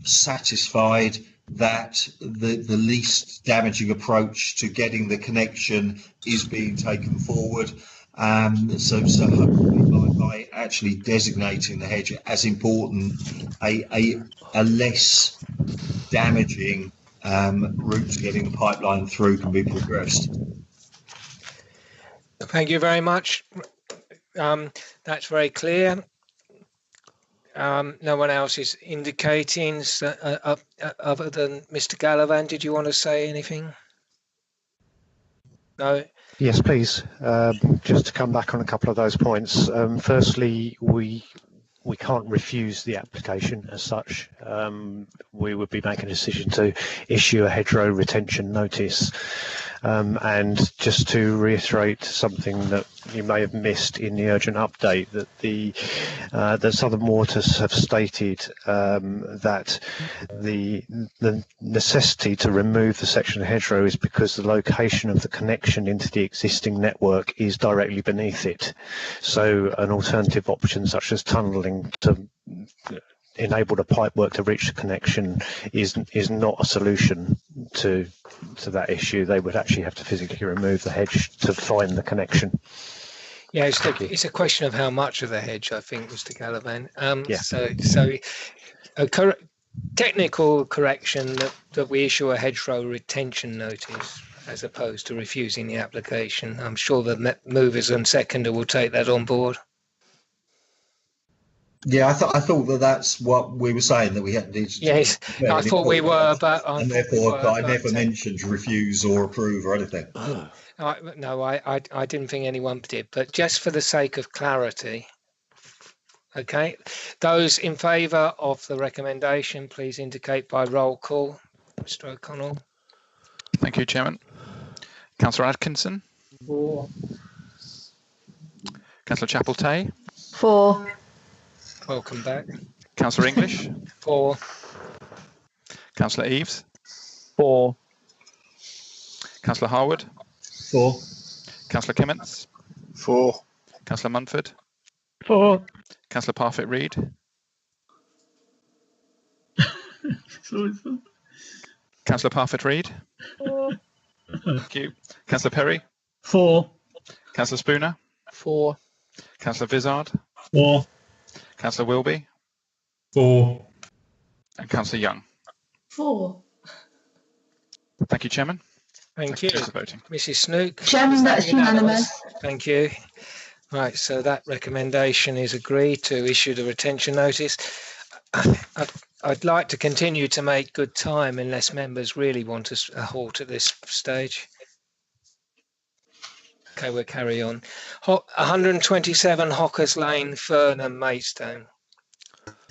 Speaker 17: satisfied that the least damaging approach to getting the connection is being taken forward. So hopefully by actually designating the hedge as important, a less damaging route to getting the pipeline through can be progressed.
Speaker 1: Thank you very much. That's very clear. No one else is indicating other than Mr. Gallivan. Did you want to say anything? No?
Speaker 13: Yes, please. Just to come back on a couple of those points. Firstly, we can't refuse the application as such. We would be making a decision to issue a hedgerow retention notice. And just to reiterate something that you may have missed in the urgent update, that the Southern Waters have stated that the necessity to remove the section of hedgerow is because the location of the connection into the existing network is directly beneath it. So an alternative option such as tunnelling to enable the pipework to reach the connection is not a solution to that issue. They would actually have to physically remove the hedge to find the connection.
Speaker 1: Yeah, it's a question of how much of the hedge, I think, Mr. Gallivan.
Speaker 13: Yeah.
Speaker 1: So a technical correction that we issue a hedgerow retention notice as opposed to refusing the application. I'm sure the movers and seconder will take that on board.
Speaker 17: Yeah, I thought that's what we were saying, that we had to.
Speaker 1: Yes, I thought we were, but
Speaker 17: I never mentioned refuse or approve or anything.
Speaker 1: No, I didn't think anyone did, but just for the sake of clarity, okay, those in favour of the recommendation, please indicate by roll call. Mr. O'Connell.
Speaker 3: Thank you, Chairman. Councillor Atkinson.
Speaker 10: 4.
Speaker 3: Councillor Chapel-Tay.
Speaker 10: 4.
Speaker 1: Welcome back.
Speaker 3: Councillor English.
Speaker 1: 4.
Speaker 3: Councillor Eaves.
Speaker 7: 4.
Speaker 3: Councillor Harwood.
Speaker 15: 4.
Speaker 3: Councillor Clements.
Speaker 8: 4.
Speaker 3: Councillor Munford.
Speaker 9: 4.
Speaker 3: Councillor Parfitt-Reid. Councillor Parfitt-Reid.
Speaker 9: 4.
Speaker 3: Thank you. Councillor Perry.
Speaker 20: 4.
Speaker 3: Councillor Spooner.
Speaker 6: 4.
Speaker 3: Councillor Vizard.
Speaker 20: 4.
Speaker 3: Councillor Wilby.
Speaker 21: 4.
Speaker 3: And Councillor Young.
Speaker 10: 4.
Speaker 3: Thank you, Chairman.
Speaker 1: Thank you.
Speaker 3: Voting.
Speaker 1: Mrs. Snook.
Speaker 10: Chairman, that's unanimous.
Speaker 1: Thank you. Right, so that recommendation is agreed to issue the retention notice. I'd like to continue to make good time unless members really want a halt at this stage. Okay, we'll carry on. 127 Hockers Lane, Fern and Maidstone.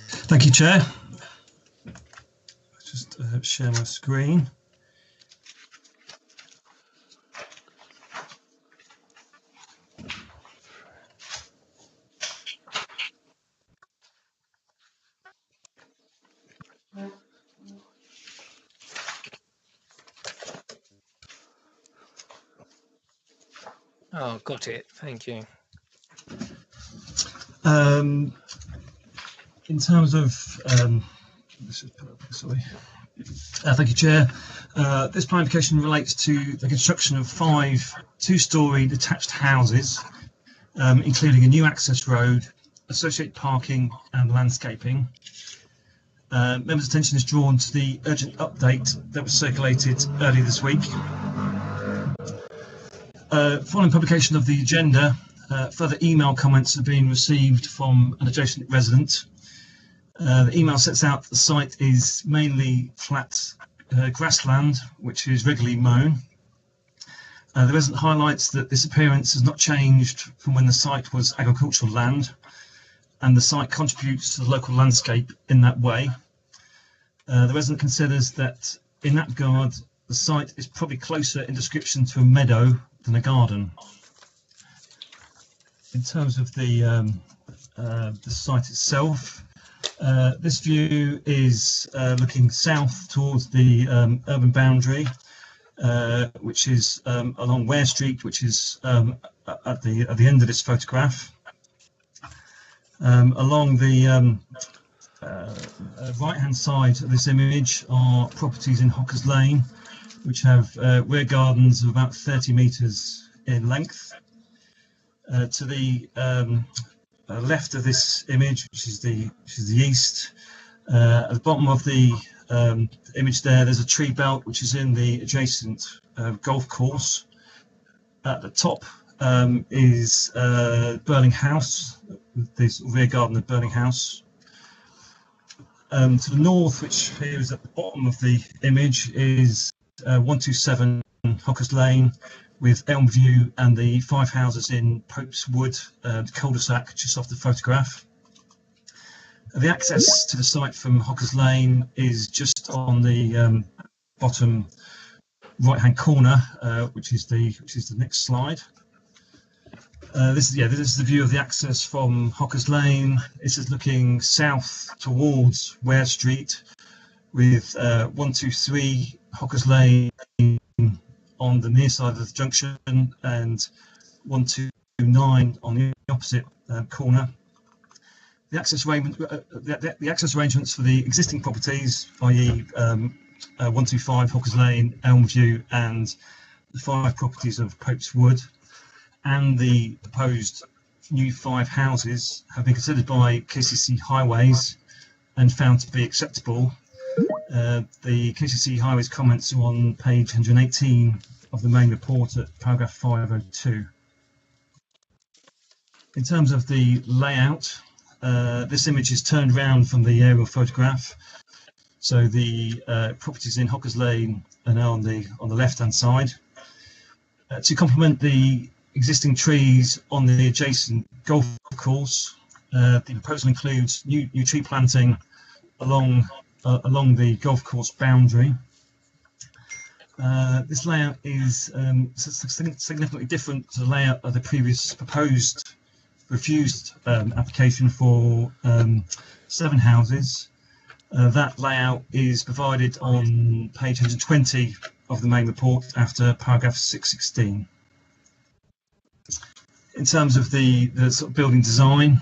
Speaker 4: Thank you, Chair. Just share my screen.
Speaker 1: Oh, got it. Thank you.
Speaker 4: In terms of, thank you, Chair. This plan application relates to the construction of 5 two-storey detached houses, including a new access road, associated parking and landscaping. Members' attention is drawn to the urgent update that was circulated earlier this week. Following publication of the agenda, further email comments have been received from an adjacent resident. The email sets out that the site is mainly flat grassland, which is regularly mown. The resident highlights that this appearance has not changed from when the site was agricultural land, and the site contributes to the local landscape in that way. The resident considers that in that regard, the site is probably closer in description to a meadow than a garden. In terms of the site itself, this view is looking south towards the urban boundary, which is along Ware Street, which is at the end of this photograph. Along the right-hand side of this image are properties in Hockers Lane, which have rear gardens of about 30 metres in length. To the left of this image, which is the east, at the bottom of the image there's a tree belt which is in the adjacent golf course. At the top is Burling House, this rear garden of Burling House. To the north, which here is at the bottom of the image, is 127 Hockers Lane with Elm View and the 5 houses in Pope's Wood, the cul-de-sac just off the photograph. The access to the site from Hockers Lane is just on the bottom right-hand corner, which is the next slide. This is the view of the access from Hockers Lane. This is looking south towards Ware Street, with 123 Hockers Lane on the near side of the junction and 129 on the opposite corner. The access arrangements for the existing properties, i.e. 125 Hockers Lane, Elm View, and the 5 properties of Pope's Wood, and the proposed new 5 houses have been considered by KCC Highways and found to be acceptable. The KCC Highways comments are on page 118 of the main report at paragraph 502. In terms of the layout, this image is turned round from the aerial photograph, so the properties in Hockers Lane are now on the left-hand side. To complement the existing trees on the adjacent golf course, the proposal includes new tree planting along the golf course boundary. This layout is significantly different to the layout of the previous proposed refused application for 7 houses. That layout is provided on page 120 of the main report after paragraph 616. In terms of the sort of building design,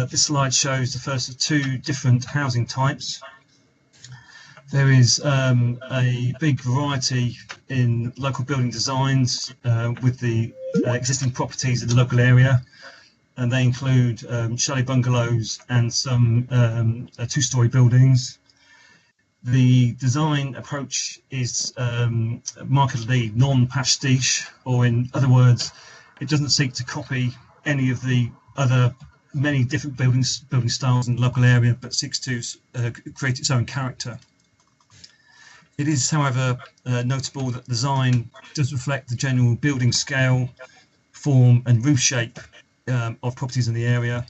Speaker 4: this slide shows the first of 2 different housing types. There is a big variety in local building designs with the existing properties in the local area, and they include chalet bungalows and some 2-storey buildings. The design approach is markedly non-pastiche, or in other words, it doesn't seek to copy any of the other many different building styles in the local area, but seeks to create its own character. It is, however, notable that the design does reflect the general building scale, form and roof shape of properties in the area,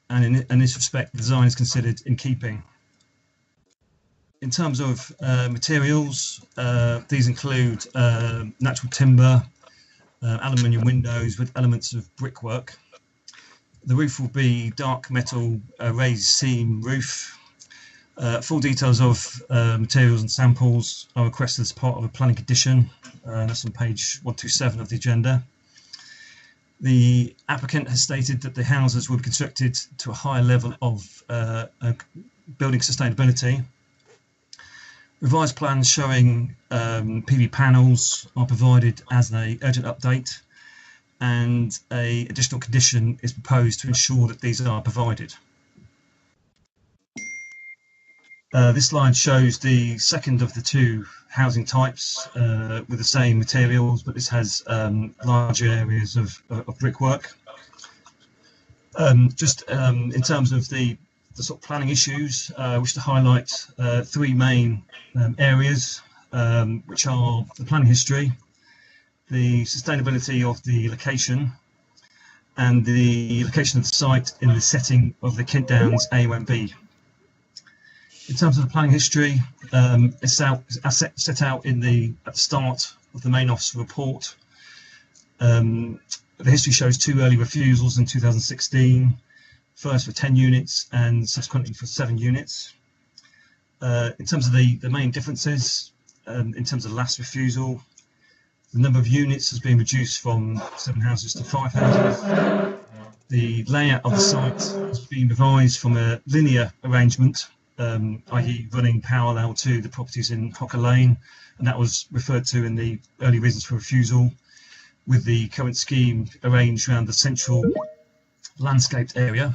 Speaker 4: and in this respect the design is considered in keeping. In terms of materials, these include natural timber, aluminium windows with elements of brickwork. The roof will be dark metal raised seam roof. Full details of materials and samples are requested as part of a planning condition. That's on page 127 of the agenda. The applicant has stated that the houses will be constructed to a higher level of building sustainability. Revised plans showing PV panels are provided as an urgent update, and an additional condition is proposed to ensure that these are provided. This slide shows the second of the 2 housing types with the same materials, but this has larger areas of brickwork. In terms of the sort of planning issues, I wish to highlight 3 main areas, which are the planning history, the sustainability of the location, and the location of the site in the setting of the Kent Downs AONB. In terms of the planning history, it's set out at the start of the main officer report. The history shows 2 early refusals in 2016, first for 10 units and subsequently for 7 units. In terms of the main differences, in terms of the last refusal, the number of units has been reduced from 7 houses to 5 houses. The layout of the site has been revised from a linear arrangement i.e. running parallel to the properties in Hocker Lane, and that was referred to in the early reasons for refusal, with the current scheme arranged around the central landscaped area.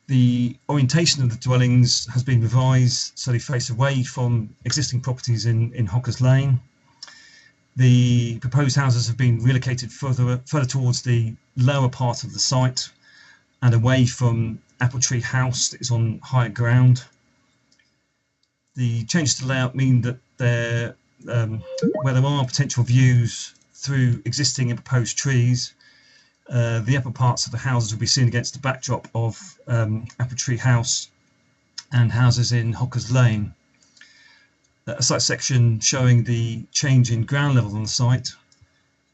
Speaker 4: The orientation of the dwellings has been revised so they face away from existing properties in Hockers Lane. The proposed houses have been relocated further towards the lower part of the site and away from Apple Tree House that is on higher ground. The changes to layout mean that where there are potential views through existing and proposed trees, the upper parts of the houses will be seen against the backdrop of Apple Tree House and houses in Hockers Lane. A site section showing the change in ground level on the site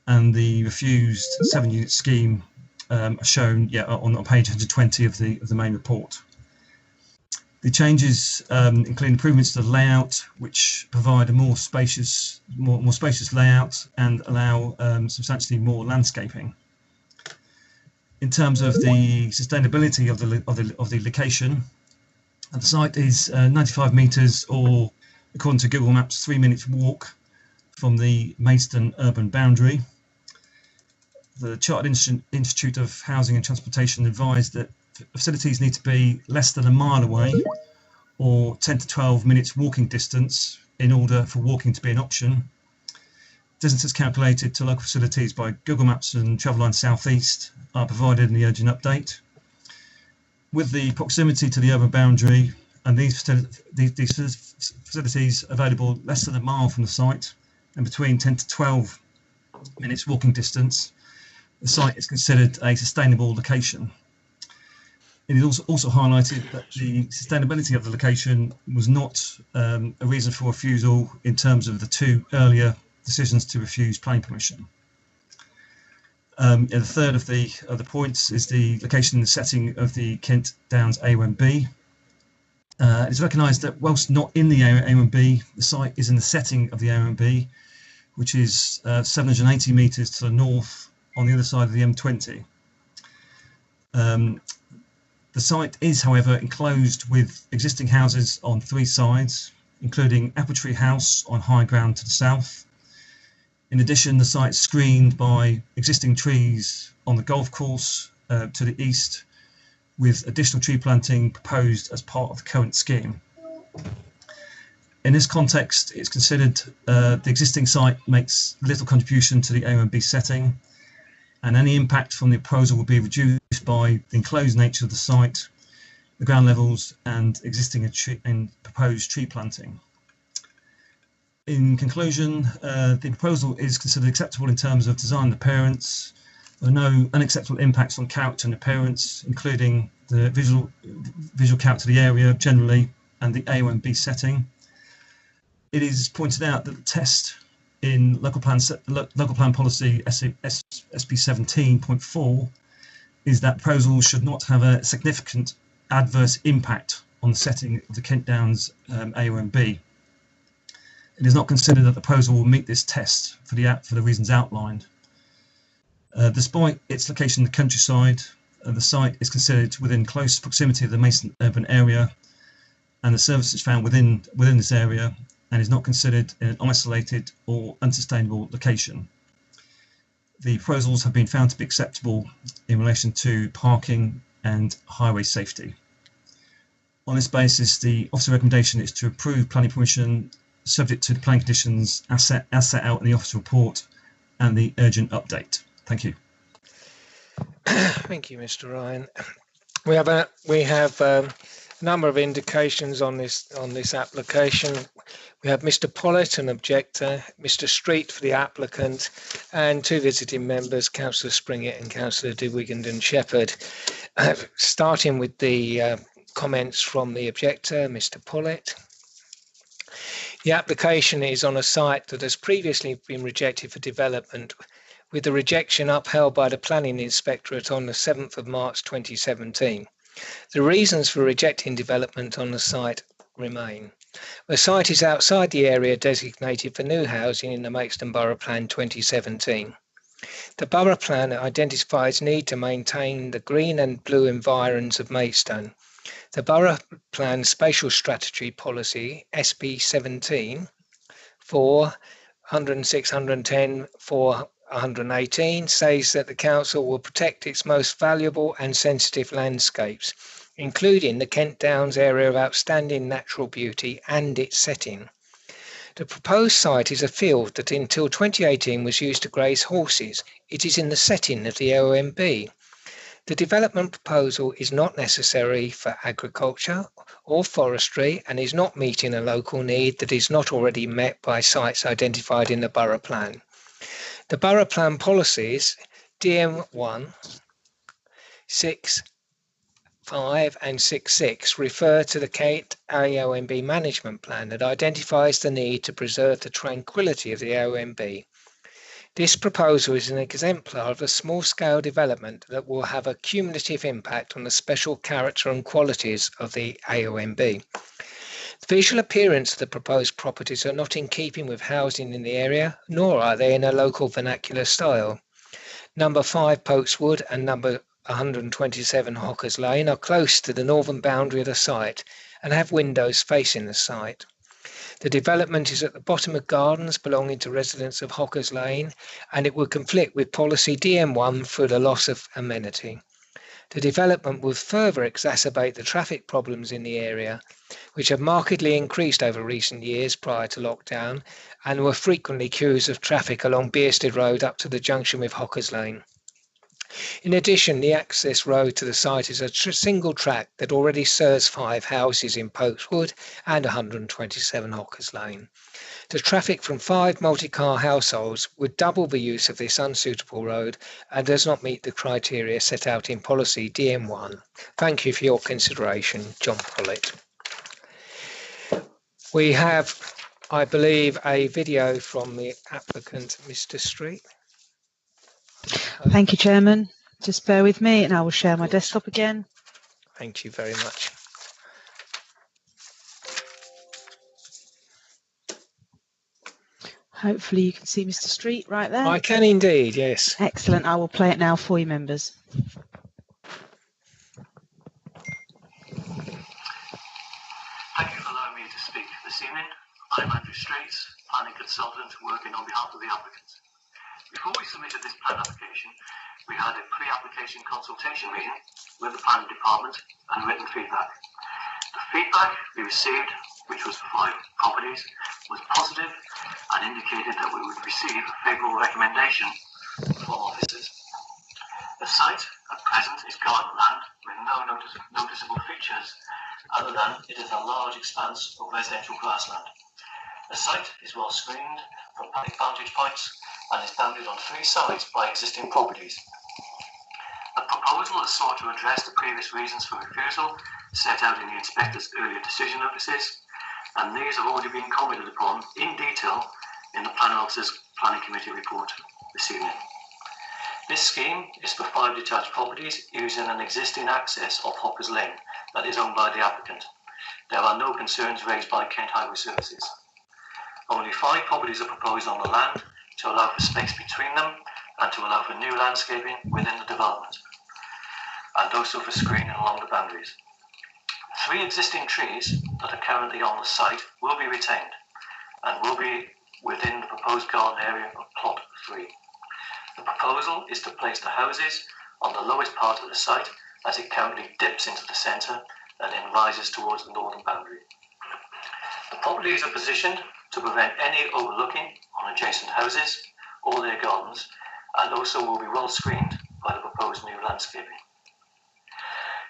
Speaker 4: and the refused 7-unit scheme are shown on page 120 of the main report. The changes include improvements to the layout, which provide a more spacious layout and allow substantially more landscaping. In terms of the sustainability of the location, the site is 95 metres, or according to Google Maps, 3 minutes walk from the Maidstone urban boundary. The Chartered Institute of Housing and Transportation advised that facilities need to be less than a mile away or 10 to 12 minutes walking distance in order for walking to be an option. Distances calculated to local facilities by Google Maps and Travelline Southeast are provided in the urgent update. With the proximity to the urban boundary and these facilities available less than a mile from the site and between 10 to 12 minutes walking distance, the site is considered a sustainable location. It is also highlighted that the sustainability of the location was not a reason for refusal in terms of the 2 earlier decisions to refuse planning permission. And the third of the points is the location and the setting of the Kent Downs A1B. It's recognised that whilst not in the A1B, the site is in the setting of the A1B, which is 780 metres to the north on the other side of the M20. The site is, however, enclosed with existing houses on 3 sides, including Apple Tree House on high ground to the south. In addition, the site is screened by existing trees on the golf course to the east, with additional tree planting proposed as part of the current scheme. In this context, it's considered the existing site makes little contribution to the A1B setting, and any impact from the proposal will be reduced by the enclosed nature of the site, the ground levels, and existing and proposed tree planting. In conclusion, the proposal is considered acceptable in terms of design and appearance. There are no unacceptable impacts on character and appearance, including the visual character of the area generally and the A1B setting. It is pointed out that the test in local plan policy SP 17.4 is that proposals should not have a significant adverse impact on the setting of the Kent Downs A1B. It is not considered that the proposal will meet this test for the reasons outlined. Despite its location in the countryside, the site is considered within close proximity of the Maidstone urban area, and the services found within this area, and is not considered in an isolated or unsustainable location. The proposals have been found to be acceptable in relation to parking and highway safety. On this basis, the officer recommendation is to approve planning permission subject to the planning conditions as set out in the officer report and the urgent update. Thank you.
Speaker 1: Thank you, Mr. Ryan. We have a number of indications on this application. We have Mr. Pollitt, an objector, Mr. Street for the applicant, and 2 visiting members, Councillor Springett and Councillor de Wigand Shepherd. Starting with the comments from the objector, Mr. Pollitt. The application is on a site that has previously been rejected for development, with the rejection upheld by the Planning Inspectorate on the 7th of March 2017. The reasons for rejecting development on the site remain. The site is outside the area designated for new housing in the Maidstone Borough Plan 2017. The Borough Plan identifies need to maintain the green and blue environs of Maidstone, The Borough Plan Spatial Strategy Policy, SB17, 106, 110, 418, says that the council will protect its most valuable and sensitive landscapes, including the Kent Downs area of outstanding natural beauty and its setting. The proposed site is a field that until 2018 was used to graze horses. It is in the setting of the OMB. The development proposal is not necessary for agriculture or forestry and is not meeting a local need that is not already met by sites identified in the Borough Plan. The Borough Plan policies DM1, 6, 5 and 6.6 refer to the Kent AOMB management plan that identifies the need to preserve the tranquility of the AOMB. This proposal is an exemplar of a small-scale development that will have a cumulative impact on the special character and qualities of the AOMB. The visual appearance of the proposed properties are not in keeping with housing in the area, nor are they in a local vernacular style. Number 5 Pokeswood and number 127 Hockers Lane are close to the northern boundary of the site and have windows facing the site. The development is at the bottom of gardens belonging to residents of Hockers Lane, and it would conflict with policy DM1 through the loss of amenity. The development would further exacerbate the traffic problems in the area, which have markedly increased over recent years prior to lockdown, and were frequently queues of traffic along Bearsted Road up to the junction with Hockers Lane. In addition, the access road to the site is a single track that already serves 5 houses in Pokeswood and 127 Hockers Lane. The traffic from 5 multi-car households would double the use of this unsuitable road and does not meet the criteria set out in policy DM1. Thank you for your consideration, John Pollett. We have, I believe, a video from the applicant, Mr. Street.
Speaker 12: Thank you, Chairman. Just bear with me and I will share my desktop again.
Speaker 1: Thank you very much.
Speaker 12: Hopefully you can see Mr. Street right there.
Speaker 1: I can indeed, yes.
Speaker 12: Excellent. I will play it now for you, members.
Speaker 19: Thank you for allowing me to speak this evening. I'm Andrew Street, planning consultant working on behalf of the applicant. Before we submitted this plan application, we had a pre-application consultation meeting with the planning department and written feedback. The feedback we received, which was for 5 properties, was positive and indicated that we would receive a favourable recommendation from officers. The site at present is garden land with no noticeable features other than it is a large expanse of residential grassland. The site is well screened from public vantage points and is bounded on 3 sides by existing properties. The proposal is sought to address the previous reasons for refusal set out in the inspector's earlier decision notices, and these have already been commented upon in detail in the Planning Officer's Planning Committee report this evening. This scheme is for 5 detached properties using an existing access off Hockers Lane that is owned by the applicant. There are no concerns raised by Kent Highway Services. Only 5 properties are proposed on the land to allow for space between them and to allow for new landscaping within the development, and also for screening along the boundaries. 3 existing trees that are currently on the site will be retained and will be within the proposed garden area of plot 3. The proposal is to place the houses on the lowest part of the site as it currently dips into the centre and then rises towards the northern boundary. The properties are positioned to prevent any overlooking on adjacent houses or their gardens, and also will be well screened by the proposed new landscaping.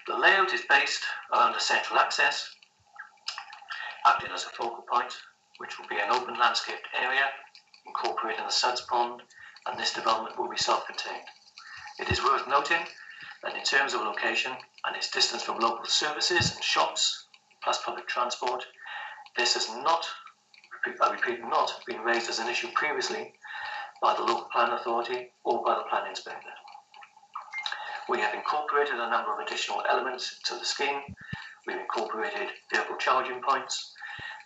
Speaker 19: The layout is based around a central access, acting as a focal point, which will be an open landscaped area incorporating the Suds Pond, and this development will be self-contained. It is worth noting that in terms of location and its distance from local services and shops, plus public transport, this has not, I repeat, not been raised as an issue previously by the local plan authority or by the plan inspector. We have incorporated a number of additional elements to the scheme. We've incorporated vehicle charging points,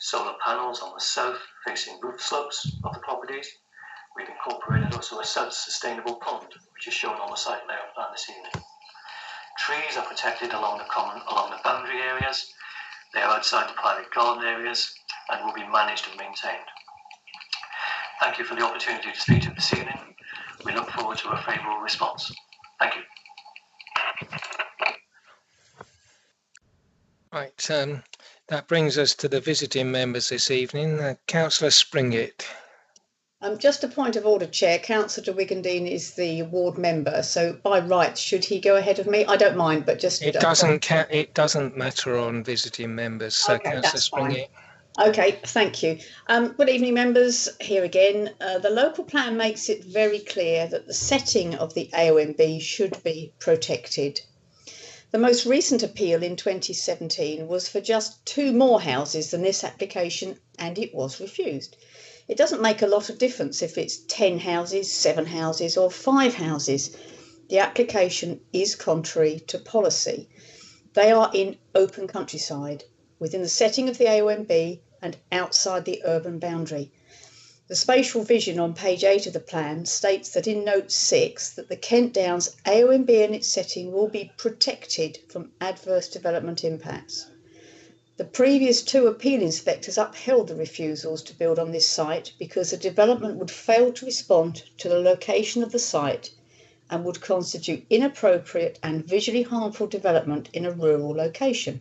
Speaker 19: solar panels on the south facing roof slopes of the properties. We've incorporated also a sustainable pond, which is shown on the site layout plan this evening. Trees are protected along the boundary areas. They are outside the private garden areas and will be managed and maintained. Thank you for the opportunity to speak to you this evening. We look forward to a favourable response. Thank you.
Speaker 1: Right, that brings us to the visiting members this evening. Councillor Springett.
Speaker 16: Just a point of order, Chair. Councillor de Wigendine is the ward member, so by rights, should he go ahead of me? I don't mind, but just
Speaker 1: it doesn't matter on visiting members. So,
Speaker 16: okay,
Speaker 1: Councillor Springett.
Speaker 16: Okay, thank you. Good evening, members. Here again, the local plan makes it very clear that the setting of the AONB should be protected. The most recent appeal in 2017 was for just 2 more houses than this application, and it was refused. It doesn't make a lot of difference if it's 10 houses, 7 houses or 5 houses. The application is contrary to policy. They are in open countryside, within the setting of the AONB and outside the urban boundary. The spatial vision on page 8 of the plan states that in note 6 that the Kent Downs AONB and its setting will be protected from adverse development impacts. The previous 2 appeal inspectors upheld the refusals to build on this site because the development would fail to respond to the location of the site and would constitute inappropriate and visually harmful development in a rural location.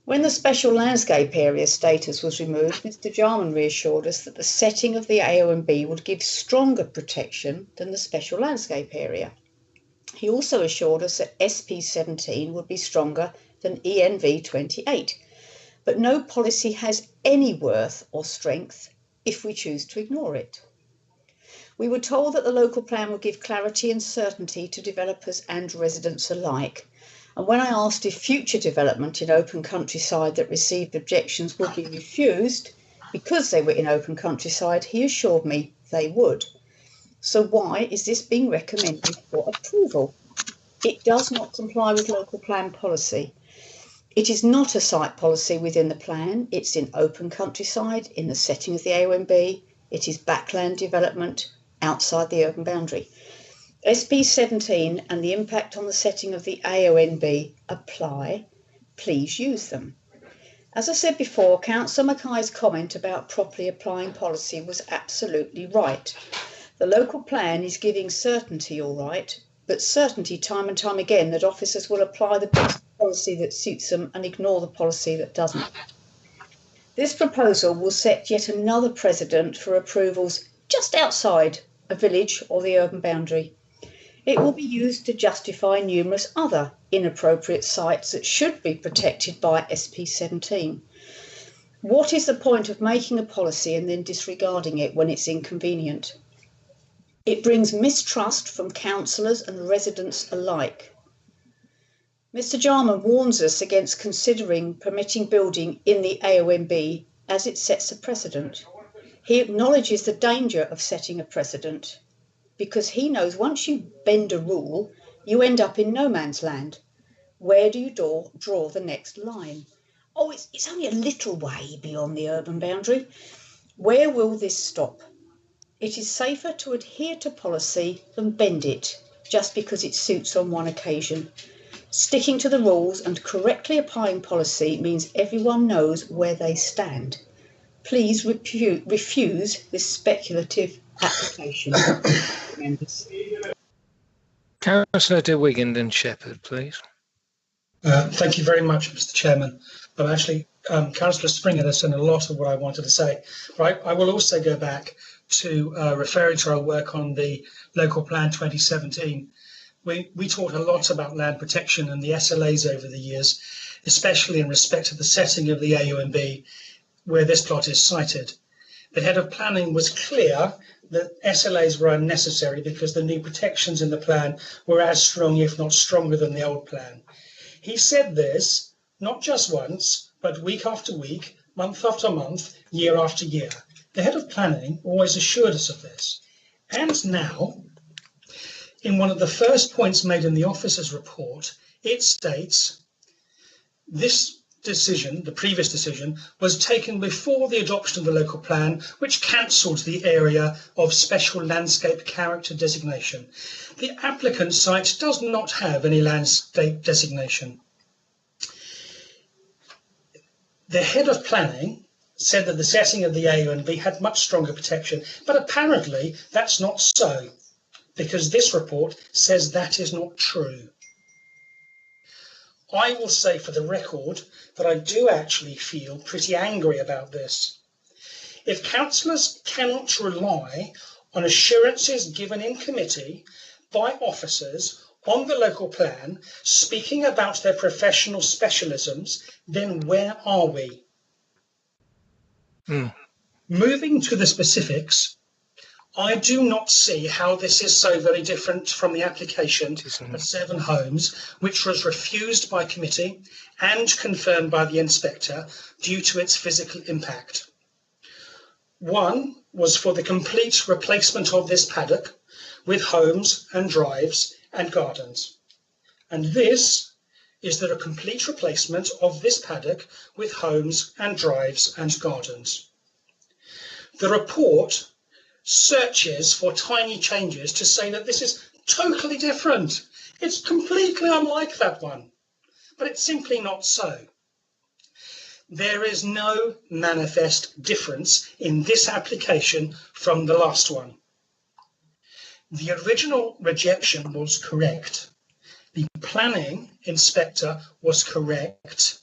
Speaker 16: When the special landscape area status was removed, Mr. Jarman reassured us that the setting of the AONB would give stronger protection than the special landscape area. He also assured us that SP17 would be stronger than ENV 28, but no policy has any worth or strength if we choose to ignore it. We were told that the local plan would give clarity and certainty to developers and residents alike, and when I asked if future development in open countryside that received objections would be refused because they were in open countryside, he assured me they would. So why is this being recommended for approval? It does not comply with local plan policy. It is not a site policy within the plan. It's in open countryside, in the setting of the AONB. It is backland development outside the urban boundary. SP17 and the impact on the setting of the AONB apply. Please use them. As I said before, Councillor Mackay's comment about properly applying policy was absolutely right. The local plan is giving certainty, all right, but certainty time and time again that officers will apply the best policy that suits them and ignore the policy that doesn't. This proposal will set yet another precedent for approvals just outside a village or the urban boundary. It will be used to justify numerous other inappropriate sites that should be protected by SP17. What is the point of making a policy and then disregarding it when it's inconvenient? It brings mistrust from councillors and residents alike. Mr. Jarman warns us against considering permitting building in the AONB as it sets a precedent. He acknowledges the danger of setting a precedent because he knows once you bend a rule, you end up in no man's land. Where do you draw the next line? Oh, it's only a little way beyond the urban boundary. Where will this stop? It is safer to adhere to policy than bend it just because it suits on one occasion. Sticking to the rules and correctly applying policy means everyone knows where they stand. Please refuse this speculative application.
Speaker 1: Councillor de Wigendine Shepherd, please.
Speaker 11: Thank you very much, Mr. Chairman. But actually, Councillor Springer has done a lot of what I wanted to say. Right, I will also go back to referring to our work on the Local Plan 2017. We talked a lot about land protection and the SLAs over the years, especially in respect to the setting of the AONB, where this plot is sited. The head of planning was clear that SLAs were unnecessary because the new protections in the plan were as strong, if not stronger, than the old plan. He said this not just once, but week after week, month after month, year after year. The head of planning always assured us of this. And now, in one of the first points made in the officer's report, it states, this
Speaker 5: decision, the previous decision, was taken before the adoption of the local plan, which cancelled the area of special landscape character designation. The applicant site does not have any landscape designation. The head of planning said that the setting of the A and B had much stronger protection, but apparently that's not so, because this report says that is not true. I will say for the record that I do actually feel pretty angry about this. If councillors cannot rely on assurances given in committee by officers on the local plan speaking about their professional specialisms, then where are we? Moving to the specifics, I do not see how this is so very different from the application for 7 homes, which was refused by committee and confirmed by the inspector due to its physical impact. One was for the complete replacement of this paddock with homes and drives and gardens. And this is the complete replacement of this paddock with homes and drives and gardens. The report searches for tiny changes to say that this is totally different. It's completely unlike that one, but it's simply not so. There is no manifest difference in this application from the last one. The original rejection was correct. The planning inspector was correct.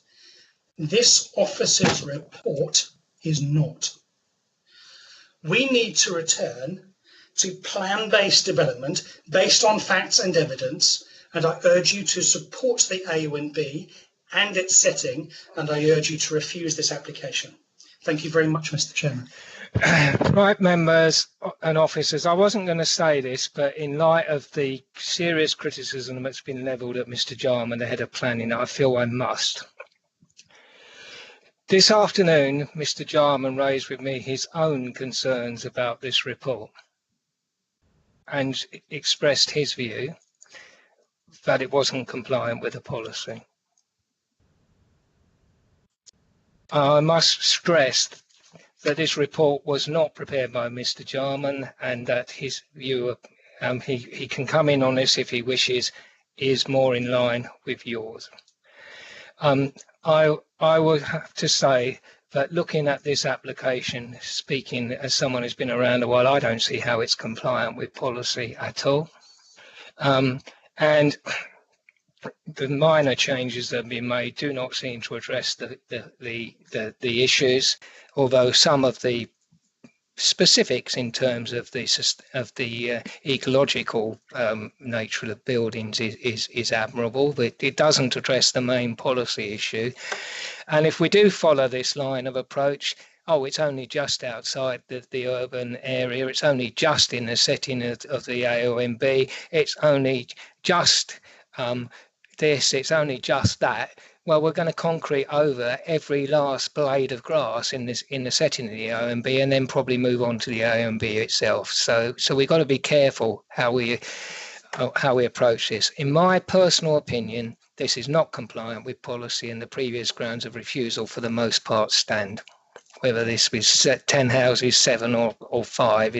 Speaker 5: This officer's report is not. We need to return to plan-based development based on facts and evidence, and I urge you to support the AONB and its setting, and I urge you to refuse this application. Thank you very much, Mr. Chairman.
Speaker 1: Right, members and officers, I wasn't going to say this, but in light of the serious criticism that's been levelled at Mr. Jarman, the head of planning, I feel I must. This afternoon, Mr. Jarman raised with me his own concerns about this report and expressed his view that it wasn't compliant with the policy. I must stress that this report was not prepared by Mr. Jarman, and that his view, he can come in on this if he wishes, is more in line with yours. I would have to say that looking at this application, speaking as someone who's been around a while, I don't see how it's compliant with policy at all. And the minor changes that have been made do not seem to address the issues, although some of the specifics in terms of the ecological nature of the buildings is admirable, but it doesn't address the main policy issue. And if we do follow this line of approach, it's only just outside the urban area, it's only just in the setting of the AONB, it's only just this, it's only just that. Well, we're going to concrete over every last blade of grass in the setting of the AONB, and then probably move on to the AONB itself. So we've got to be careful how we approach this. In my personal opinion, this is not compliant with policy, and the previous grounds of refusal for the most part stand. Whether this was 10 houses, 7 or 5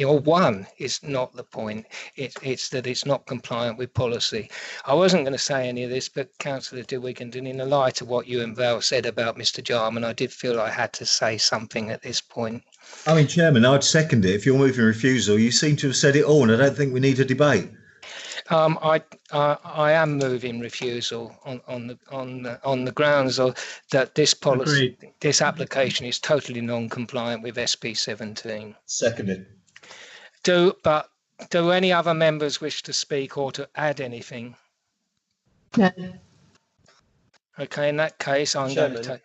Speaker 1: or 1 is not the point. It's that it's not compliant with policy. I wasn't going to say any of this, but Councillor de Wigington, in the light of what you and Val said about Mr. Jarman, I did feel I had to say something at this point.
Speaker 17: I mean, Chairman, I'd second it. If you're moving refusal, you seem to have said it all, and I don't think we need a debate.
Speaker 1: I am moving refusal on the grounds of that this policy,
Speaker 20: Agreed.
Speaker 1: This application is totally non-compliant with SP 17.
Speaker 17: Seconded.
Speaker 1: Do any other members wish to speak or to add anything?
Speaker 10: No.
Speaker 1: Okay, in that case, I'm going to take.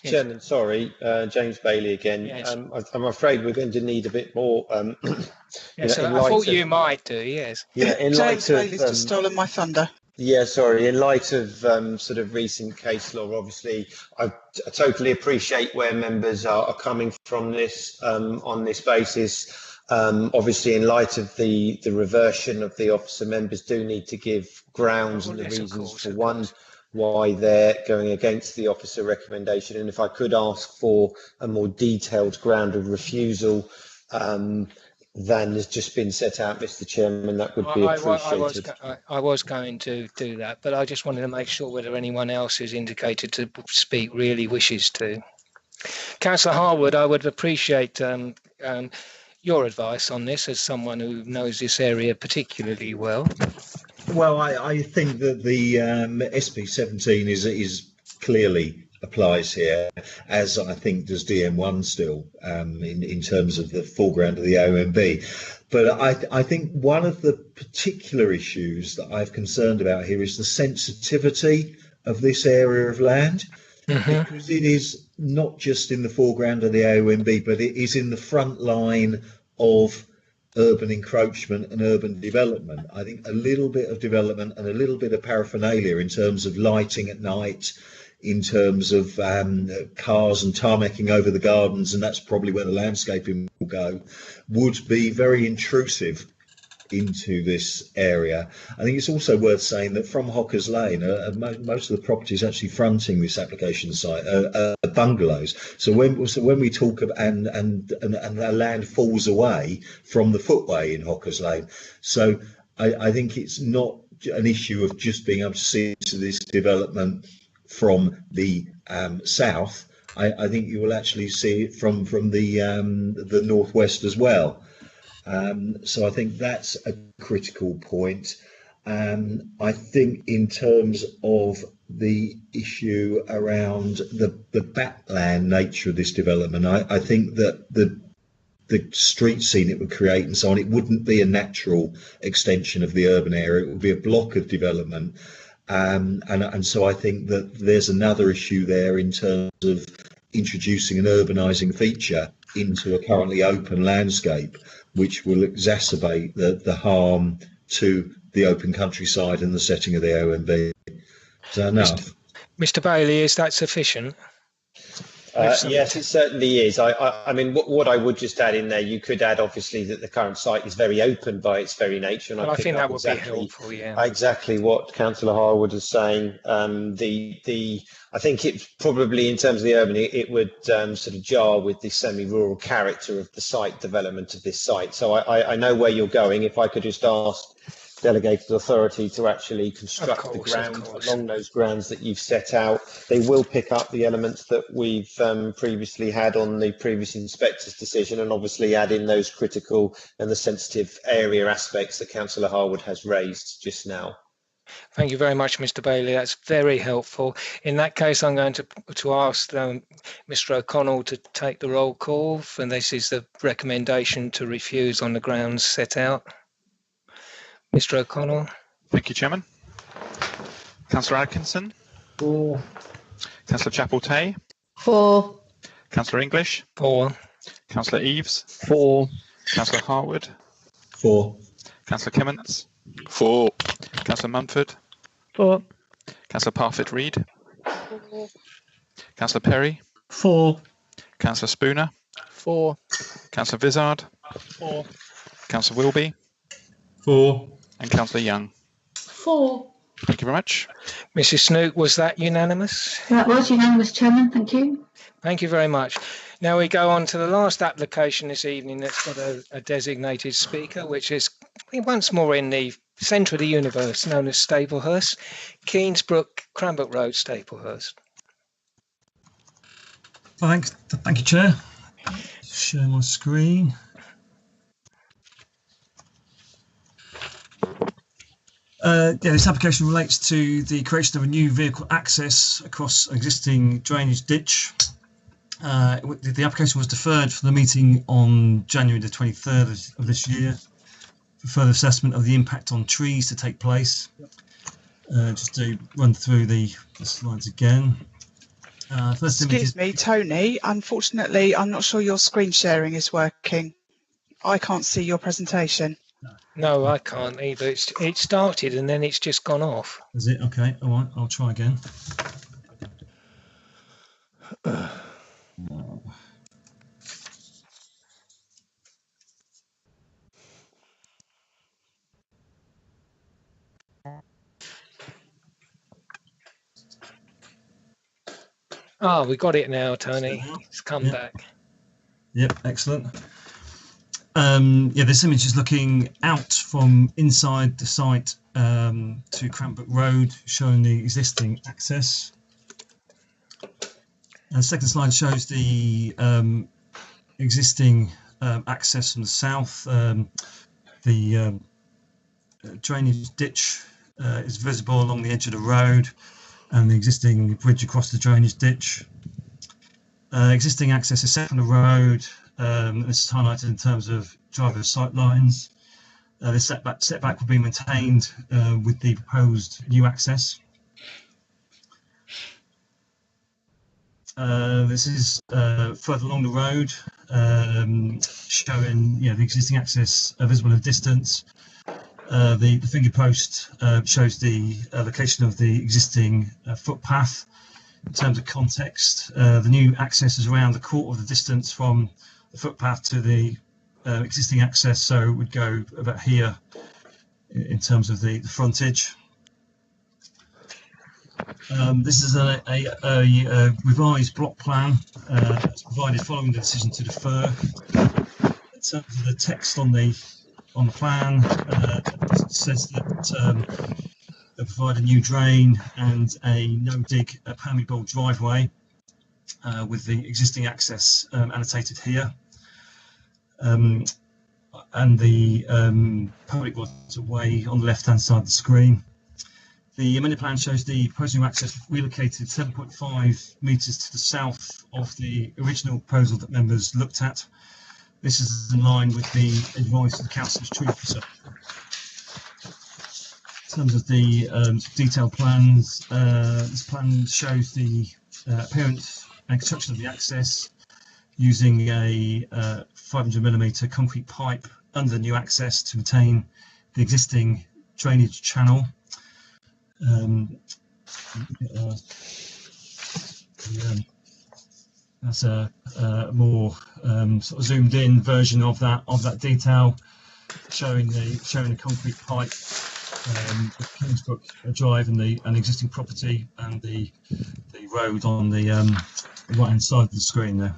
Speaker 1: Yes.
Speaker 14: Chairman, sorry, James Bailey again.
Speaker 1: Yes.
Speaker 14: I'm afraid we're going to need a bit more.
Speaker 1: Yes, I thought you might do. Yes.
Speaker 14: Yeah, in
Speaker 18: James
Speaker 14: light
Speaker 18: Bailey's
Speaker 14: of
Speaker 18: just stolen my thunder.
Speaker 14: Yeah, sorry. In light of sort of recent case law, obviously, I totally appreciate where members are coming from this on this basis. Obviously, in light of the reversion of the officer, members do need to give grounds and the reasons for why they're going against the officer recommendation, and if I could ask for a more detailed ground of refusal than has just been set out, Mr. Chairman, that would be appreciated.
Speaker 1: I was going to do that, but I just wanted to make sure whether anyone else who's indicated to speak really wishes to. Councillor Harwood, I would appreciate your advice on this as someone who knows this area particularly well.
Speaker 17: Well, I think that the SP17 is clearly applies here, as I think does DM1 still, in terms of the foreground of the OMB. But I think one of the particular issues that I've concerned about here is the sensitivity of this area of land, because it is not just in the foreground of the OMB, but it is in the front line of urban encroachment and urban development. I think a little bit of development and a little bit of paraphernalia in terms of lighting at night, in terms of cars and tarmacking over the gardens, and that's probably where the landscaping will go, would be very intrusive into this area. I think it's also worth saying that from Hockers Lane, most of the properties actually fronting this application site are bungalows. So when we talk about and the land falls away from the footway in Hockers Lane, so I think it's not an issue of just being able to see to this development from the south. I think you will actually see it from the northwest as well. So I think that's a critical point. I think in terms of the issue around the backland nature of this development, I think that the street scene it would create and so on, it wouldn't be a natural extension of the urban area. It would be a block of development. And so I think that there's another issue there in terms of introducing an urbanising feature into a currently open landscape, which will exacerbate the harm to the open countryside and the setting of the OMB. Is that enough?
Speaker 1: Mr. Bailey, is that sufficient?
Speaker 14: Yes, it certainly is. I mean, what I would just add in there, you could add obviously that the current site is very open by its very nature, and
Speaker 1: I think that would be helpful. Yeah,
Speaker 14: exactly what Councillor Harwood is saying. I think it's probably in terms of the urban, it would sort of jar with the semi-rural character of the site development of this site. So I know where you're going. If I could just ask delegated authority to actually construct the ground along those grounds that you've set out. They will pick up the elements that we've previously had on the previous inspector's decision, and obviously add in those critical and the sensitive area aspects that Councillor Harwood has raised just now.
Speaker 1: Thank you very much, Mr. Bailey. That's very helpful. In that case, I'm going to ask Mr. O'Connell to take the roll call, and this is the recommendation to refuse on the grounds set out. Mr. O'Connell.
Speaker 3: Thank you, Chairman. Councillor Atkinson.
Speaker 15: 4.
Speaker 3: Councillor Chapel-Tay.
Speaker 10: 4.
Speaker 3: Councillor English.
Speaker 1: 4.
Speaker 3: Councillor Eaves.
Speaker 6: 4.
Speaker 3: Councillor Harwood.
Speaker 17: 4.
Speaker 3: Councillor Clements.
Speaker 8: 4.
Speaker 3: Councillor Mumford.
Speaker 9: 4.
Speaker 3: Councillor Parfitt-Reed. 4. Councillor Perry.
Speaker 20: 4.
Speaker 3: Councillor Spooner.
Speaker 6: 4.
Speaker 3: Councillor Vizard.
Speaker 20: 4.
Speaker 3: Councillor Wilby.
Speaker 21: 4.
Speaker 3: And Councillor Young.
Speaker 10: 4.
Speaker 3: Thank you very much.
Speaker 1: Mrs. Snook, was that unanimous?
Speaker 10: That was unanimous, Chairman. Thank you.
Speaker 1: Thank you very much. Now we go on to the last application this evening that's got a designated speaker, which is once more in the centre of the universe, known as Staplehurst, Keensbrook, Cranbrook Road, Staplehurst.
Speaker 4: Thank you, Chair. Share my screen. This application relates to the creation of a new vehicle access across an existing drainage ditch. The application was deferred for the meeting on January the 23rd of this year for further assessment of the impact on trees to take place. Just to run through the slides again.
Speaker 18: Excuse me, Tony. Unfortunately, I'm not sure your screen sharing is working. I can't see your presentation.
Speaker 1: No, I can't either. It started and then it's just gone off.
Speaker 4: Is it? Okay. All right. I'll try again.
Speaker 1: Oh, we got it now, Tony. It's come back.
Speaker 4: Yep, excellent. This image is looking out from inside the site to Cranbrook Road, showing the existing access. And the second slide shows the existing access from the south. The drainage ditch is visible along the edge of the road, and the existing bridge across the drainage ditch. Existing access is set from the road. This is highlighted in terms of driver sight lines. The setback will be maintained with the proposed new access. This is further along the road, showing the existing access visible in the distance. The finger post shows the location of the existing footpath. In terms of context, the new access is around a quarter of the distance from the footpath to the existing access, so it would go about here in terms of the frontage. This is a revised block plan that's provided following the decision to defer. In terms of the text on the plan, it says that they provide a new drain and a no-dig permeable driveway with the existing access annotated here. And the public waterway on the left-hand side of the screen. The amended plan shows the proposed new access relocated 7.5 metres to the south of the original proposal that members looked at. This is in line with the advice of the Council's tree officer. In terms of the detailed plans, this plan shows the appearance and construction of the access using a 500mm concrete pipe under the new access to maintain the existing drainage channel. That's a more sort of zoomed in version of that detail, showing the concrete pipe, the Kingsbrook Drive and the existing property, and the road on the right hand side of the screen there.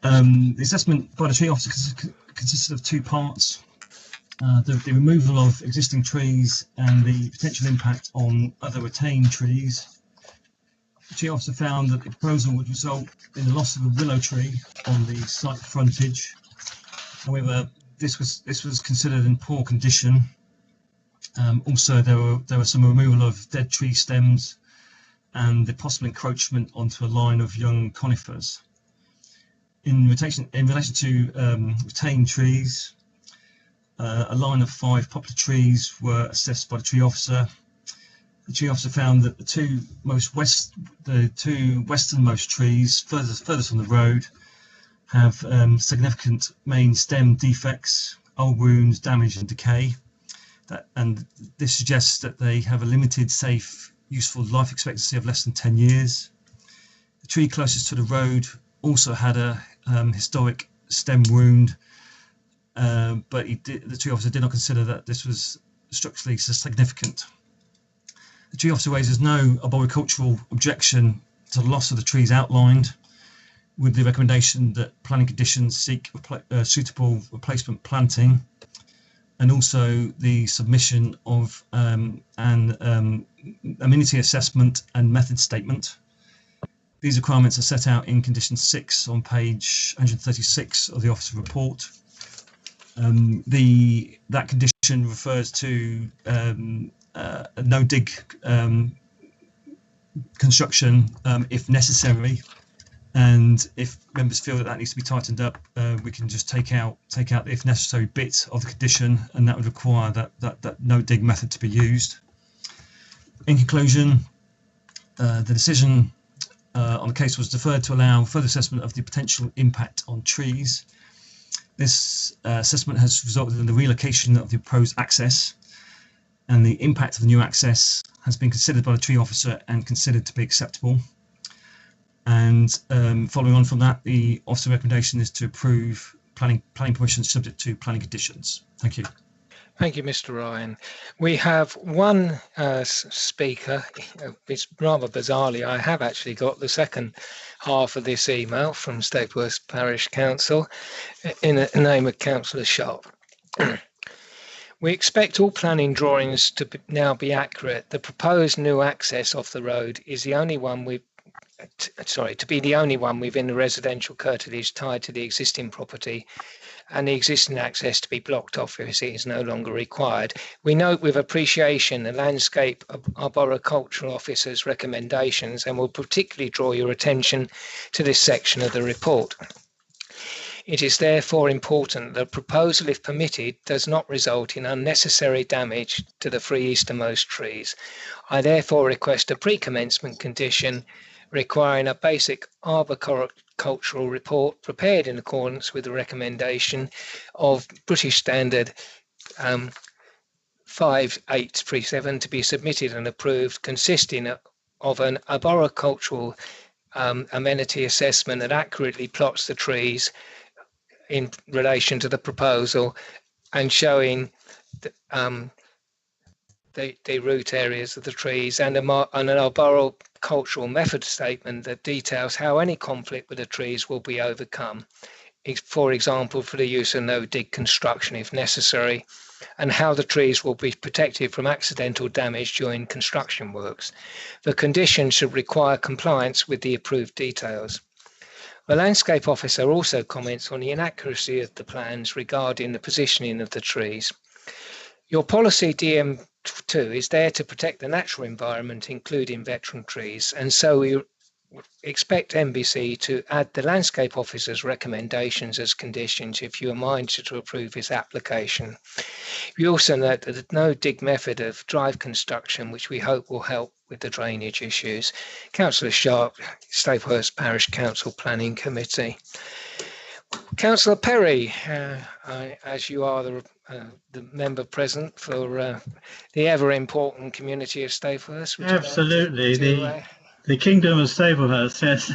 Speaker 4: The assessment by the tree officer consisted of two parts. The removal of existing trees and the potential impact on other retained trees. The tree officer found that the proposal would result in the loss of a willow tree on the site frontage. However, this was considered in poor condition. Also, there were some removal of dead tree stems and the possible encroachment onto a line of young conifers. In relation to retained trees, a line of 5 poplar trees were assessed by the tree officer. The tree officer found that the two westernmost trees furthest on the road have significant main stem defects, old wounds, damage and decay. And this suggests that they have a limited, safe, useful life expectancy of less than 10 years. The tree closest to the road also had a historic stem wound, but the tree officer did not consider that this was structurally significant. The tree officer raises no arboricultural objection to the loss of the trees outlined, with the recommendation that planning conditions seek suitable replacement planting, and also the submission of an amenity assessment and method statement. These requirements are set out in condition 6 on page 136 of the officer report. That condition refers to a no-dig construction if necessary, and if members feel that needs to be tightened up, we can just take out the if necessary bit of the condition, and that would require that no-dig method to be used. In conclusion, the decision on the case was deferred to allow further assessment of the potential impact on trees. This assessment has resulted in the relocation of the proposed access, and the impact of the new access has been considered by the tree officer and considered to be acceptable. And following on from that, the officer recommendation is to approve planning permission subject to planning conditions. Thank you.
Speaker 1: Thank you, Mr. Ryan. We have one speaker. It's rather bizarrely, I have actually got the second half of this email from Stapeworth Parish Council in the name of Councillor Sharp. We expect all planning drawings to now be accurate. The proposed new access off the road is the only one to be the only one within the residential curtilage tied to the existing property, and the existing access to be blocked off if it is no longer required. We note with appreciation the landscape of our Borough Cultural Officer's recommendations and will particularly draw your attention to this section of the report. It is therefore important that the proposal, if permitted, does not result in unnecessary damage to the three easternmost trees. I therefore request a pre-commencement condition requiring a basic arboricultural report prepared in accordance with the recommendation of British Standard 5837 to be submitted and approved, consisting of an arboricultural amenity assessment that accurately plots the trees in relation to the proposal and showing the root areas of the trees, and an arboricultural method statement that details how any conflict with the trees will be overcome, for example, for the use of no-dig construction if necessary, and how the trees will be protected from accidental damage during construction works. The conditions should require compliance with the approved details. The landscape officer also comments on the inaccuracy of the plans regarding the positioning of the trees. Your policy DM2 is there to protect the natural environment, including veteran trees, and so we expect NBC to add the landscape officer's recommendations as conditions if you are minded to approve his application. We also note that the no-dig method of drive construction, which we hope will help with the drainage issues. Councillor Sharp, Staplehurst Parish Council Planning Committee. Councillor Perry, as you are the member present for the ever-important community of Staplehurst.
Speaker 20: Absolutely, the Kingdom of Staplehurst, yes.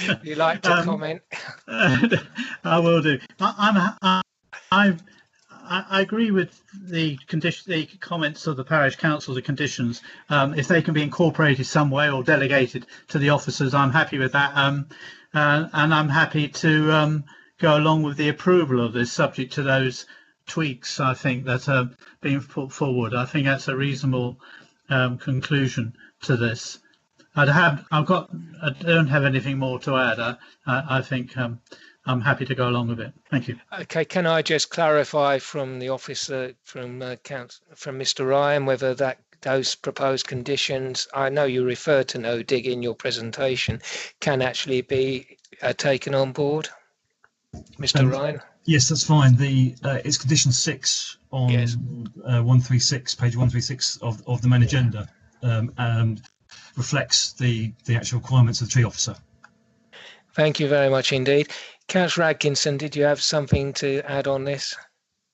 Speaker 1: Would you like to comment?
Speaker 20: I will do. I agree with the comments of the parish council, the conditions. If they can be incorporated some way or delegated to the officers, I'm happy with that. And I'm happy to go along with the approval of this, subject to those tweaks, I think, that are being put forward. I think that's a reasonable conclusion to this. I don't have anything more to add. I think I'm happy to go along with it. Thank you.
Speaker 1: Okay, can I just clarify from the officer, from Mr. Ryan, whether those proposed conditions, I know you referred to no dig in your presentation, can actually be taken on board? Mr. Ryan?
Speaker 4: Yes, that's fine. It's condition 6 on 136, page 136 of the main agenda, reflects the actual requirements of the tree officer.
Speaker 1: Thank you very much indeed. Councillor Atkinson, did you have something to add on this?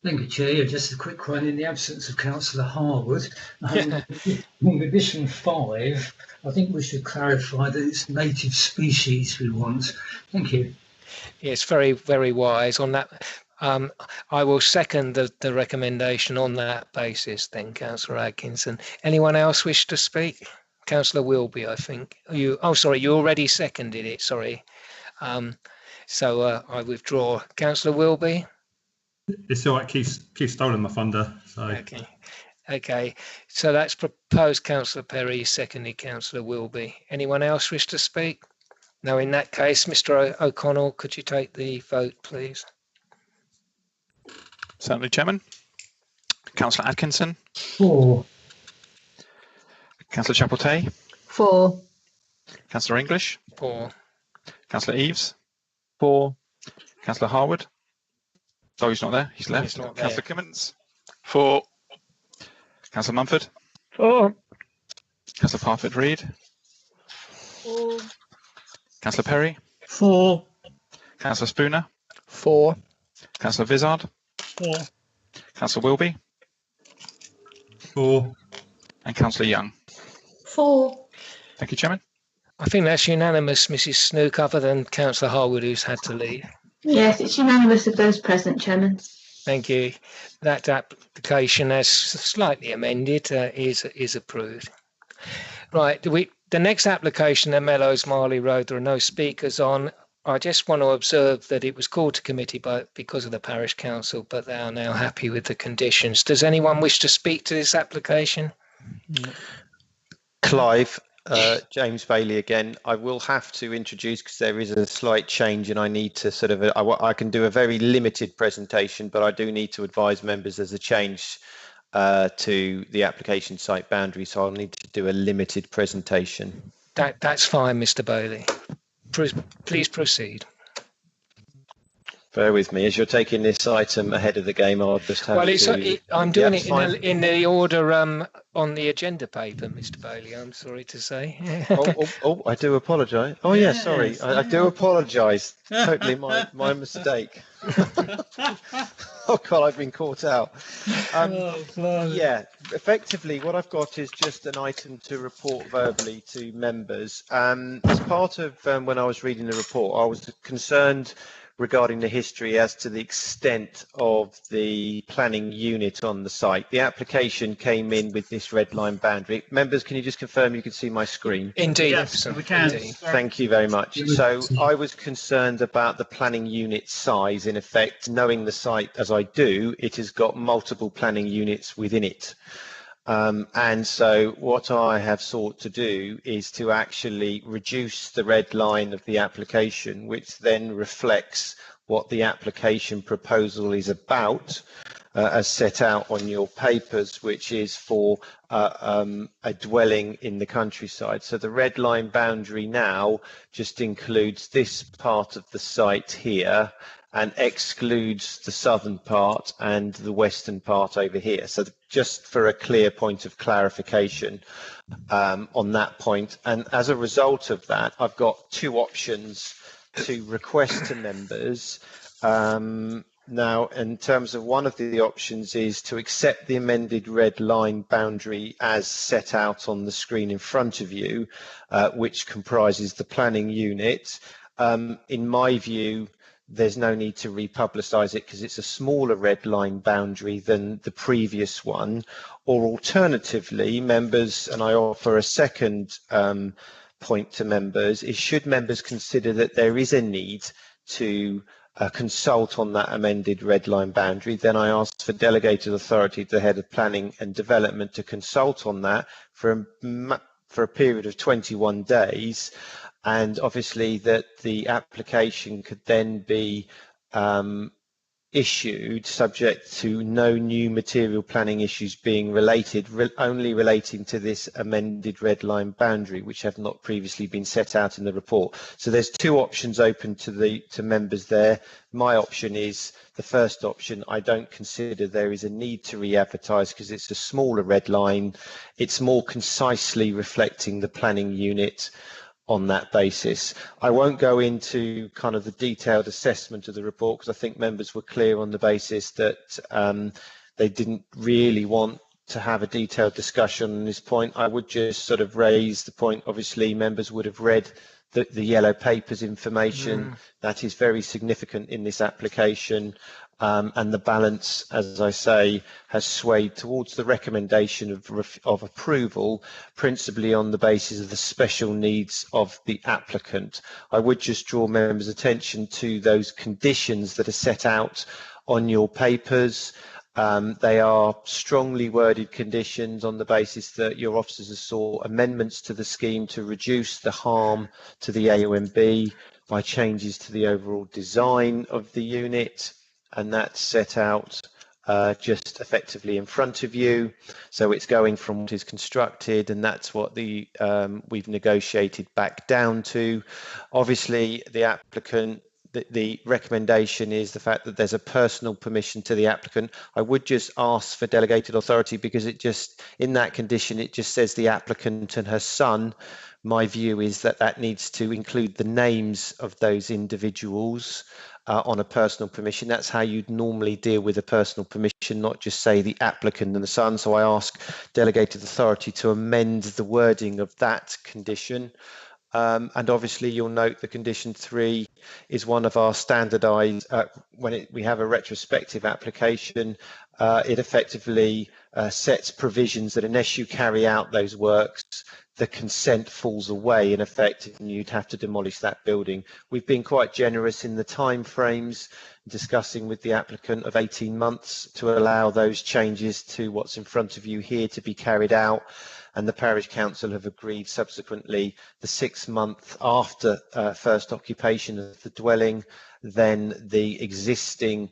Speaker 2: Thank you, Chair. Just a quick one. In the absence of Councillor Harwood, on condition 5, I think we should clarify that it's native species we want. Thank you.
Speaker 1: Yes, very, very wise on that. I will second the recommendation on that basis then, Councillor Atkinson. Anyone else wish to speak? Councillor Wilby, I think. You already seconded it, sorry. So I withdraw. Councillor Wilby?
Speaker 21: It's all right, Keith stolen my thunder. So.
Speaker 1: Okay. So that's proposed Councillor Perry, seconded Councillor Wilby. Anyone else wish to speak? No, in that case, Mr. O'Connell, could you take the vote, please?
Speaker 3: Certainly, Chairman. Councillor Atkinson?
Speaker 2: 4.
Speaker 3: Councillor Chapeltay?
Speaker 10: 4.
Speaker 3: Councillor English?
Speaker 1: 4.
Speaker 3: Councillor Eaves?
Speaker 7: 4.
Speaker 3: Councillor Harwood? Oh, he's not there. He's left.
Speaker 1: He's not there.
Speaker 3: Councillor Kimmins? 4. Councillor Mumford?
Speaker 9: 4.
Speaker 3: Councillor Parfitt-Reid?
Speaker 10: 4.
Speaker 3: Councillor Perry?
Speaker 20: 4.
Speaker 3: Councillor Spooner?
Speaker 6: 4.
Speaker 3: Councillor Vizard?
Speaker 20: 4.
Speaker 3: Councillor Wilby?
Speaker 21: 4.
Speaker 3: And Councillor Young?
Speaker 10: 4.
Speaker 3: Thank you, Chairman.
Speaker 1: I think that's unanimous, Mrs. Snook, other than Councillor Harwood, who's had to leave.
Speaker 10: Yes, it's unanimous of those present, Chairman.
Speaker 1: Thank you. That application, as slightly amended, is approved. Right. The next application, the Mellows Marley Road, there are no speakers on. I just want to observe that it was called to committee because of the parish council, but they are now happy with the conditions. Does anyone wish to speak to this application?
Speaker 14: Clive, James Bailey again. I will have to introduce, because there is a slight change and I need to sort of, I can do a very limited presentation, but I do need to advise members there's a change to the application site boundary, so I'll need to do a limited presentation.
Speaker 1: That's fine, Mr. Bailey. Please proceed.
Speaker 14: Bear with me. As you're taking this item ahead of the game, I'll just have
Speaker 1: I'm doing it in the order on the agenda paper, Mr. Bailey, I'm sorry to say.
Speaker 14: I do apologise. Oh, yeah, sorry. I do apologise. Totally my mistake. Oh, God, I've been caught out. Yeah, effectively, what I've got is just an item to report verbally to members. As part of when I was reading the report, I was concerned regarding the history as to the extent of the planning unit on the site. The application came in with this red line boundary. Members, can you just confirm you can see my screen?
Speaker 1: Indeed.
Speaker 20: Yes, we can.
Speaker 1: Indeed.
Speaker 14: Thank you very much. So I was concerned about the planning unit size. In effect, knowing the site as I do, it has got multiple planning units within it. And so what I have sought to do is to actually reduce the red line of the application, which then reflects what the application proposal is about, as set out on your papers, which is for a dwelling in the countryside. So the red line boundary now just includes this part of the site here and excludes the southern part and the western part over here. So just for a clear point of clarification on that point. And as a result of that, I've got two options to request to members. Now, in terms of one of the options is to accept the amended red line boundary as set out on the screen in front of you, which comprises the planning unit. In my view, there's no need to republicise it because it's a smaller red line boundary than the previous one. Or alternatively, members, and I offer a second point to members, is should members consider that there is a need to consult on that amended red line boundary, then I ask for delegated authority to the head of planning and development to consult on that for a period of 21 days. And obviously that the application could then be issued subject to no new material planning issues being related, only relating to this amended red line boundary, which have not previously been set out in the report. So there's two options open to members there. My option is the first option. I don't consider there is a need to re-advertise because it's a smaller red line. It's more concisely reflecting the planning unit on that basis. I won't go into kind of the detailed assessment of the report because I think members were clear on the basis that they didn't really want to have a detailed discussion on this point. I would just sort of raise the point, obviously members would have read the yellow papers information. That is very significant in this application. And the balance, as I say, has swayed towards the recommendation of approval, principally on the basis of the special needs of the applicant. I would just draw members' attention to those conditions that are set out on your papers. They are strongly worded conditions on the basis that your officers have sought amendments to the scheme to reduce the harm to the AOMB by changes to the overall design of the unit. And that's set out just effectively in front of you. So it's going from what is constructed, and that's what we've negotiated back down to. Obviously, the applicant, the recommendation is the fact that there's a personal permission to the applicant. I would just ask for delegated authority because it just, in that condition, it just says the applicant and her son. My view is that that needs to include the names of those individuals on a personal permission. That's how you'd normally deal with a personal permission, not just say the applicant and the son. So I ask delegated authority to amend the wording of that condition. And obviously you'll note the condition 3 is one of our standardized, we have a retrospective application, it effectively sets provisions that unless you carry out those works, the consent falls away in effect and you'd have to demolish that building. We've been quite generous in the time frames, discussing with the applicant of 18 months to allow those changes to what's in front of you here to be carried out. And the parish council have agreed subsequently the 6 month after first occupation of the dwelling, then the existing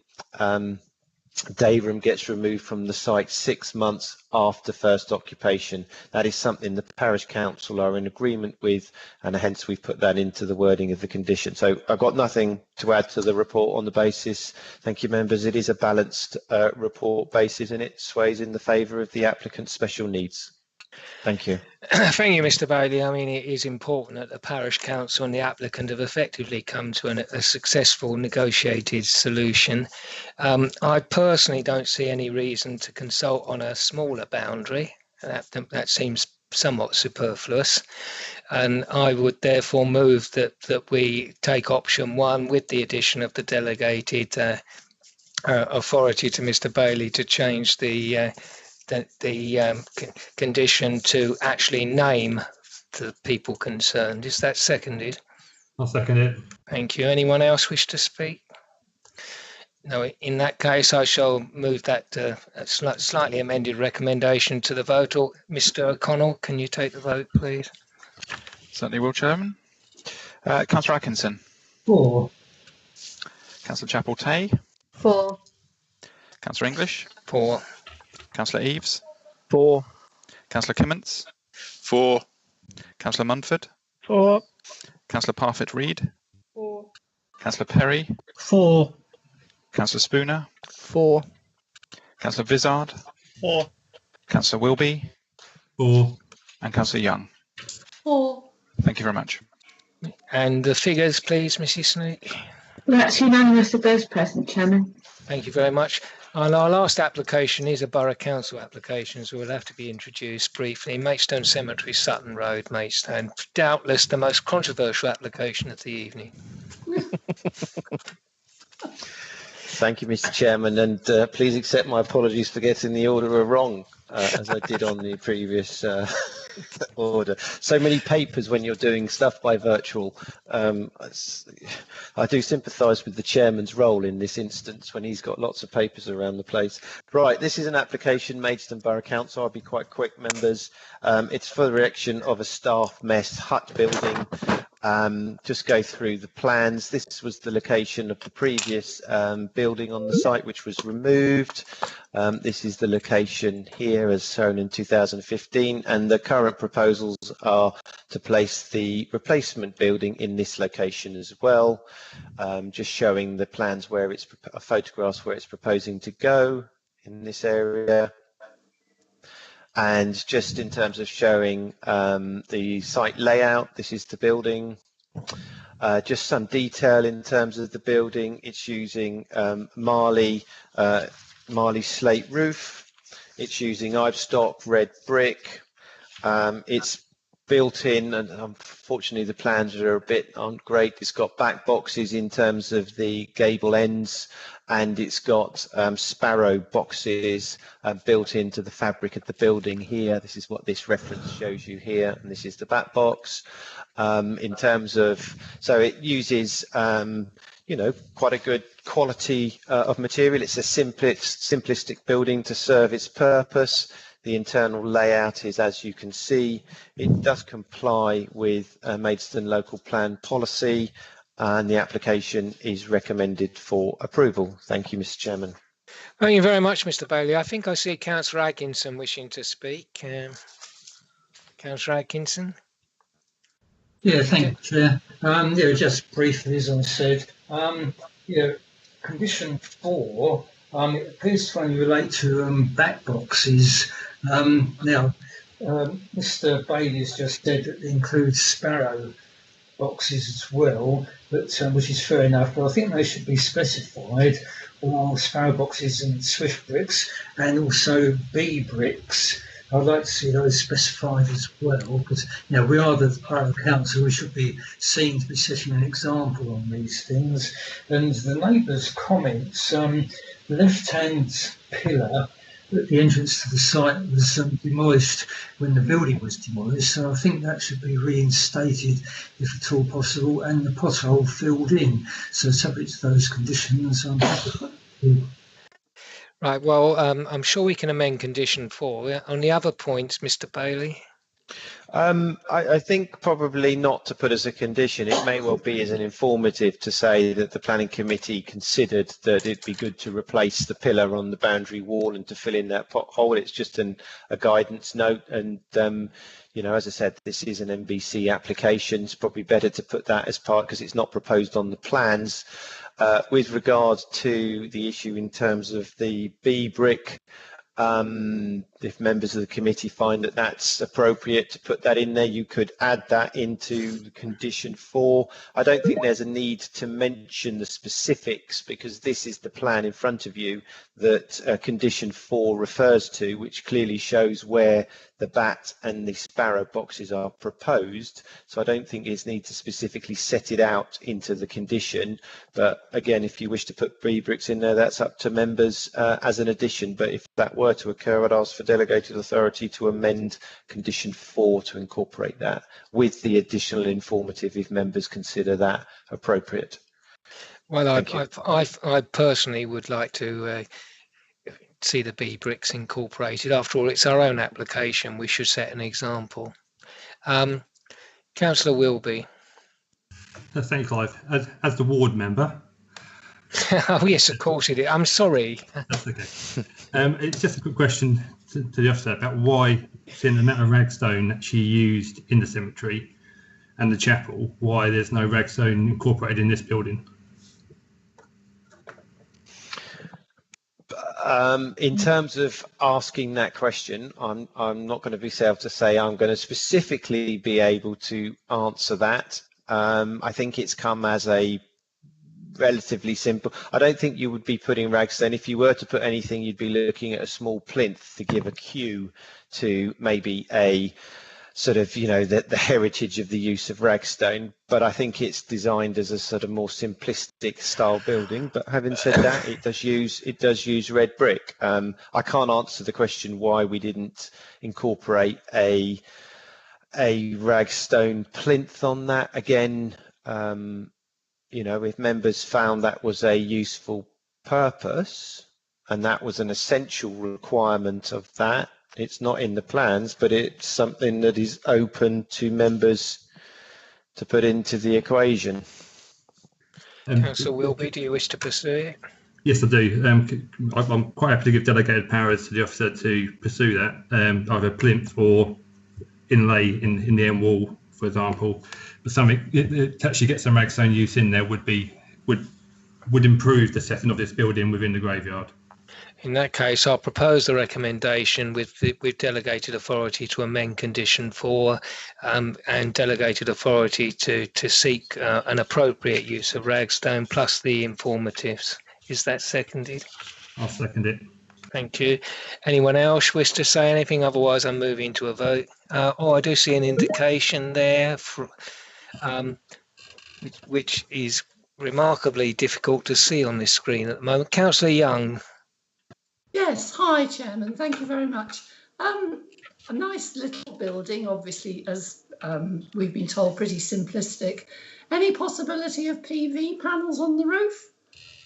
Speaker 14: day room gets removed from the site 6 months after first occupation. That is something the parish council are in agreement with, and hence we've put that into the wording of the condition. So I've got nothing to add to the report on the basis. Thank you, members. It is a balanced report basis and it sways in the favour of the applicant's special needs. Thank you.
Speaker 1: Thank you, Mr. Bailey. I mean, it is important that the parish council and the applicant have effectively come to a successful negotiated solution. I personally don't see any reason to consult on a smaller boundary. That seems somewhat superfluous. And I would therefore move that we take option 1 with the addition of the delegated authority to Mr. Bailey to change the condition to actually name the people concerned. Is that seconded?
Speaker 21: I'll second it.
Speaker 1: Thank you. Anyone else wish to speak? No, in that case, I shall move that slightly amended recommendation to the vote. Or Mr. O'Connell, can you take the vote, please?
Speaker 3: Certainly will, Chairman. Councillor Atkinson.
Speaker 2: 4.
Speaker 3: Councillor Chapel-Tay.
Speaker 10: 4.
Speaker 3: Councillor English.
Speaker 1: 4.
Speaker 3: Councillor Eaves.
Speaker 6: 4.
Speaker 3: Councillor Kimmins.
Speaker 8: 4.
Speaker 3: Councillor Munford.
Speaker 9: 4.
Speaker 3: Councillor Parfitt-Reed.
Speaker 10: 4.
Speaker 3: Councillor Perry.
Speaker 20: 4.
Speaker 3: Councillor Spooner.
Speaker 6: 4.
Speaker 3: Councillor Vizard.
Speaker 20: 4.
Speaker 3: Councillor Wilby.
Speaker 21: 4.
Speaker 3: And Councillor Young.
Speaker 10: 4.
Speaker 3: Thank you very much.
Speaker 1: And the figures, please, Mrs. Sneak.
Speaker 10: That's unanimous of those present, Chairman.
Speaker 1: Thank you very much. And our last application is a Borough Council application, so we'll have to be introduced briefly. Maidstone Cemetery, Sutton Road, Maidstone. Doubtless the most controversial application of the evening.
Speaker 14: Thank you, Mr. Chairman, and please accept my apologies for getting the order wrong, as I did on the previous order. So many papers when you're doing stuff by virtual. I do sympathise with the chairman's role in this instance when he's got lots of papers around the place. Right, this is an application, Maidstone Borough Council. I'll be quite quick, members. It's for the erection of a staff mess hut building. Just go through the plans. This was the location of the previous building on the site, which was removed. This is the location here as shown in 2015, and the current proposals are to place the replacement building in this location as well. Just showing the plans where it's photographs where it's proposing to go in this area. And just in terms of showing the site layout, this is the building. Just some detail in terms of the building. It's using Marley slate roof. It's using Ivestock red brick. It's built in, and unfortunately the plans aren't great. It's got back boxes in terms of the gable ends, and it's got sparrow boxes built into the fabric of the building here. This is what this reference shows you here, and this is the back box. In terms of, so it uses quite a good quality of material. It's a simplistic building to serve its purpose. The internal layout is, as you can see, it does comply with Maidstone local plan policy, and the application is recommended for approval. Thank you, Mr. Chairman.
Speaker 1: Thank you very much, Mr. Bailey. I think I see Councillor Atkinson wishing to speak. Councillor Atkinson.
Speaker 2: Yeah, thank you, Chair. Just briefly, as I said, condition 4, it appears to only relate to back boxes. Now, Mr. Bailey's just said that it includes sparrow boxes as well, but which is fair enough, but I think they should be specified, or sparrow boxes and swift bricks, and also bee bricks, I'd like to see those specified as well, because we are the Borough Council. We should be seen to be setting an example on these things. And the neighbours' comments, left-hand pillar at the entrance to the site was demolished when the building was demolished, so I think that should be reinstated if at all possible, and the pothole filled in. So subject to those conditions, I'm happy.
Speaker 1: Right, well, I'm sure we can amend condition 4. On the other points, Mr. Bailey?
Speaker 14: I think probably not to put as a condition. It may well be as an informative to say that the planning committee considered that it'd be good to replace the pillar on the boundary wall and to fill in that pothole. It's just a guidance note, and as I said, this is an MBC application. It's probably better to put that as part, because it's not proposed on the plans. With regard to the issue in terms of the B brick, if members of the committee find that that's appropriate to put that in there, you could add that into condition 4. I don't think there's a need to mention the specifics, because this is the plan in front of you that condition 4 refers to, which clearly shows where the bat and the sparrow boxes are proposed. So I don't think it's need to specifically set it out into the condition. But again, if you wish to put B bricks in there, that's up to members as an addition. But if that were to occur, I'd ask for delegated authority to amend condition 4 to incorporate that with the additional informative if members consider that appropriate.
Speaker 1: Well, I personally would like to see the B bricks incorporated. After all, it's our own application. We should set an example. Councillor Wilby.
Speaker 21: Thanks, Clive. As the ward member.
Speaker 1: Oh yes, of course it is. I'm sorry.
Speaker 21: That's okay. It's just a quick question to the officer about why, seeing the amount of ragstone actually used in the cemetery and the chapel, why there's no ragstone incorporated in this building.
Speaker 14: In terms of asking that question, I'm not going to be able to say I'm going to specifically be able to answer that. I think it's come as a relatively simple. I don't think you would be putting ragstone. If you were to put anything, you'd be looking at a small plinth to give a cue to maybe a sort of, the heritage of the use of ragstone. But I think it's designed as a sort of more simplistic style building. But having said that, it does use red brick. I can't answer the question why we didn't incorporate a ragstone plinth on that. Again, if members found that was a useful purpose and that was an essential requirement of that, it's not in the plans, but it's something that is open to members to put into the equation.
Speaker 1: Councillor Wilby, do you wish to pursue it?
Speaker 21: Yes, I do. I'm quite happy to give delegated powers to the officer to pursue that, either plinth or inlay in the end wall, for example. But something to actually get some ragstone use in there would improve the setting of this building within the graveyard.
Speaker 1: In that case, I'll propose the recommendation with delegated authority to amend condition 4 and delegated authority to seek an appropriate use of ragstone plus the informatives. Is that seconded?
Speaker 21: I'll second it.
Speaker 1: Thank you. Anyone else wish to say anything? Otherwise, I'm moving to a vote. I do see an indication there, which is remarkably difficult to see on this screen at the moment. Councillor Young.
Speaker 13: Yes, hi Chairman, thank you very much. A nice little building, obviously, as we've been told, pretty simplistic. Any possibility of PV panels on the roof?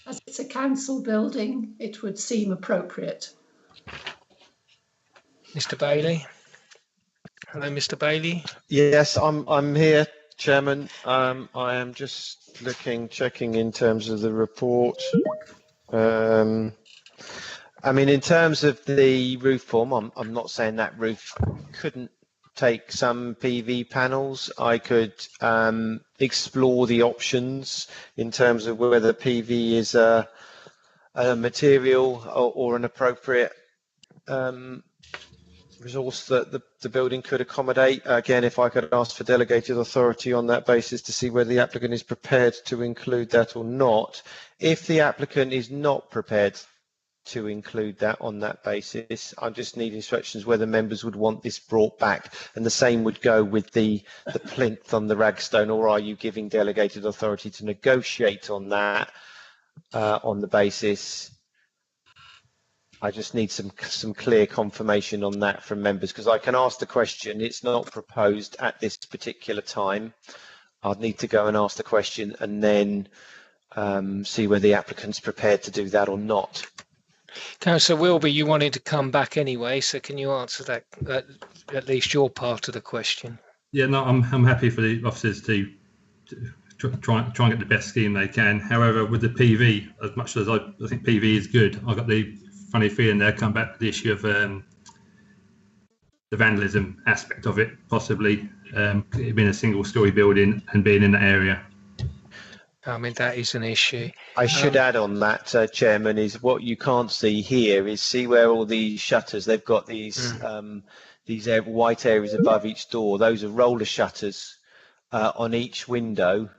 Speaker 13: As it's a council building, it would seem appropriate.
Speaker 1: Mr. Bailey. Hello, Mr. Bailey.
Speaker 14: Yes, I'm here, Chairman. I am just checking in terms of the report. I mean, in terms of the roof form, I'm not saying that roof couldn't take some PV panels. I could explore the options in terms of whether PV is a material or an appropriate resource that the building could accommodate. Again, if I could ask for delegated authority on that basis to see whether the applicant is prepared to include that or not. If the applicant is not prepared to include that on that basis. I just need instructions whether members would want this brought back, and the same would go with the plinth on the ragstone, or are you giving delegated authority to negotiate on that on the basis? I just need some clear confirmation on that from members, because I can ask the question. It's not proposed at this particular time. I'd need to go and ask the question and then see whether the applicant's prepared to do that or not.
Speaker 1: Councillor Wilby, you wanted to come back anyway, so can you answer that, at least your part of the question?
Speaker 21: Yeah, no, I'm happy for the officers to try and get the best scheme they can. However, with the PV, as much as I think PV is good, I got the funny feeling they'll come back to the issue of the vandalism aspect of it, possibly it being a single-storey building and being in that area.
Speaker 1: I mean, that is an issue.
Speaker 14: I should add on that, Chairman, is what you can't see here is see where all these shutters, they've got these white areas above each door. Those are roller shutters on each window.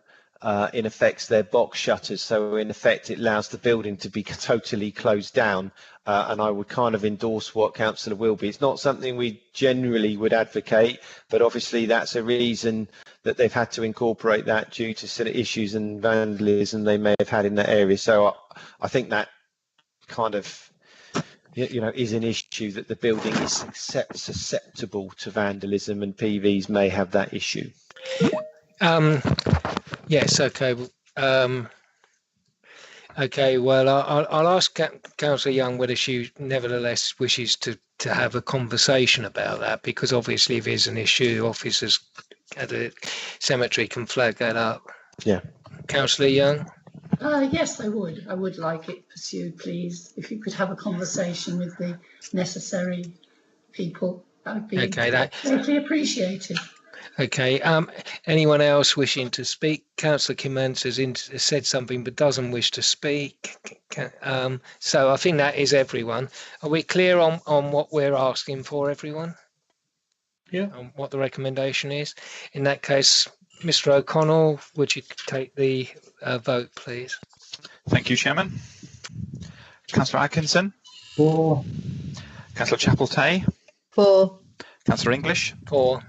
Speaker 14: In effect, they're box shutters. So in effect, it allows the building to be totally closed down. And I would kind of endorse what Councillor Wilby. It's not something we generally would advocate, but obviously that's a reason that they've had to incorporate that due to sort of issues and vandalism they may have had in that area. So I think that kind of, you know, is an issue that the building is susceptible to vandalism, and PVs may have that issue.
Speaker 1: Yes, okay. Okay, well, I'll ask Councillor Young whether she nevertheless wishes to have a conversation about that, because obviously if there's an issue, officers at the cemetery can flag that up.
Speaker 14: Yeah.
Speaker 1: Councillor Young?
Speaker 13: Yes, I would. I would like it pursued, please. If you could have a conversation with the necessary people, that would be greatly appreciated.
Speaker 1: Okay. Anyone else wishing to speak? Councillor Kimmons has said something but doesn't wish to speak. So I think that is everyone. Are we clear on what we're asking for, everyone?
Speaker 20: Yeah.
Speaker 1: On what the recommendation is? In that case, Mr. O'Connell, would you take the vote, please?
Speaker 3: Thank you, Chairman. Councillor Atkinson?
Speaker 15: For.
Speaker 3: Councillor Chapel-Tay?
Speaker 10: For.
Speaker 3: Councillor English?
Speaker 1: For.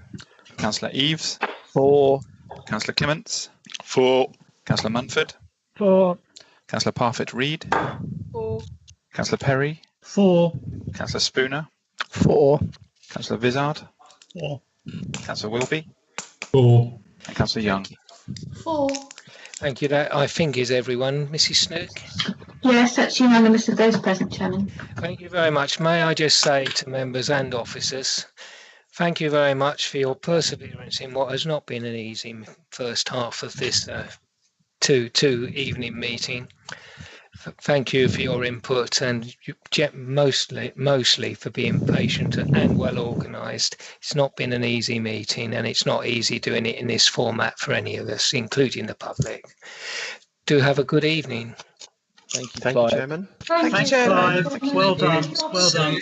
Speaker 3: Councillor Eves?
Speaker 6: For.
Speaker 3: Councillor Clements?
Speaker 8: For.
Speaker 3: Councillor Munford?
Speaker 9: For.
Speaker 3: Councillor Parfitt-Reed?
Speaker 10: For.
Speaker 3: Councillor Perry?
Speaker 20: For.
Speaker 3: Councillor Spooner?
Speaker 6: For.
Speaker 3: Councillor Vizard?
Speaker 20: For.
Speaker 3: Councillor Wilby?
Speaker 21: For.
Speaker 3: And Councillor Young?
Speaker 13: For.
Speaker 1: Thank you. That, I think, is everyone. Mrs. Snook?
Speaker 10: Yes, that's unanimous of those present, Chairman.
Speaker 1: Thank you very much. May I just say to members and officers, thank you very much for your perseverance in what has not been an easy first half of this two evening meeting. Thank you for your input, and mostly for being patient and well organised. It's not been an easy meeting, and it's not easy doing it in this format for any of us, including the public. Do have a good evening.
Speaker 14: Thank you, Chairman.
Speaker 18: Thank you, Chairman.
Speaker 20: Well done. Well done.